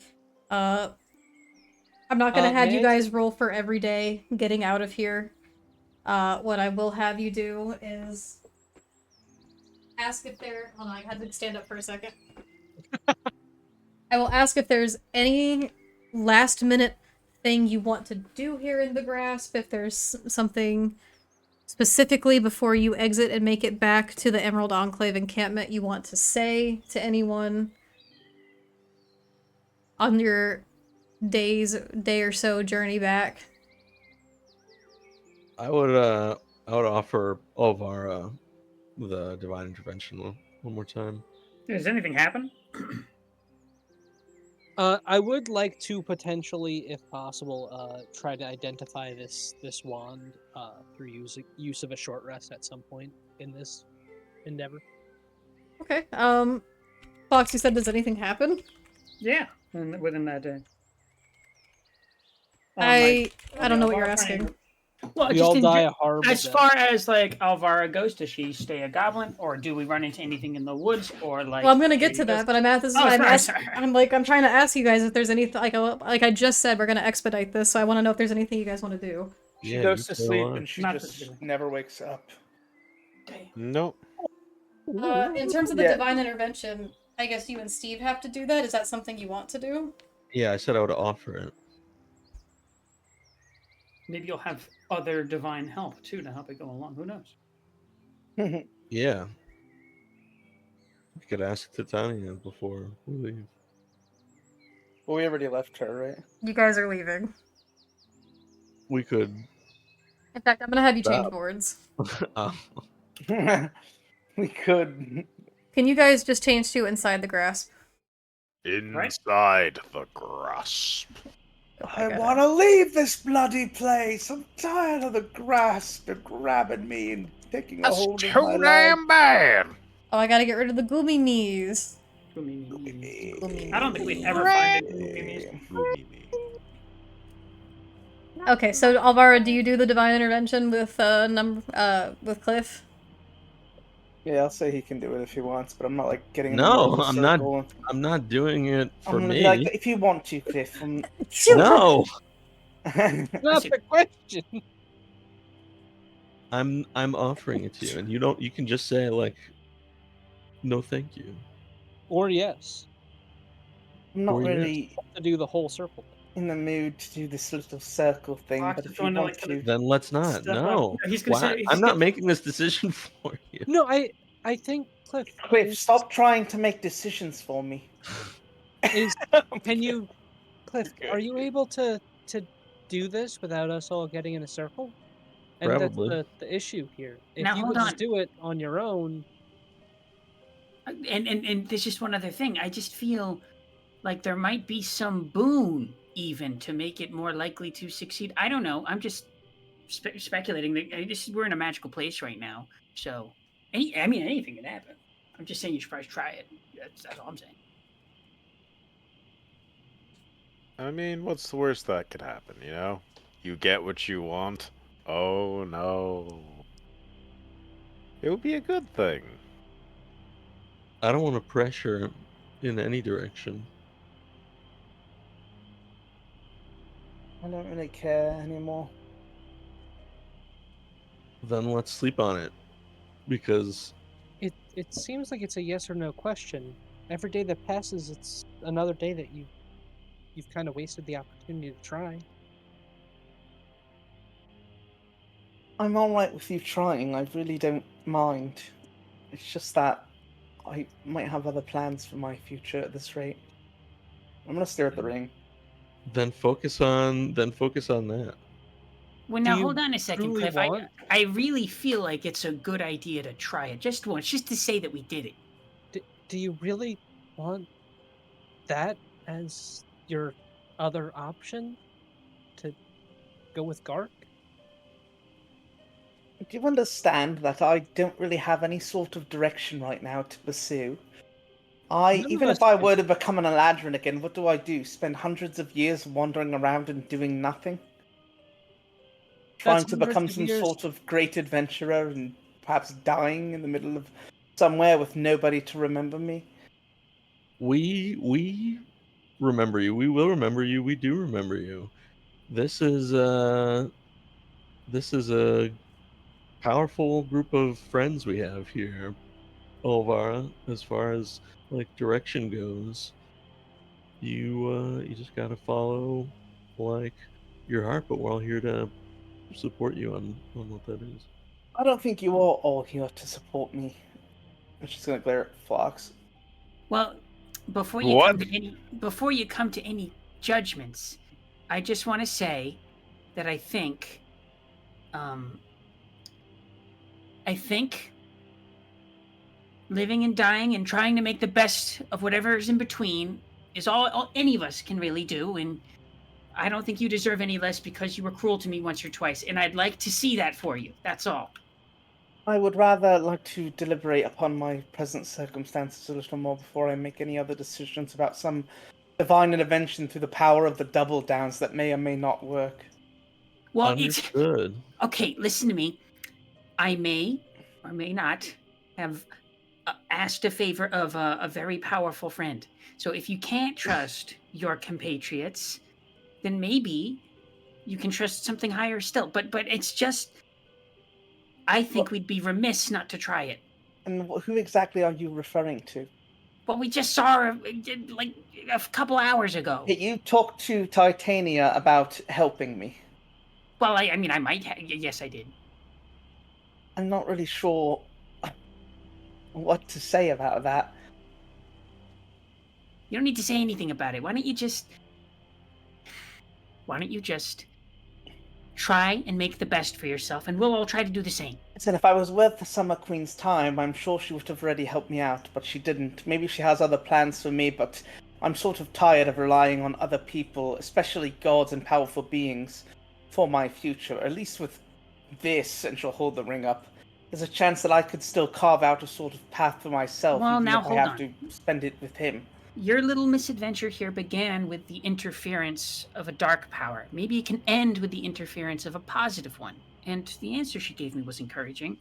I'm not gonna have may you I guys roll for every day getting out of here. What I will have you do is ask if there. Hold on, I had to stand up for a second. I will ask if there's any last minute thing you want to do here in the grasp, if there's something specifically before you exit and make it back to the Emerald Enclave encampment you want to say to anyone on your day or so journey back. I would offer Olvara the divine intervention one more time. Does anything happen? I would like to potentially, if possible, try to identify this wand through use of a short rest at some point in this endeavor. Okay. Fox, you said, does anything happen? Yeah, within that day. I don't know what you're asking. Well, We just all in die a horrible as death. far as like Alvara goes, does she stay a goblin, or do we run into anything in the woods, or like? Well, I'm gonna get Katie to goes- that, but I'm at this. Oh, I'm sorry. I'm trying to ask you guys if there's anything like I just said we're gonna expedite this, so I want to know if there's anything you guys want to do. She Yeah, goes you to play sleep along. and she Not just particularly. never wakes up. Damn. Nope. In terms of the Yeah. divine intervention, I guess you and Steve have to do that. Is that something you want to do? Yeah, I said I would offer it. Maybe you'll have other divine help too to help it go along. Who knows? Yeah. We could ask Titania before we leave. Well, we already left her, right? You guys are leaving. We could. In fact, I'm gonna have you change Stop. boards. We could. Can you guys just change to inside the grasp? Inside the grasp. I want to leave this bloody place. I'm tired of the grasp and grabbing me and taking a That's hold too of my life. damn bad. Oh, I gotta get rid of the gloomy knees. I don't think we'd ever find it. Okay, so Alvara, do you do the divine intervention with with Cliff? Yeah, I'll say he can do it if he wants, but I'm not like getting in the No, middle of a I'm not. circle. I'm not doing it for I'm gonna me. be like, if you want to, Cliff. No, Not the question. I'm offering it to you, and you don't. You can just say like, no, thank you. Or yes. I'm not Or yes. really To do the whole circle. in the mood to do this little circle thing, Fox but is if you going to, want like, to, Then let's not. Step up. No. He's gonna say- he's I'm not gonna- making this decision for you. No, I think Cliff. Cliff, stop trying to make decisions for me. Can you, Cliff? Are you able to do this without us all getting in a circle? And Probably. that's the issue here. If Now, you hold could on. just do it on your own, And there's just one other thing. I just feel like there might be some boon even to make it more likely to succeed. I don't know. I'm just speculating. That we're in a magical place right now, so anything can happen. I'm just saying you should probably try it. That's all I'm saying. I mean, what's the worst that could happen, you know? You get what you want. Oh no. It would be a good thing. I don't want to pressure in any direction. I don't really care anymore. then Let's sleep on it, because it seems like it's a yes or no question. Every day that passes, it's another day that you've kind of wasted the opportunity to try. I'm alright with you trying, I really don't mind. It's just that I might have other plans for my future at this rate. I'm gonna stare at the ring. then focus on that. Well, Do now you hold on a second, truly Cliff. want- I really feel like it's a good idea to try it just once, just to say that we did it. Do you really want that as your other option to go with Gark? Do you understand that I don't really have any sort of direction right now to pursue? None of Even us if I do. were to become an Eladrin again, what do? Spend hundreds of years wandering around and doing nothing? Trying That's to become hundreds of some years. sort of great adventurer and perhaps dying in the middle of somewhere with nobody to remember me? We remember you. We will remember you. We do remember you. This is a powerful group of friends we have here, Olvara. As far as like direction goes, you just gotta follow like your heart. But we're all here to support you on what that is. I don't think you are all here to support me. I'm just gonna glare at Fox. Well, before you What? come to any judgments, I just want to say that I think living and dying and trying to make the best of whatever is in between is all any of us can really do, and I don't think you deserve any less because you were cruel to me once or twice, and I'd like to see that for you. That's all. I would rather like to deliberate upon my present circumstances a little more before I make any other decisions about some divine intervention through the power of the double downs that may or may not work. Well, Understood. okay. Listen to me. I may or may not have asked a favor of a very powerful friend. So if you can't trust your compatriots, then maybe you can trust something higher still. But it's just, I think we'd be remiss not to try it. And who exactly are you referring to? Well, we just saw her like a couple hours ago. Hey, you talked to Titania about helping me. Well, I mean, I might. Yes, I did. I'm not really sure what to say about that. You don't need to say anything about it. Why don't you just try and make the best for yourself, and we'll all try to do the same. I said if I was worth the Summer Queen's time, I'm sure she would have already helped me out, but she didn't. Maybe she has other plans for me, but I'm sort of tired of relying on other people, especially gods and powerful beings, for my future. At least with this, and she'll hold the ring up, there's a chance that I could still carve out a sort of path for myself, Well, even now if I hold have on. to spend it with him. Your little misadventure here began with the interference of a dark power. Maybe it can end with the interference of a positive one. And the answer she gave me was encouraging.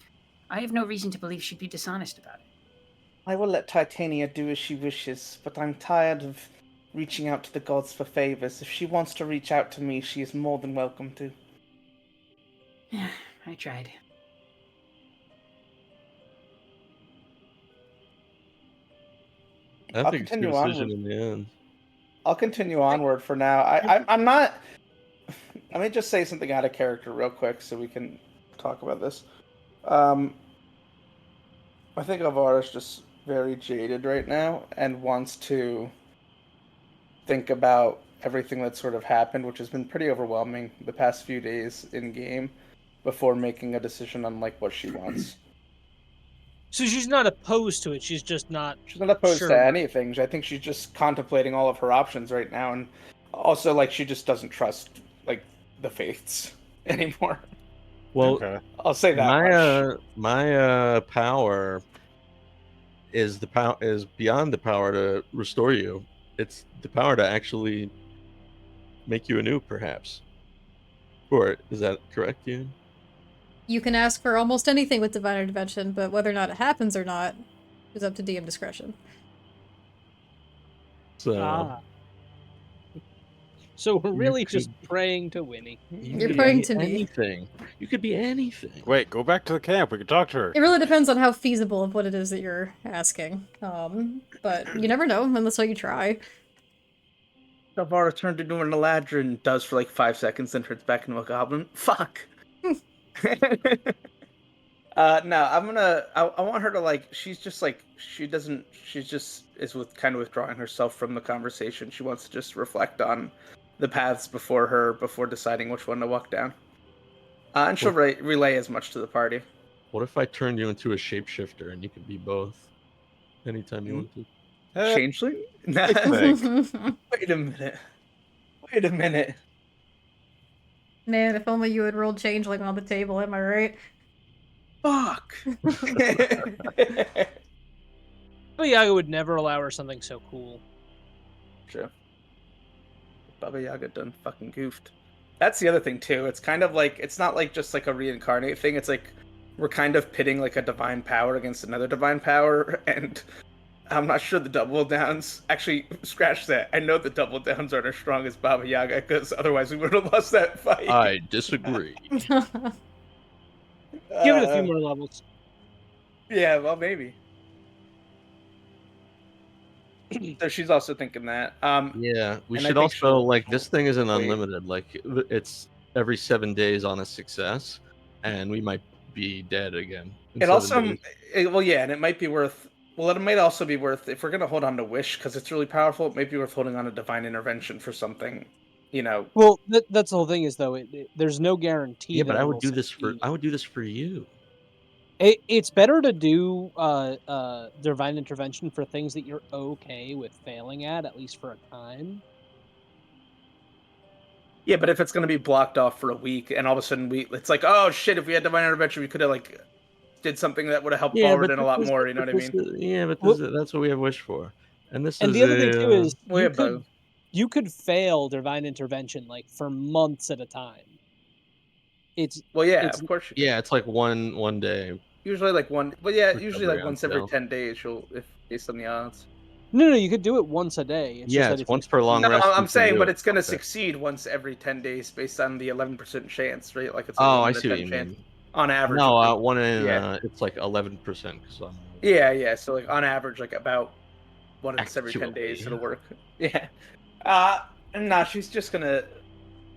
I have no reason to believe she'd be dishonest about it. I will let Titania do as she wishes, but I'm tired of reaching out to the gods for favors. If she wants to reach out to me, she is more than welcome to. I tried. I I'll think it's a good continue decision onward. in the end. I'll continue onward for now. I'm not. Let me just say something out of character real quick so we can talk about this. I think Alvara's just very jaded right now and wants to think about everything that sort of happened, which has been pretty overwhelming the past few days in game, before making a decision on like what she wants. So she's not opposed to it. She's just not. She's not opposed Sure. to anything. I think she's just contemplating all of her options right now, and also like she just doesn't trust like the faiths anymore. Well, Okay. I'll say that much. my power is beyond the power to restore you. It's the power to actually make you anew, perhaps. Or is that correct, Ian? You can ask for almost anything with divine intervention, but whether or not it happens or not is up to DM discretion. So So we're You really could- just praying to Winnie. You're could praying be to me. anything. You could be anything. Wait, go back to the camp. We can talk to her. It really depends on how feasible of what it is that you're asking. But you never know unless you try. Alvara turned into an Eladrin, does for like 5 seconds, then turns back into a goblin. Fuck. No, I want her to like. She's just like she doesn't. She's just is with kind of withdrawing herself from the conversation. She wants to just reflect on the paths before her before deciding which one to walk down. And she'll relay as much to the party. What if I turned you into a shapeshifter and you could be both anytime you want to? Changeling? Nah. Wait a minute. Wait a minute. Man, if only you had rolled changeling on the table, am I right? Fuck. Baba Yaga would never allow her something so cool. True. Baba Yaga done fucking goofed. That's the other thing too. It's kind of like it's not like just like a reincarnate thing. It's like we're kind of pitting like a divine power against another divine power, and I'm not sure the double downs. Actually, scratch that. I know the double downs aren't as strong as Baba Yaga, because otherwise we would have lost that fight. I disagree. Give it a few more levels. Yeah, well, maybe. So she's also thinking that. Yeah, we and I should think also she'll- like this thing isn't wait. unlimited. Like it's every 7 days on a success, and we might be dead again. in It 7 also, days. well, yeah, and it might be worth. Well, it might also be worth if we're gonna hold on to Wish because it's really powerful. It might be worth holding on to Divine Intervention for something, you know. Well, that's the whole thing is though. There's no guarantee. Yeah, that but I would it'll do this for succeed. you. It's better to do divine intervention for things that you're okay with failing at least for a time. Yeah, but if it's gonna be blocked off for a week and all of a sudden it's like, oh shit, if we had Divine Intervention, we could have like did something that would have helped forward in a lot more. You know what I mean? Yeah, but that's what we have Wish for. And this And is the other thing too is we have both. you could fail divine intervention like for months at a time. Well, yeah, It's- of course you can. Yeah, it's like one day. Usually like one, but yeah, usually like Recovery on once every sale. 10 days, you'll if based on the odds. No, you could do it once a day. It's just Yeah, that it's if you once per long No, rest. I'm you can saying, do but it. it's gonna Okay. succeed once every 10 days based on the 11% chance, right? Like it's Oh, like 1 I in a see what 10 you chance mean. on average. No, it'd be- one in yeah, it's like 11%. yeah. So like on average, like about once every 10 days, Actually. it'll work. Yeah. Uh, nah, she's just gonna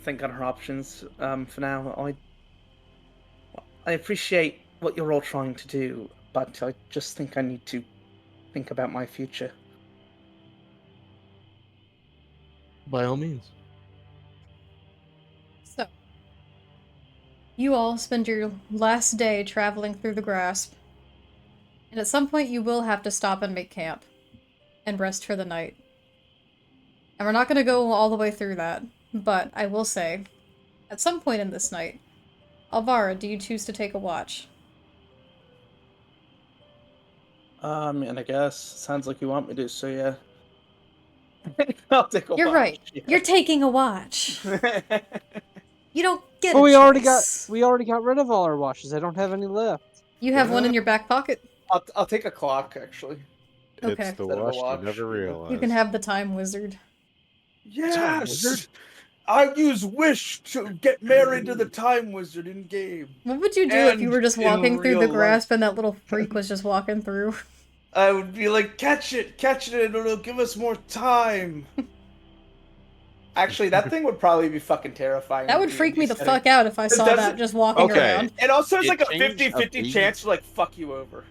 think on her options. For now, I appreciate what you're all trying to do, but I just think I need to think about my future. By all means. So, you all spend your last day traveling through the grasp, and at some point you will have to stop and make camp and rest for the night. And we're not going to go all the way through that, but I will say, at some point in this night, Alvara, do you choose to take a watch? And I guess sounds like you want me to, so yeah. I'll take a You're watch. right. Yeah. You're taking a watch. You don't get But a we already got choice. rid of all our watches. I don't have any left. You have one in your back pocket. I'll take a clock actually. Okay. It's the Instead of a watch you watch, never yeah. realized. You can have the time wizard. Time Wizard? I use Wish to get married to the Time Wizard in game. What would you do if you And were just in walking through the real life. grasp and that little freak was just walking through? I would be like, catch it, and it'll give us more time. Actually, that thing would probably be fucking terrifying. That in would freak D&D me the setting. fuck out if I saw doesn't- that just walking Okay. around. It also has It like a changed a 50-50 baby- chance to like fuck you over.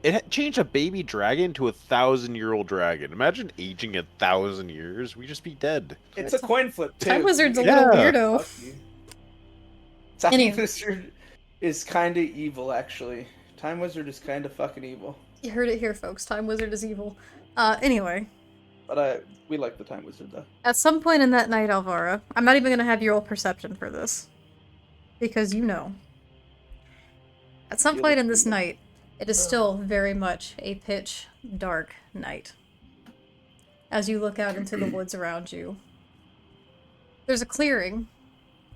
It changed a baby dragon to a 1,000-year-old dragon. Imagine aging 1,000 years. We'd just be dead. It's a coin flip too. Time Wizard's a Yeah. little weirdo. Fuck you. Time Anyway. Wizard is kind of evil, actually. Time Wizard is kind of fucking evil. You heard it here, folks. Time Wizard is evil. Anyway. But we like the Time Wizard, though. At some point in that night, Alvara, I'm not even gonna have your roll perception for this. Because you know. At some point in this night, it is still very much a pitch dark night. As you look out into the woods around you, there's a clearing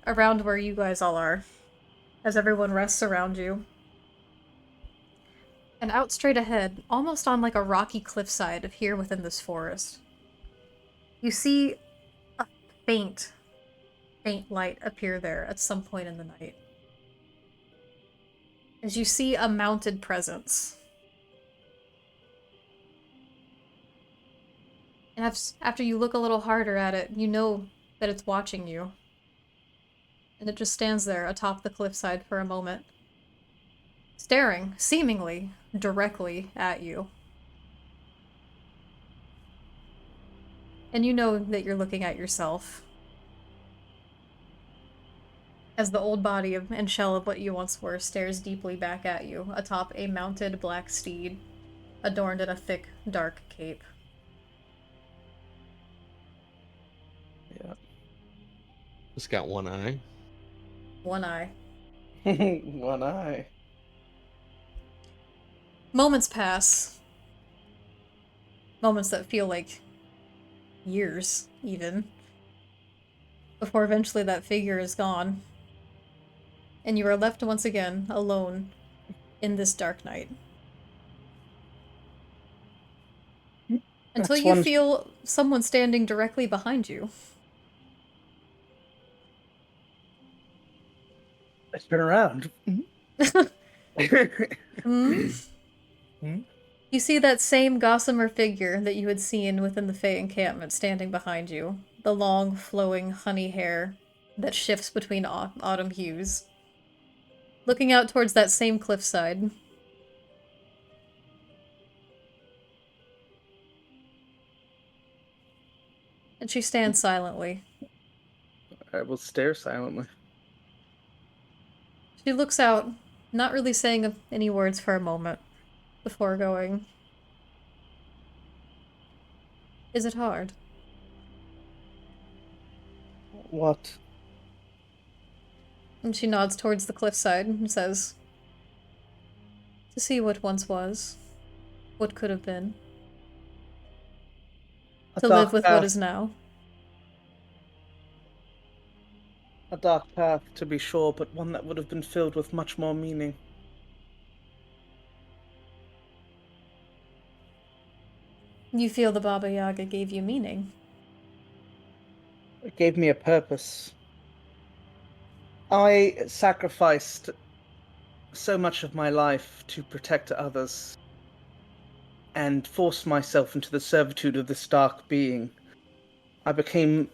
around where you guys all are, as everyone rests around you. And out straight ahead, almost on like a rocky cliffside of here within this forest, you see a faint light appear there at some point in the night. As you see a mounted presence. And after you look a little harder at it, you know that it's watching you. And it just stands there atop the cliffside for a moment, staring, seemingly, directly at you. And you know that you're looking at yourself. As the old body and shell of what you once were stares deeply back at you, atop a mounted black steed, adorned in a thick, dark cape. Yeah. It's got one eye. One eye. One eye. Moments pass. Moments that feel like years, even. Before eventually that figure is gone. And you are left once again, alone, in this dark night. Until That's you one- feel someone standing directly behind you. I spin around. Hmm? Hmm? You see that same gossamer figure that you had seen within the Fae encampment standing behind you. The long, flowing, honey hair that shifts between autumn hues. Looking out towards that same cliffside. And she stands silently. I will stare silently. She looks out, not really saying any words for a moment, before going, "Is it hard?" What? And she nods towards the cliffside and says, "To see what once was, what could have been, A to dark live with path. what is now." A dark path, to be sure, but one that would have been filled with much more meaning. You feel the Baba Yaga gave you meaning. It gave me a purpose. I sacrificed so much of my life to protect others and forced myself into the servitude of this dark being. I became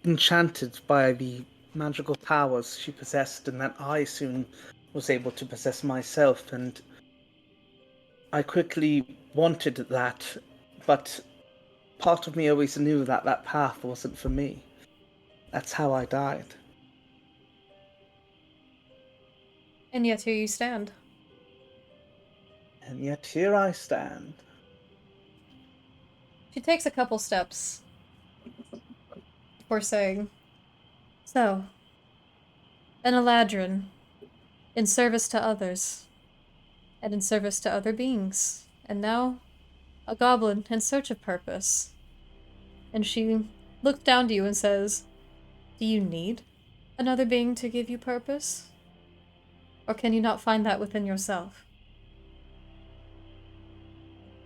enchanted by the magical powers she possessed, and that I soon was able to possess myself, and I quickly wanted that, but part of me always knew that that path wasn't for me. That's how I died. And yet here you stand. And yet here I stand. She takes a couple steps before saying, "So, an Eladrin, in service to others, and in service to other beings, and now a goblin in search of purpose." And she looks down to you and says, "Do you need another being to give you purpose? Or can you not find that within yourself?"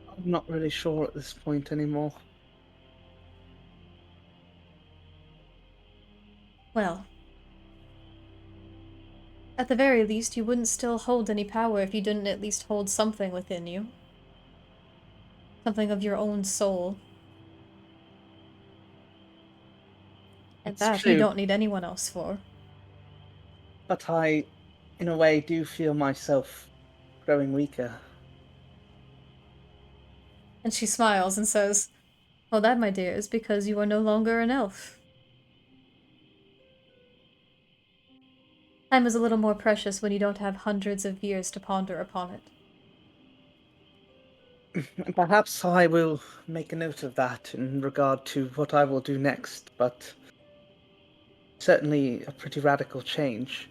I'm not really sure at this point anymore. Well, at the very least, you wouldn't still hold any power if you didn't at least hold something within you. Something of your own soul. And It's that you true, don't need anyone else for. but I, in a way, do feel myself growing weaker. And she smiles and says, "Well, that, my dear, is because you are no longer an elf. Time is a little more precious when you don't have hundreds of years to ponder upon it." Perhaps I will make a note of that in regard to what I will do next, but certainly a pretty radical change.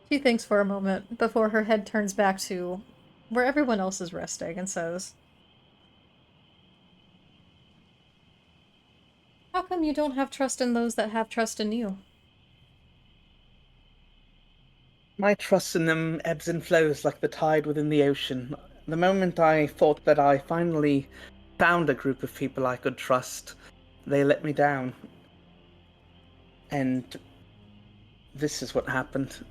She thinks for a moment before her head turns back to where everyone else is resting and says, "How come you don't have trust in those that have trust in you?" My trust in them ebbs and flows like the tide within the ocean. The moment I thought that I finally found a group of people I could trust, they let me down. And this is what happened.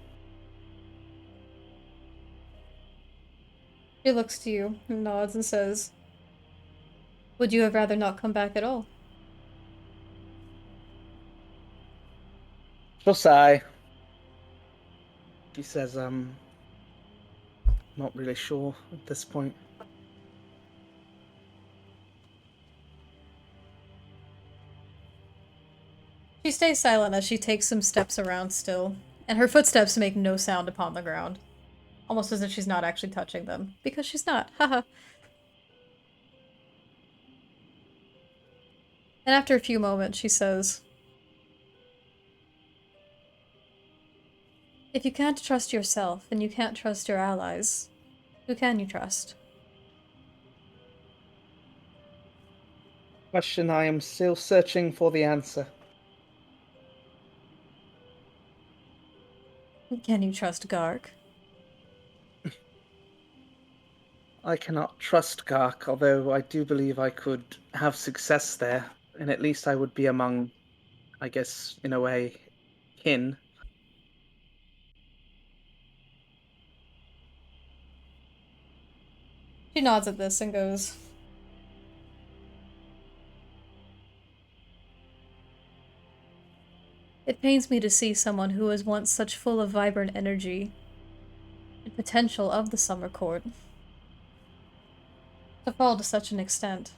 She looks to you and nods and says, "Would you have rather not come back at all?" Josai, she says, not really sure at this point. She stays silent as she takes some steps around still, and her footsteps make no sound upon the ground. Almost as if she's not actually touching them. Because she's not, haha. And after a few moments, she says, "If you can't trust yourself, and you can't trust your allies, who can you trust?" Question I am still searching for the answer. Can you trust Garg? I cannot trust Gark, although I do believe I could have success there, and at least I would be among, I guess, in a way, kin. She nods at this and goes, "It pains me to see someone who was once such full of vibrant energy and potential of the Summer Court to fall to such an extent.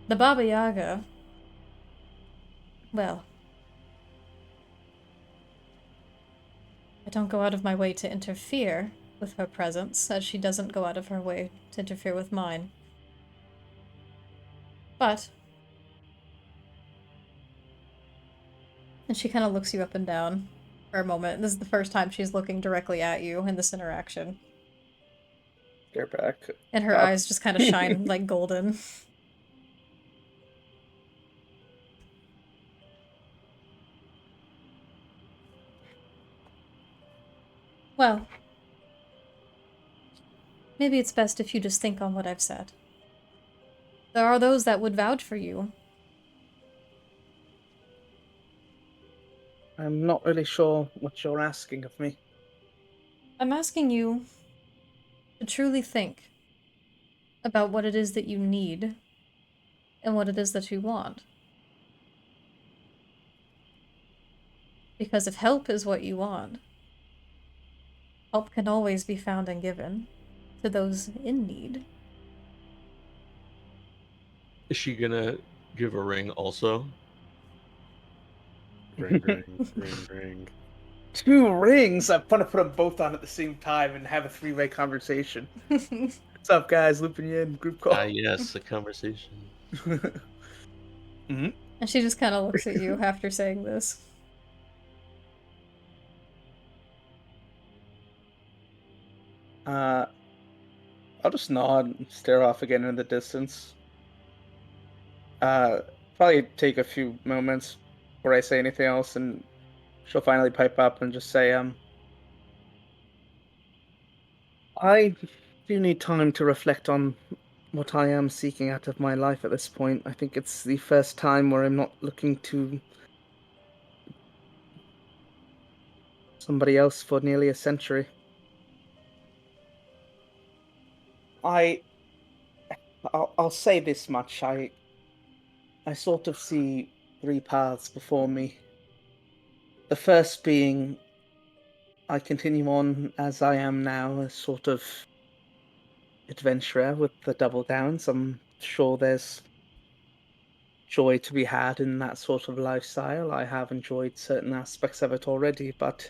The Baba Yaga, well, I don't go out of my way to interfere with her presence, as she doesn't go out of her way to interfere with mine. But," and she kind of looks you up and down for a moment. This is the first time she's looking directly at you in this interaction. They're back. And her Up. eyes just kind of shine like golden. Well, maybe it's best if you just think on what I've said. There are those that would vouch for you. I'm not really sure what you're asking of me. I'm asking you to truly think about what it is that you need and what it is that you want. Because if help is what you want, help can always be found and given to those in need. Is she gonna give a ring also? Ring, ring, ring, ring. 2 rings! I want to put them both on at the same time and have a 3-way conversation. What's up, guys? Looping you in, group call. Ah, yes, a conversation. Mm-hmm. And she just kind of looks at you after saying this. I'll just nod and stare off again in the distance. Probably take a few moments before I say anything else, and she'll finally pipe up and just say, I do need time to reflect on what I am seeking out of my life at this point. I think it's the first time where I'm not looking to somebody else for nearly a century. I'll say this much. I sort of see 3 paths before me. The first being I continue on as I am now, a sort of adventurer with the double downs. I'm sure there's joy to be had in that sort of lifestyle. I have enjoyed certain aspects of it already, but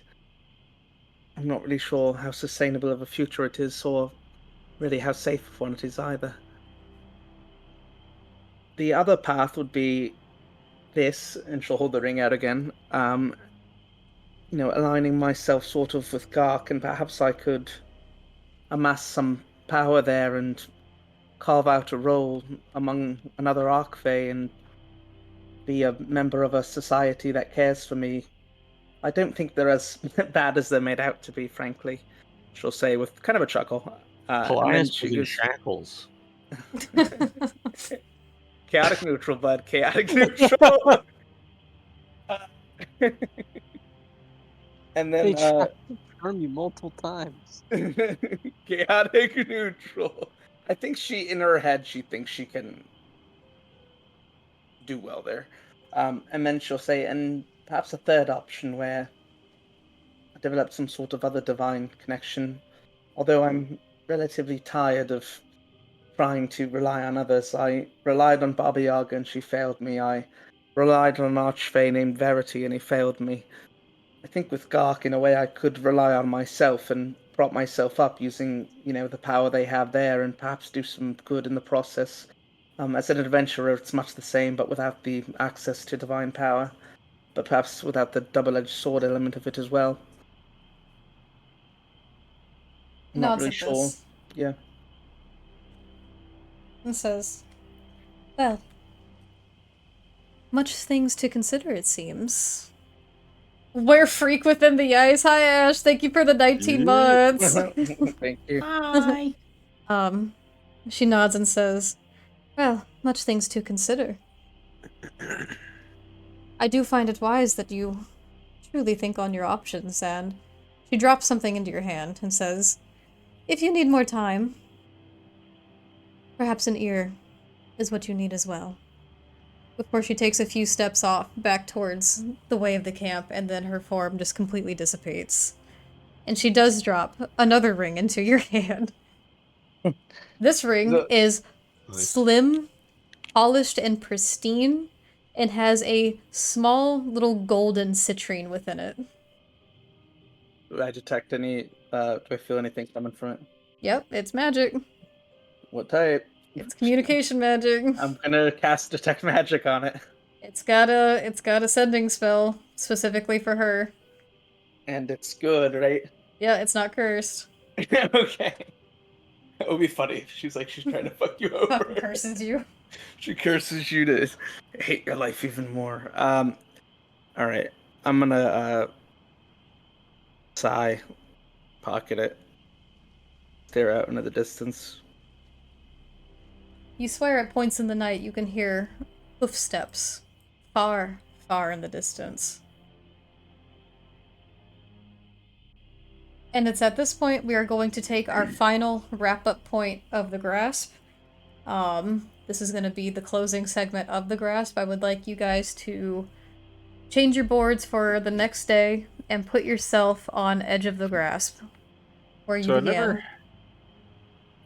I'm not really sure how sustainable of a future it is, or really how safe of one it is either. The other path would be this, and she'll hold the ring out again. Aligning myself sort of with Gark, and perhaps I could amass some power there and carve out a role among another Archfae and be a member of a society that cares for me. I don't think they're as bad as they're made out to be, frankly. She'll say with kind of a chuckle. And then Polias she was in goes, shackles. chaotic neutral, bud. Chaotic neutral. And They then tried to harm you multiple times. chaotic neutral. I think in her head, she thinks she can do well there. And then she'll say, and perhaps a third option where I develop some sort of other divine connection. Although I'm relatively tired of trying to rely on others. I relied on Baba Yaga and she failed me. I relied on an Archfae named Verity and he failed me. I think with Gark, in a way, I could rely on myself and prop myself up using, the power they have there and perhaps do some good in the process. As an adventurer, it's much the same, but without the access to divine power. But perhaps without the double-edged sword element of it as well. He I'm not nods really at sure. this Yeah. and says, well, much things to consider, it seems. We're Freak Within the Ice. Hi, Ash. Thank you for the 19 months. Thank you. Hi. She nods and says, well, much things to consider. I do find it wise that you truly think on your options, and she drops something into your hand and says, if you need more time, perhaps an ear is what you need as well. Before she takes a few steps off, back towards the way of the camp, and then her form just completely dissipates. And she does drop another ring into your hand. This ring is Nice. slim, polished, and pristine, and has a small little golden citrine within it. Do I detect any, do I feel anything coming from it? Yep, it's magic. What type? It's communication magic. I'm gonna cast Detect Magic on it. It's got a sending spell specifically for her. And it's good, right? Yeah, it's not cursed. Okay. It would be funny if she's like she's trying to fuck you over. Fucking curses you. She curses you to hate your life even more. All right, I'm gonna sigh, pocket it, stare out into the distance. You swear at points in the night you can hear hoof steps far, far in the distance. And it's at this point we are going to take our final wrap-up point of the grasp. This is going to be the closing segment of the grasp. I would like you guys to change your boards for the next day and put yourself on edge of the grasp, where you began.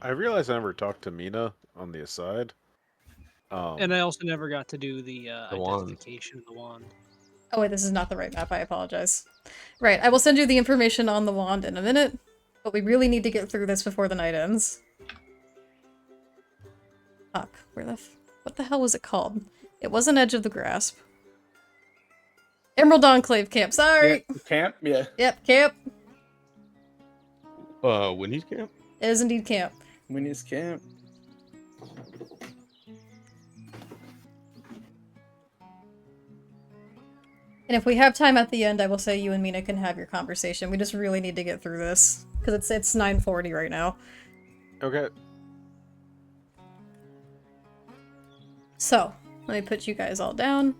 I realized I never talked to Mina on the aside. And I also never got to do the wand. identification of the wand. Oh wait, this is not the right map, I apologize. Right, I will send you the information on the wand in a minute, but we really need to get through this before the night ends. Fuck, what the hell was it called? It wasn't Edge of the Grasp. Emerald Enclave Camp, sorry! Yeah, camp? Yeah. Yep, camp. Winnie's camp? It is indeed camp. Winnie's camp. And if we have time at the end, I will say you and Mina can have your conversation. We just really need to get through this. Because it's 9:40 right now. Okay. So, let me put you guys all down.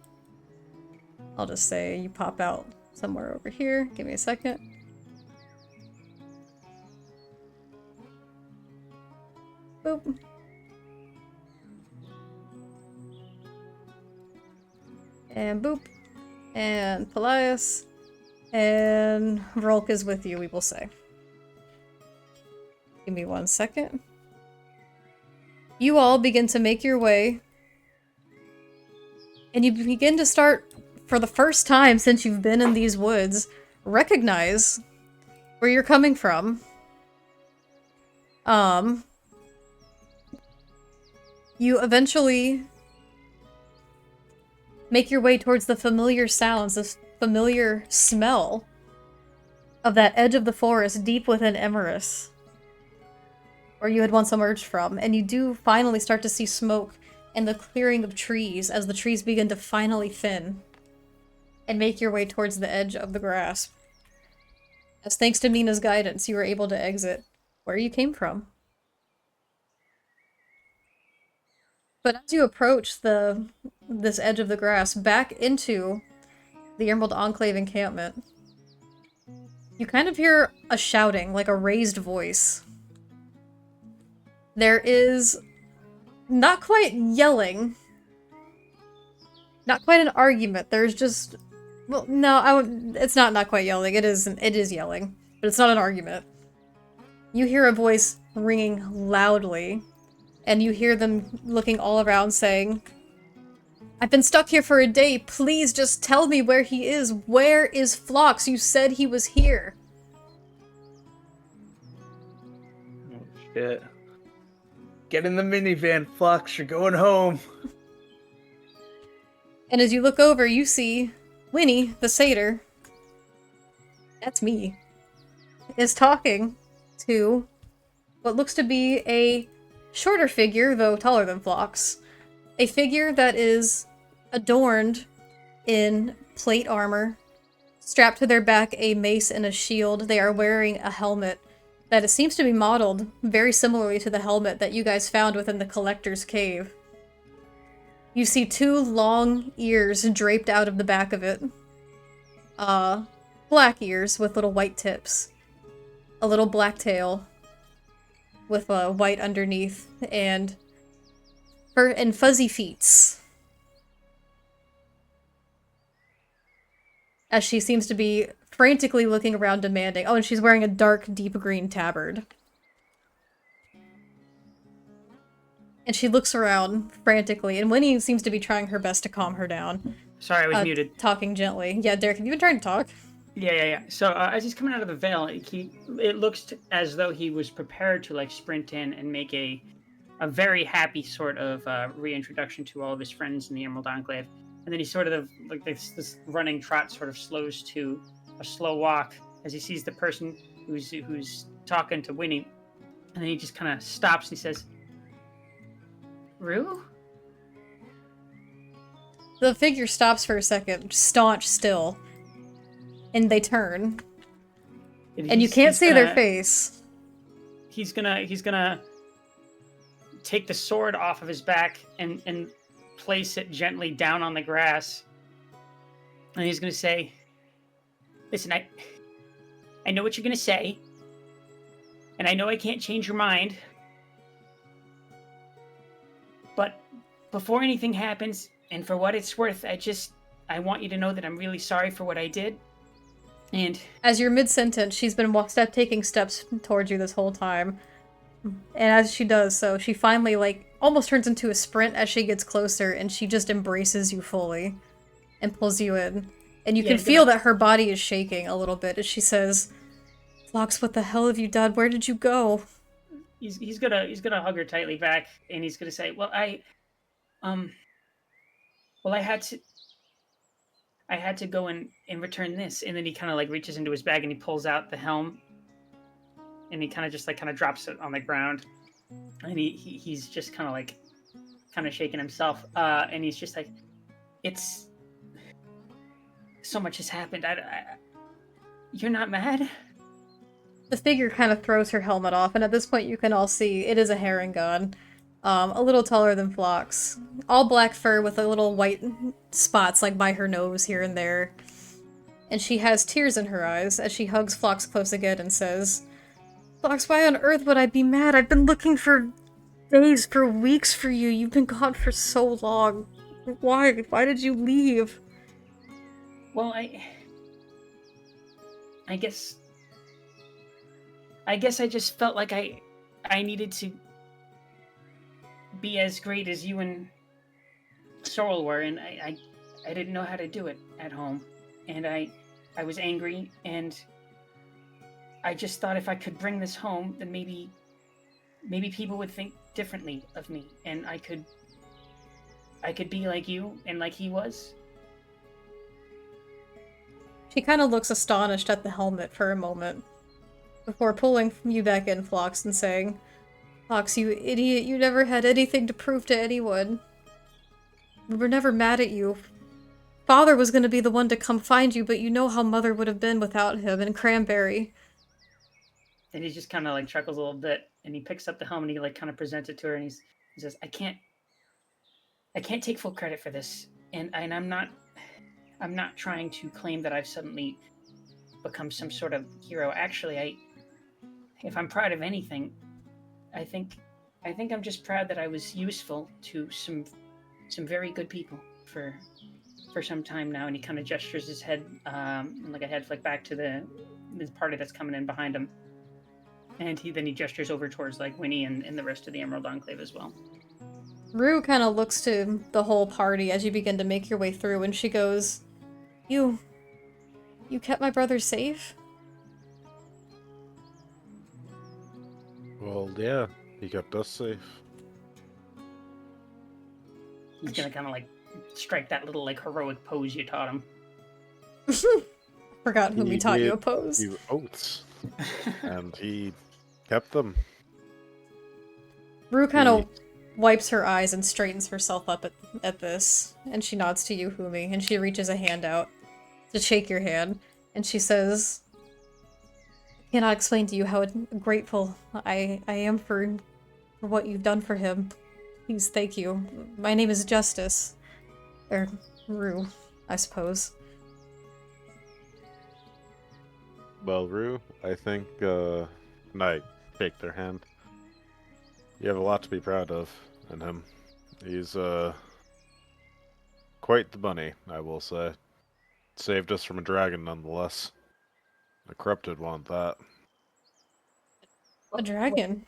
I'll just say you pop out somewhere over here. Give me a second. Boop. And boop. And Pelias. And Vrolk is with you, we will say. Give me 1 second. You all begin to make your way. And you begin to start, for the first time since you've been in these woods, recognize where you're coming from. You eventually make your way towards the familiar sounds, the familiar smell of that edge of the forest deep within Emerus, where you had once emerged from, and you do finally start to see smoke and the clearing of trees as the trees begin to finally thin and make your way towards the edge of the grasp. As thanks to Mina's guidance, you were able to exit where you came from. But as you approach this edge of the grass back into the Emerald Enclave encampment, you kind of hear a shouting, like a raised voice. There is not quite yelling, not quite an argument. There's just, well, no, it's not quite yelling. It is yelling, but it's not an argument. You hear a voice ringing loudly. And you hear them looking all around saying, I've been stuck here for a day. Please just tell me where he is. Where is Phlox? You said he was here. Oh, shit. Get in the minivan, Phlox. You're going home. And as you look over, you see Winnie, the satyr. That's me. Is talking to what looks to be a shorter figure, though taller than Phlox. A figure that is adorned in plate armor, strapped to their back a mace and a shield. They are wearing a helmet that it seems to be modeled very similarly to the helmet that you guys found within the Collector's Cave. You see 2 long ears draped out of the back of it. Black ears with little white tips. A little black tail with white underneath, and fuzzy feet. As she seems to be frantically looking around demanding. Oh, and she's wearing a dark, deep green tabard. And she looks around frantically, and Winnie seems to be trying her best to calm her down. Sorry, I was muted. Talking gently. Yeah, Derek, have you been trying to talk? Yeah. So as he's coming out of the veil, it looks as though he was prepared to like sprint in and make a very happy sort of reintroduction to all of his friends in the Emerald Enclave, and then he sort of like this running trot sort of slows to a slow walk as he sees the person who's talking to Winnie, And then he just kind of stops and he says, Rue? The figure stops for a second, staunch still. And they turn. And you can't see their face. He's gonna take the sword off of his back and place it gently down on the grass. And he's gonna say, listen, I know what you're gonna say. And I know I can't change your mind. But before anything happens, and for what it's worth, I want you to know that I'm really sorry for what I did. And as you're mid-sentence, she's been taking steps towards you this whole time. And as she does so, she finally, like, almost turns into a sprint as she gets closer, and she just embraces you fully and pulls you in. And you can feel that her body is shaking a little bit as she says, Phlox, what the hell have you done? Where did you go? He's gonna hug her tightly back, and he's gonna say, well, I had to go and return this. And then he kind of like reaches into his bag and he pulls out the helm, and he kind of drops it on the ground, and he's just kind of shaking himself, and he's just like, it's so much has happened. You're not mad? The figure kind of throws her helmet off, and at this point you can all see it is a Herringon. A little taller than Phlox. All black fur with a little white spots like by her nose here and there. And she has tears in her eyes as she hugs Phlox close again and says, Phlox, why on earth would I be mad? I've been looking for days, for weeks for you. You've been gone for so long. Why? Why did you leave? Well, I guess I just felt like I needed to be as great as you and Sorrel were, and I didn't know how to do it at home, and I was angry, and I just thought if I could bring this home, then maybe people would think differently of me, and I could be like you and like he was. She kind of looks astonished at the helmet for a moment, before pulling you back in, Phlox, and saying, Phlox, you idiot, you never had anything to prove to anyone. We were never mad at you. Father was going to be the one to come find you, but you know how Mother would have been without him and Cranberry. And he just kind of like chuckles a little bit, and he picks up the helmet and he like kind of presents it to her, and he says, I can't take full credit for this, and I'm not trying to claim that I've suddenly become some sort of hero. Actually, if I'm proud of anything, I think I'm just proud that I was useful to some very good people for some time now. And he kind of gestures his head, like a head flick back to the party that's coming in behind him. And he gestures over towards like Winnie and the rest of the Emerald Enclave as well. Rue kind of looks to the whole party as you begin to make your way through, and she goes, You kept my brother safe? Well, yeah, he kept us safe. He's gonna kind of like strike that little like heroic pose you taught him. Forgot whom we taught you a pose. He oaths, and he kept them. Rue kind of wipes her eyes and straightens herself up at this, and she nods to you, Humi, and she reaches a hand out to shake your hand, and she says, I cannot explain to you how grateful I am for what you've done for him. Please, thank you. My name is Justice. Or Rue, I suppose. Well, Rue, I think, and I shake their hand. You have a lot to be proud of in him. He's, quite the bunny, I will say. Saved us from a dragon, nonetheless. A corrupted one at that. A dragon?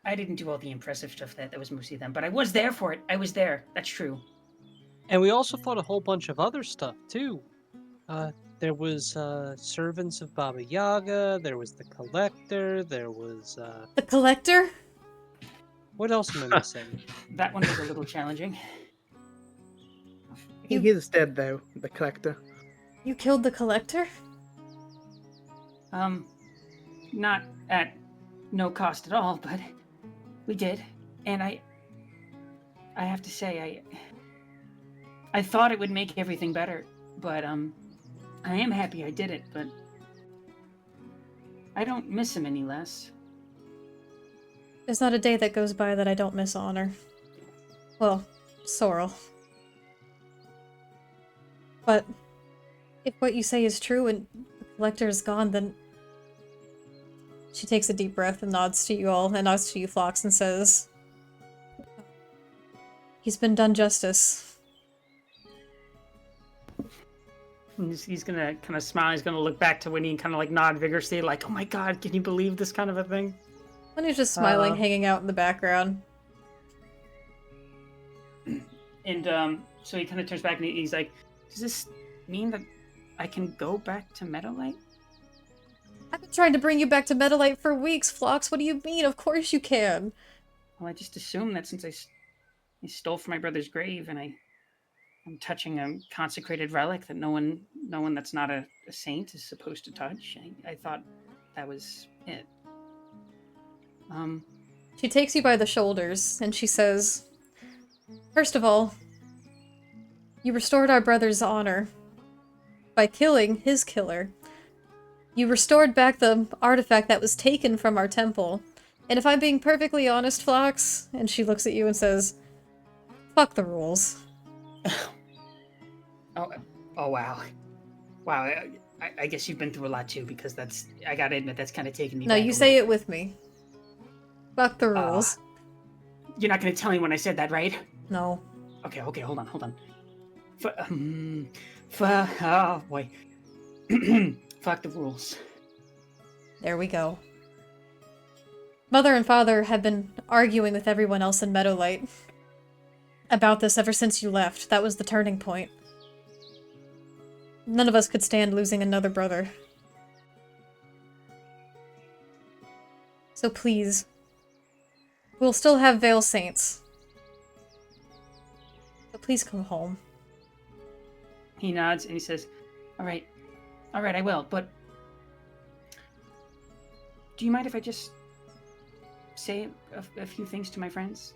I didn't do all the impressive stuff that was mostly them, but I was there for it. I was there. That's true. And we also fought a whole bunch of other stuff, too. There was, servants of Baba Yaga, there was the Collector, there was, The Collector? What else am I missing? That one was a little challenging. He is dead, though, the Collector. You killed the Collector? Not at no cost at all, but we did. And I have to say, I thought it would make everything better, but I am happy I did it, but I don't miss him any less. There's not a day that goes by that I don't miss Honor. Well, Sorrel. But if what you say is true and the collector is gone, then... She takes a deep breath and nods to you all, and nods to you, Phlox, and says... He's been done justice. He's gonna kind of smile, he's gonna look back to Winnie and kind of like nod vigorously, like, oh my god, can you believe this kind of a thing? Winnie's just smiling, hanging out in the background. And so he kind of turns back and he's like, does this mean that I can go back to Meadowlight? I've been trying to bring you back to Meadowlight for weeks, Phlox. What do you mean? Of course you can. Well, I just assumed that since I stole from my brother's grave and I'm touching a consecrated relic that no one that's not a saint is supposed to touch. I thought that was it. She takes you by the shoulders, and she says, first of all, you restored our brother's honor by killing his killer. You restored back the artifact that was taken from our temple. And if I'm being perfectly honest, Phlox, and she looks at you and says, fuck the rules. Oh wow. Wow, I guess you've been through a lot too, because I gotta admit, that's kind of taken me back. No, you say it with me. Fuck the rules. You're not gonna tell me when I said that, right? No. Okay, hold on. Oh boy. Fuck the rules. There we go. Mother and father have been arguing with everyone else in Meadowlight about this ever since you left. That was the turning point. None of us could stand losing another brother. So please, we'll still have Vale Saints. But please come home. He nods and he says, all right, I will, but do you mind if I just say a few things to my friends?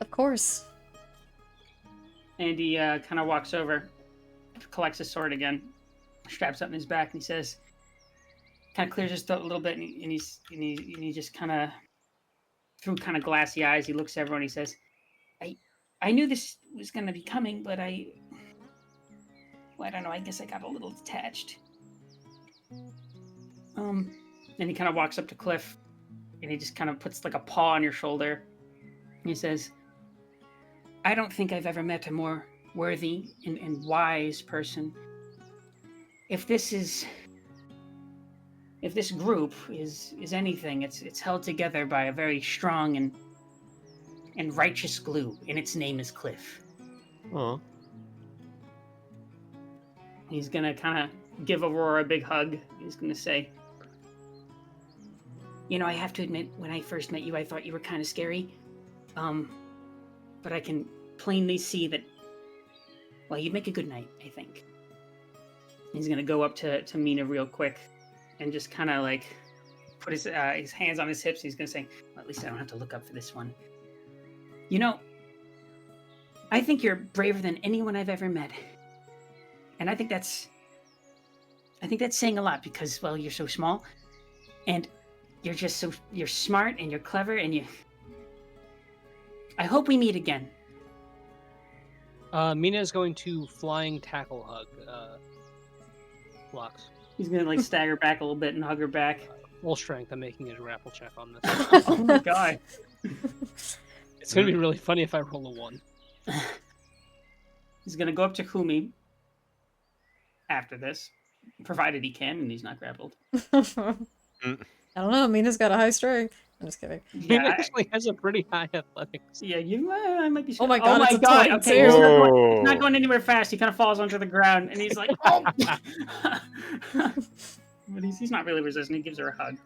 Of course. And he kind of walks over, collects his sword again, straps up in his back, and he says, kind of clears his throat a little bit, and he just kind of, through kind of glassy eyes, he looks at everyone and he says, I knew this was going to be coming, but I don't know, I guess I got a little detached. Then he kind of walks up to Cliff, and he just kind of puts like a paw on your shoulder. And he says, I don't think I've ever met a more worthy and wise person. If this group is anything, it's held together by a very strong and righteous glue, and its name is Cliff. Oh. He's gonna kind of give Aurora a big hug. He's gonna say, you know, I have to admit, when I first met you, I thought you were kind of scary. But I can plainly see that, well, you'd make a good knight, I think. He's gonna go up to Mina real quick and just kind of like put his hands on his hips. He's gonna say, well, at least I don't have to look up for this one. You know, I think you're braver than anyone I've ever met. And I think that's saying a lot because, well, you're so small and you're smart and you're clever and I hope we meet again. Mina is going to flying tackle hug Phlox. He's gonna like stagger back a little bit and hug her back. Full strength. I'm making a grapple check on this. Oh my god. It's gonna be really funny if I roll a 1. He's gonna go up to Kumi after this, provided he can and he's not grappled. I don't know, Mina's got a high strength. I'm just kidding. Mina actually has a pretty high athletics. Yeah, I might be. Oh my god, oh my it's a god. 22. Okay, it's not going anywhere fast. He kind of falls onto the ground and he's like, oh. But he's not really resisting. He gives her a hug.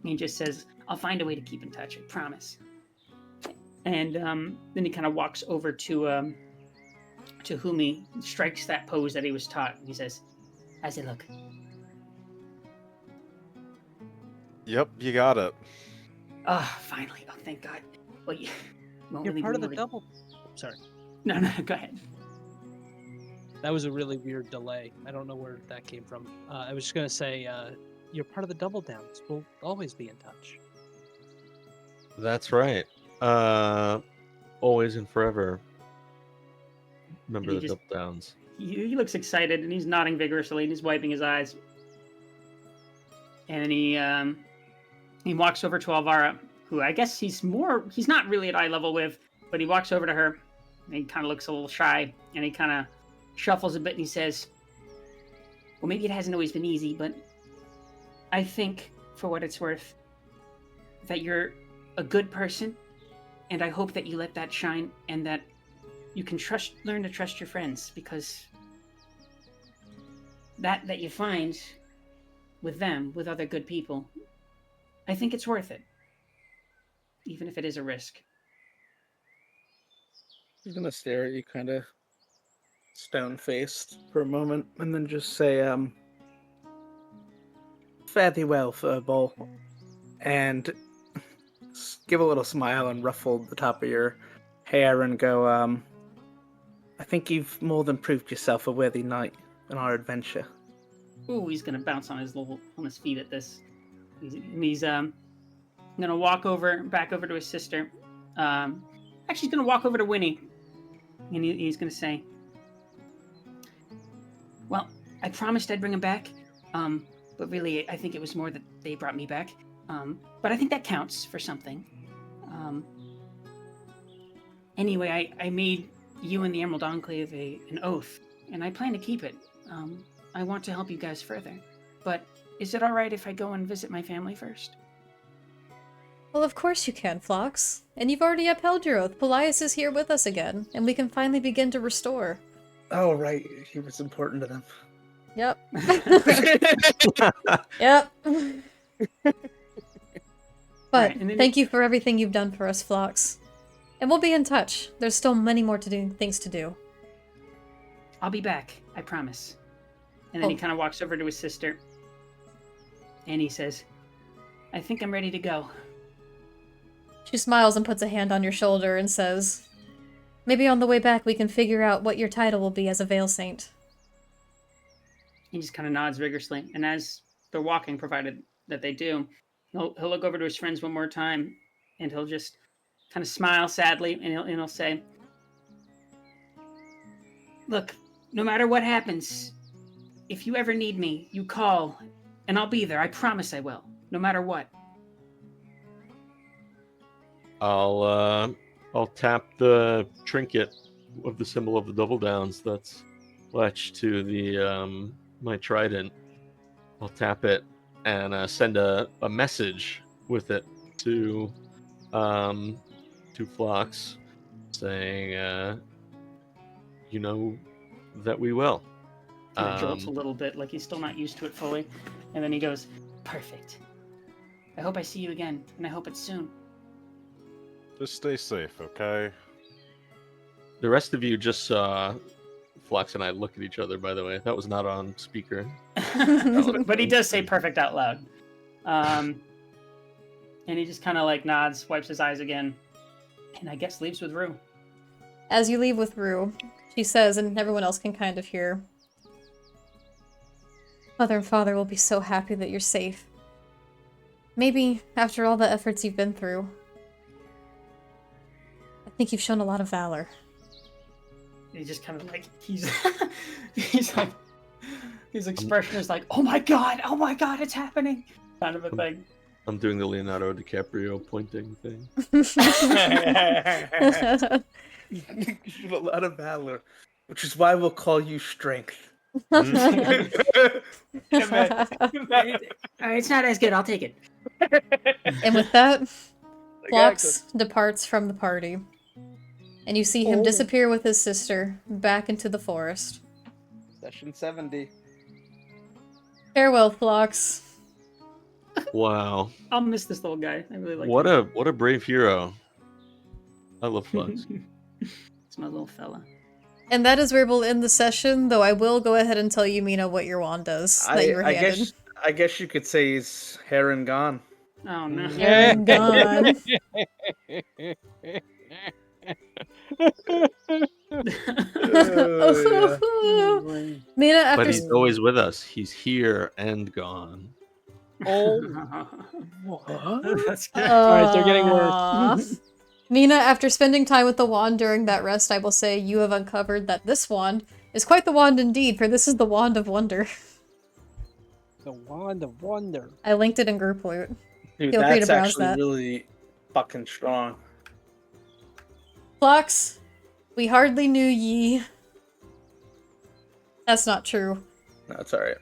He just says, I'll find a way to keep in touch, I promise. And then he kind of walks over to Humi, strikes that pose that he was taught, and he says, how's it look? Yep, you got it. Oh, finally. Oh, thank God. Well, you won't You're really part be of the able to- double. Sorry, No, no, go ahead. that was a really weird delay. I don't know where that came from. I was just gonna say, you're part of the double downs. We'll always be in touch. That's right. Always and forever. Remember And the he just- double downs. He looks excited, and he's nodding vigorously, and he's wiping his eyes. And he walks over to Alvara, who I guess he's not really at eye level with, but he walks over to her, and he kind of looks a little shy, and he kind of shuffles a bit, and he says, well, maybe it hasn't always been easy, but I think, for what it's worth, that you're a good person, and I hope that you let that shine, and that you can learn to trust your friends, because that you find with them, with other good people, I think it's worth it, even if it is a risk. He's gonna stare at you kind of stone-faced for a moment, and then just say, fare thee well, Furball. And give a little smile and ruffle the top of your hair and go, I think you've more than proved yourself a worthy knight in our adventure. Ooh, he's gonna bounce on his feet at this. He's gonna walk back over to his sister. Actually, he's gonna walk over to Winnie, and he's gonna say, "Well, I promised I'd bring him back, but really, I think it was more that they brought me back. But I think that counts for something. Anyway, I made you and the Emerald Enclave an oath, and I plan to keep it. I want to help you guys further, but is it all right if I go and visit my family first?" Well, of course you can, Phlox. And you've already upheld your oath. Polias is here with us again, and we can finally begin to restore. Oh, right. He was important to them. Yep. Yep. But Right, and then- thank you for everything you've done for us, Phlox. And we'll be in touch. There's still many more things to do. I'll be back, I promise. And then he Oh. kind of walks over to his sister, and he says, I think I'm ready to go. She smiles and puts a hand on your shoulder and says, maybe on the way back we can figure out what your title will be as a Veil Saint. He just kind of nods vigorously, and as they're walking, provided that they do, he'll look over to his friends one more time, and he'll just kind of smile sadly, and he'll say, look, no matter what happens, if you ever need me, you call, and I'll be there. I promise I will, no matter what. I'll tap the trinket of the symbol of the double downs that's latched to the my trident. I'll tap it and send a message with it to Phlox saying you know that we will. Kind of jolts a little bit, like he's still not used to it fully. And then he goes, perfect. I hope I see you again, and I hope it's soon. Just stay safe, okay? The rest of you just saw Phlox and I look at each other, by the way. That was not on speaker. But he does say perfect out loud. And he just kind of like nods, wipes his eyes again, and I guess leaves with Rue. As you leave with Rue, she says, and everyone else can kind of hear, Mother and Father will be so happy that you're safe. Maybe, after all the efforts you've been through, I think you've shown a lot of valor. He just kind of like, he's like, his expression is like, oh my god, it's happening, kind of a thing. I'm doing the Leonardo DiCaprio pointing thing. You have a lot of valor, which is why we'll call you Strength. It's not as good, I'll take it. And with that, Phlox departs from the party. And you see him disappear with his sister back into the forest. Session 70. Farewell, Phlox. Wow. I'll miss this little guy. I really like him. What a brave hero. I love Phlox. It's my little fella. And that is where we'll end the session, though I will go ahead and tell you, Mina, what your wand does that you were handed. I guess you could say he's hair and gone. Oh no. And gone. Oh, Mina, after But he's always with us. He's here and gone. Oh, That's good. Alright, they're getting worse. Aw. Mina, after spending time with the wand during that rest, I will say you have uncovered that this wand is quite the wand indeed, for this is the Wand of Wonder. The Wand of Wonder. I linked it in group loot. Dude, Feel free to that's browse actually that. really fucking strong. Phlox, we hardly knew ye. That's not true, No, it's alright.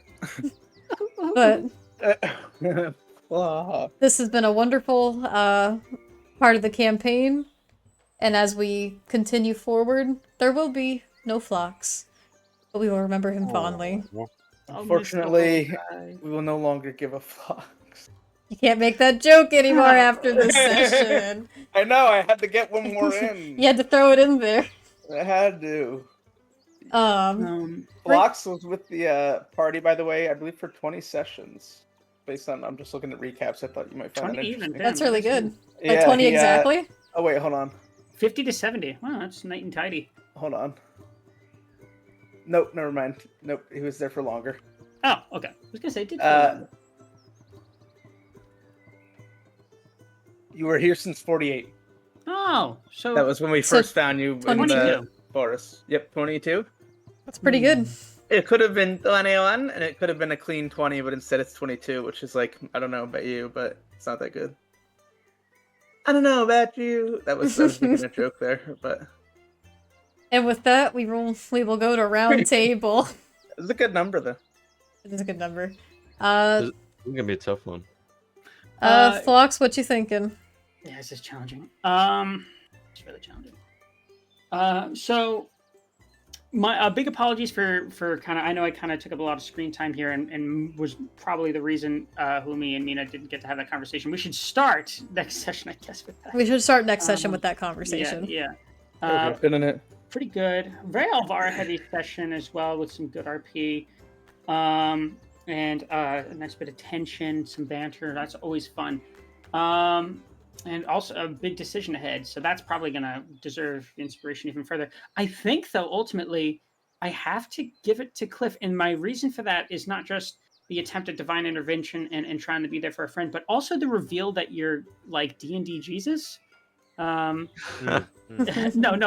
but Wow. this has been a wonderful part of the campaign, and as we continue forward, there will be no Phlox, but we will remember him fondly. Unfortunately, we will no longer give a fuck. You can't make that joke anymore after this session. I know, I had to get one more in. You had to throw it in there. I had to. Um, Phlox was with the party, by the way, I believe for 20 sessions. Based on, I'm just looking at recaps, I thought you might find 20 that even, interesting. damn. That's really good. Yeah, Like 20 he, exactly? Oh wait, hold on. 50 to 70. Wow, that's nice and tidy. Hold on. Nope, never mind. Nope, he was there for longer. Oh, okay. I was gonna say, did You were here since 48. oh, so That was when we So, first found you in 22. the forest. Yep, 22. That's pretty good. It could have been 21, and it could have been a clean 20, but instead it's 22, which is like, I don't know about you, but it's not that good. I don't know about you. I was making a joke there, but And with that, we will go to round table. it was a good number though. It is a good number. It's gonna be a tough one. Phlox, what you thinking? yeah, this is challenging. It's really challenging. So my big apologies for kind of. I know I kind of took up a lot of screen time here, and was probably the reason Humi and Mina didn't get to have that conversation. We should start next session, I guess, with that. We should start next session with that conversation. Yeah. Good in it. Pretty good. Very Alvara heavy session as well with some good RP. And a nice bit of tension, some banter. That's always fun. And also a big decision ahead. So that's probably going to deserve inspiration even further. I think, though, ultimately, I have to give it to Cliff. And my reason for that is not just the attempt at divine intervention and trying to be there for a friend, but also the reveal that you're like D&D Jesus. No,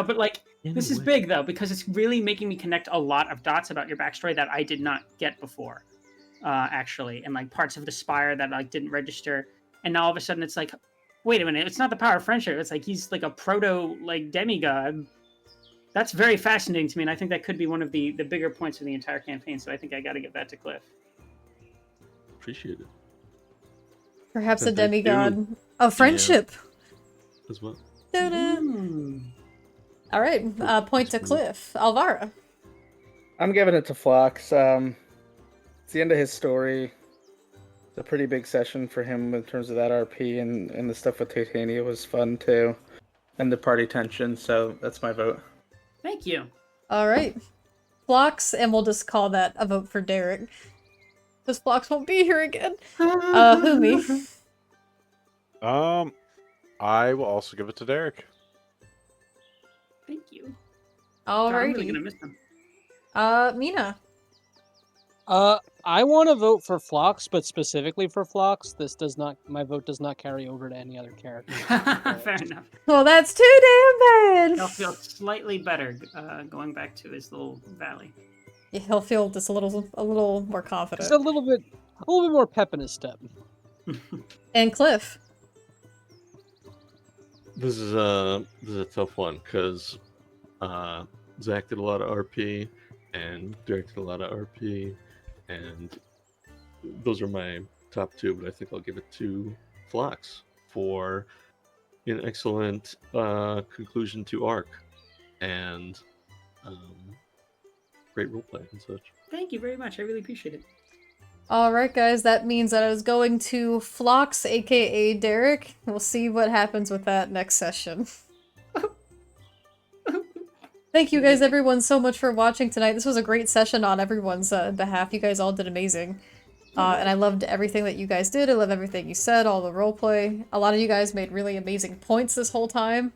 but like, this is big, though, because it's really making me connect a lot of dots about your backstory that I did not get before, actually. And like parts of the Spire that like didn't register. And now all of a sudden it's like, wait a minute, it's not the power of friendship. It's like he's like a proto like demigod. That's very fascinating to me, and I think that could be one of the bigger points of the entire campaign. So I think I got to give that to Cliff. Appreciate it Perhaps a And thank you. demigod of friendship. as well. Da-da. All right, point to Cliff. Alvara. I'm giving it to Phlox. It's the end of his story. It's a pretty big session for him in terms of that RP, and the stuff with Titania was fun too. And the party tension, so that's my vote. Thank you. All right. Phlox, and we'll just call that a vote for Derek. Because Phlox won't be here again. Humi. I will also give it to Derek. Thank you. I'm really Alrighty. gonna miss him. Mina. I want to vote for Phlox, but specifically for Phlox, my vote does not carry over to any other character. Fair enough. Well, that's too damn He'll bad. feel slightly better going back to his little valley. Yeah, he'll feel just a little more confident. Just a little bit more pep in his step. And Cliff. This is a tough one because Zach did a lot of RP and Derek did a lot of RP, and those are my top two. But I think I'll give it to Phlox for an excellent conclusion to Arc and great roleplay and such. Thank you very much. I really appreciate it. Alright, guys, that means that I was going to Phlox, aka Derek. We'll see what happens with that next session. Thank you guys, everyone, so much for watching tonight. This was a great session on everyone's behalf. You guys all did amazing. And I loved everything that you guys did. I love everything you said, all the roleplay. A lot of you guys made really amazing points this whole time.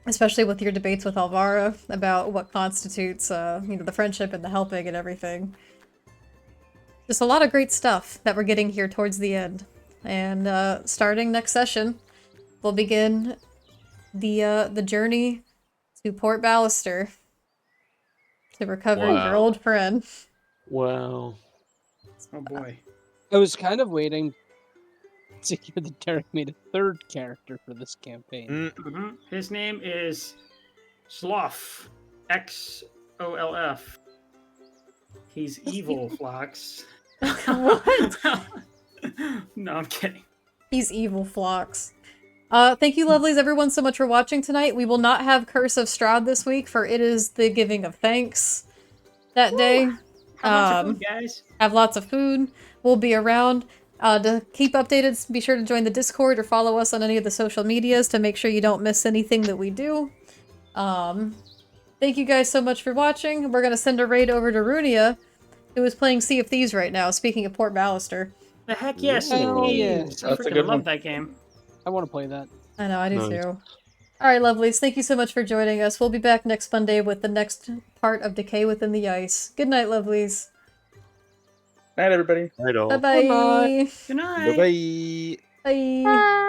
Especially with your debates with Alvara about what constitutes, the friendship and the helping and everything. Just a lot of great stuff that we're getting here towards the end. And starting next session, we'll begin the journey to Port Ballister to recover your Wow. old friend. Wow. Oh boy. I was kind of waiting to hear that Derek made a third character for this campaign. His name is Sloth. XOLF. He's evil, Flox. What? No, I'm kidding. He's evil, Phlox. Thank you, lovelies, everyone, so much for watching tonight. We will not have Curse of Strahd this week, for it is the giving of thanks that day. Have lots of food, guys. Have lots of food. We'll be around. To keep updated, be sure to join the Discord or follow us on any of the social medias to make sure you don't miss anything that we do. Thank you guys so much for watching. We're going to send a raid over to Runia, who is playing Sea of Thieves right now, speaking of Port Ballister. The heck yes, Hell yeah. I That's a freaking good love one. that game. I want to play that. I know, I do Nice. too. Alright, lovelies, thank you so much for joining us. We'll be back next Monday with the next part of Decay Within the Ice. Good night, lovelies. Night, everybody. Right on. Bye-bye. Good night. Bye bye. Bye.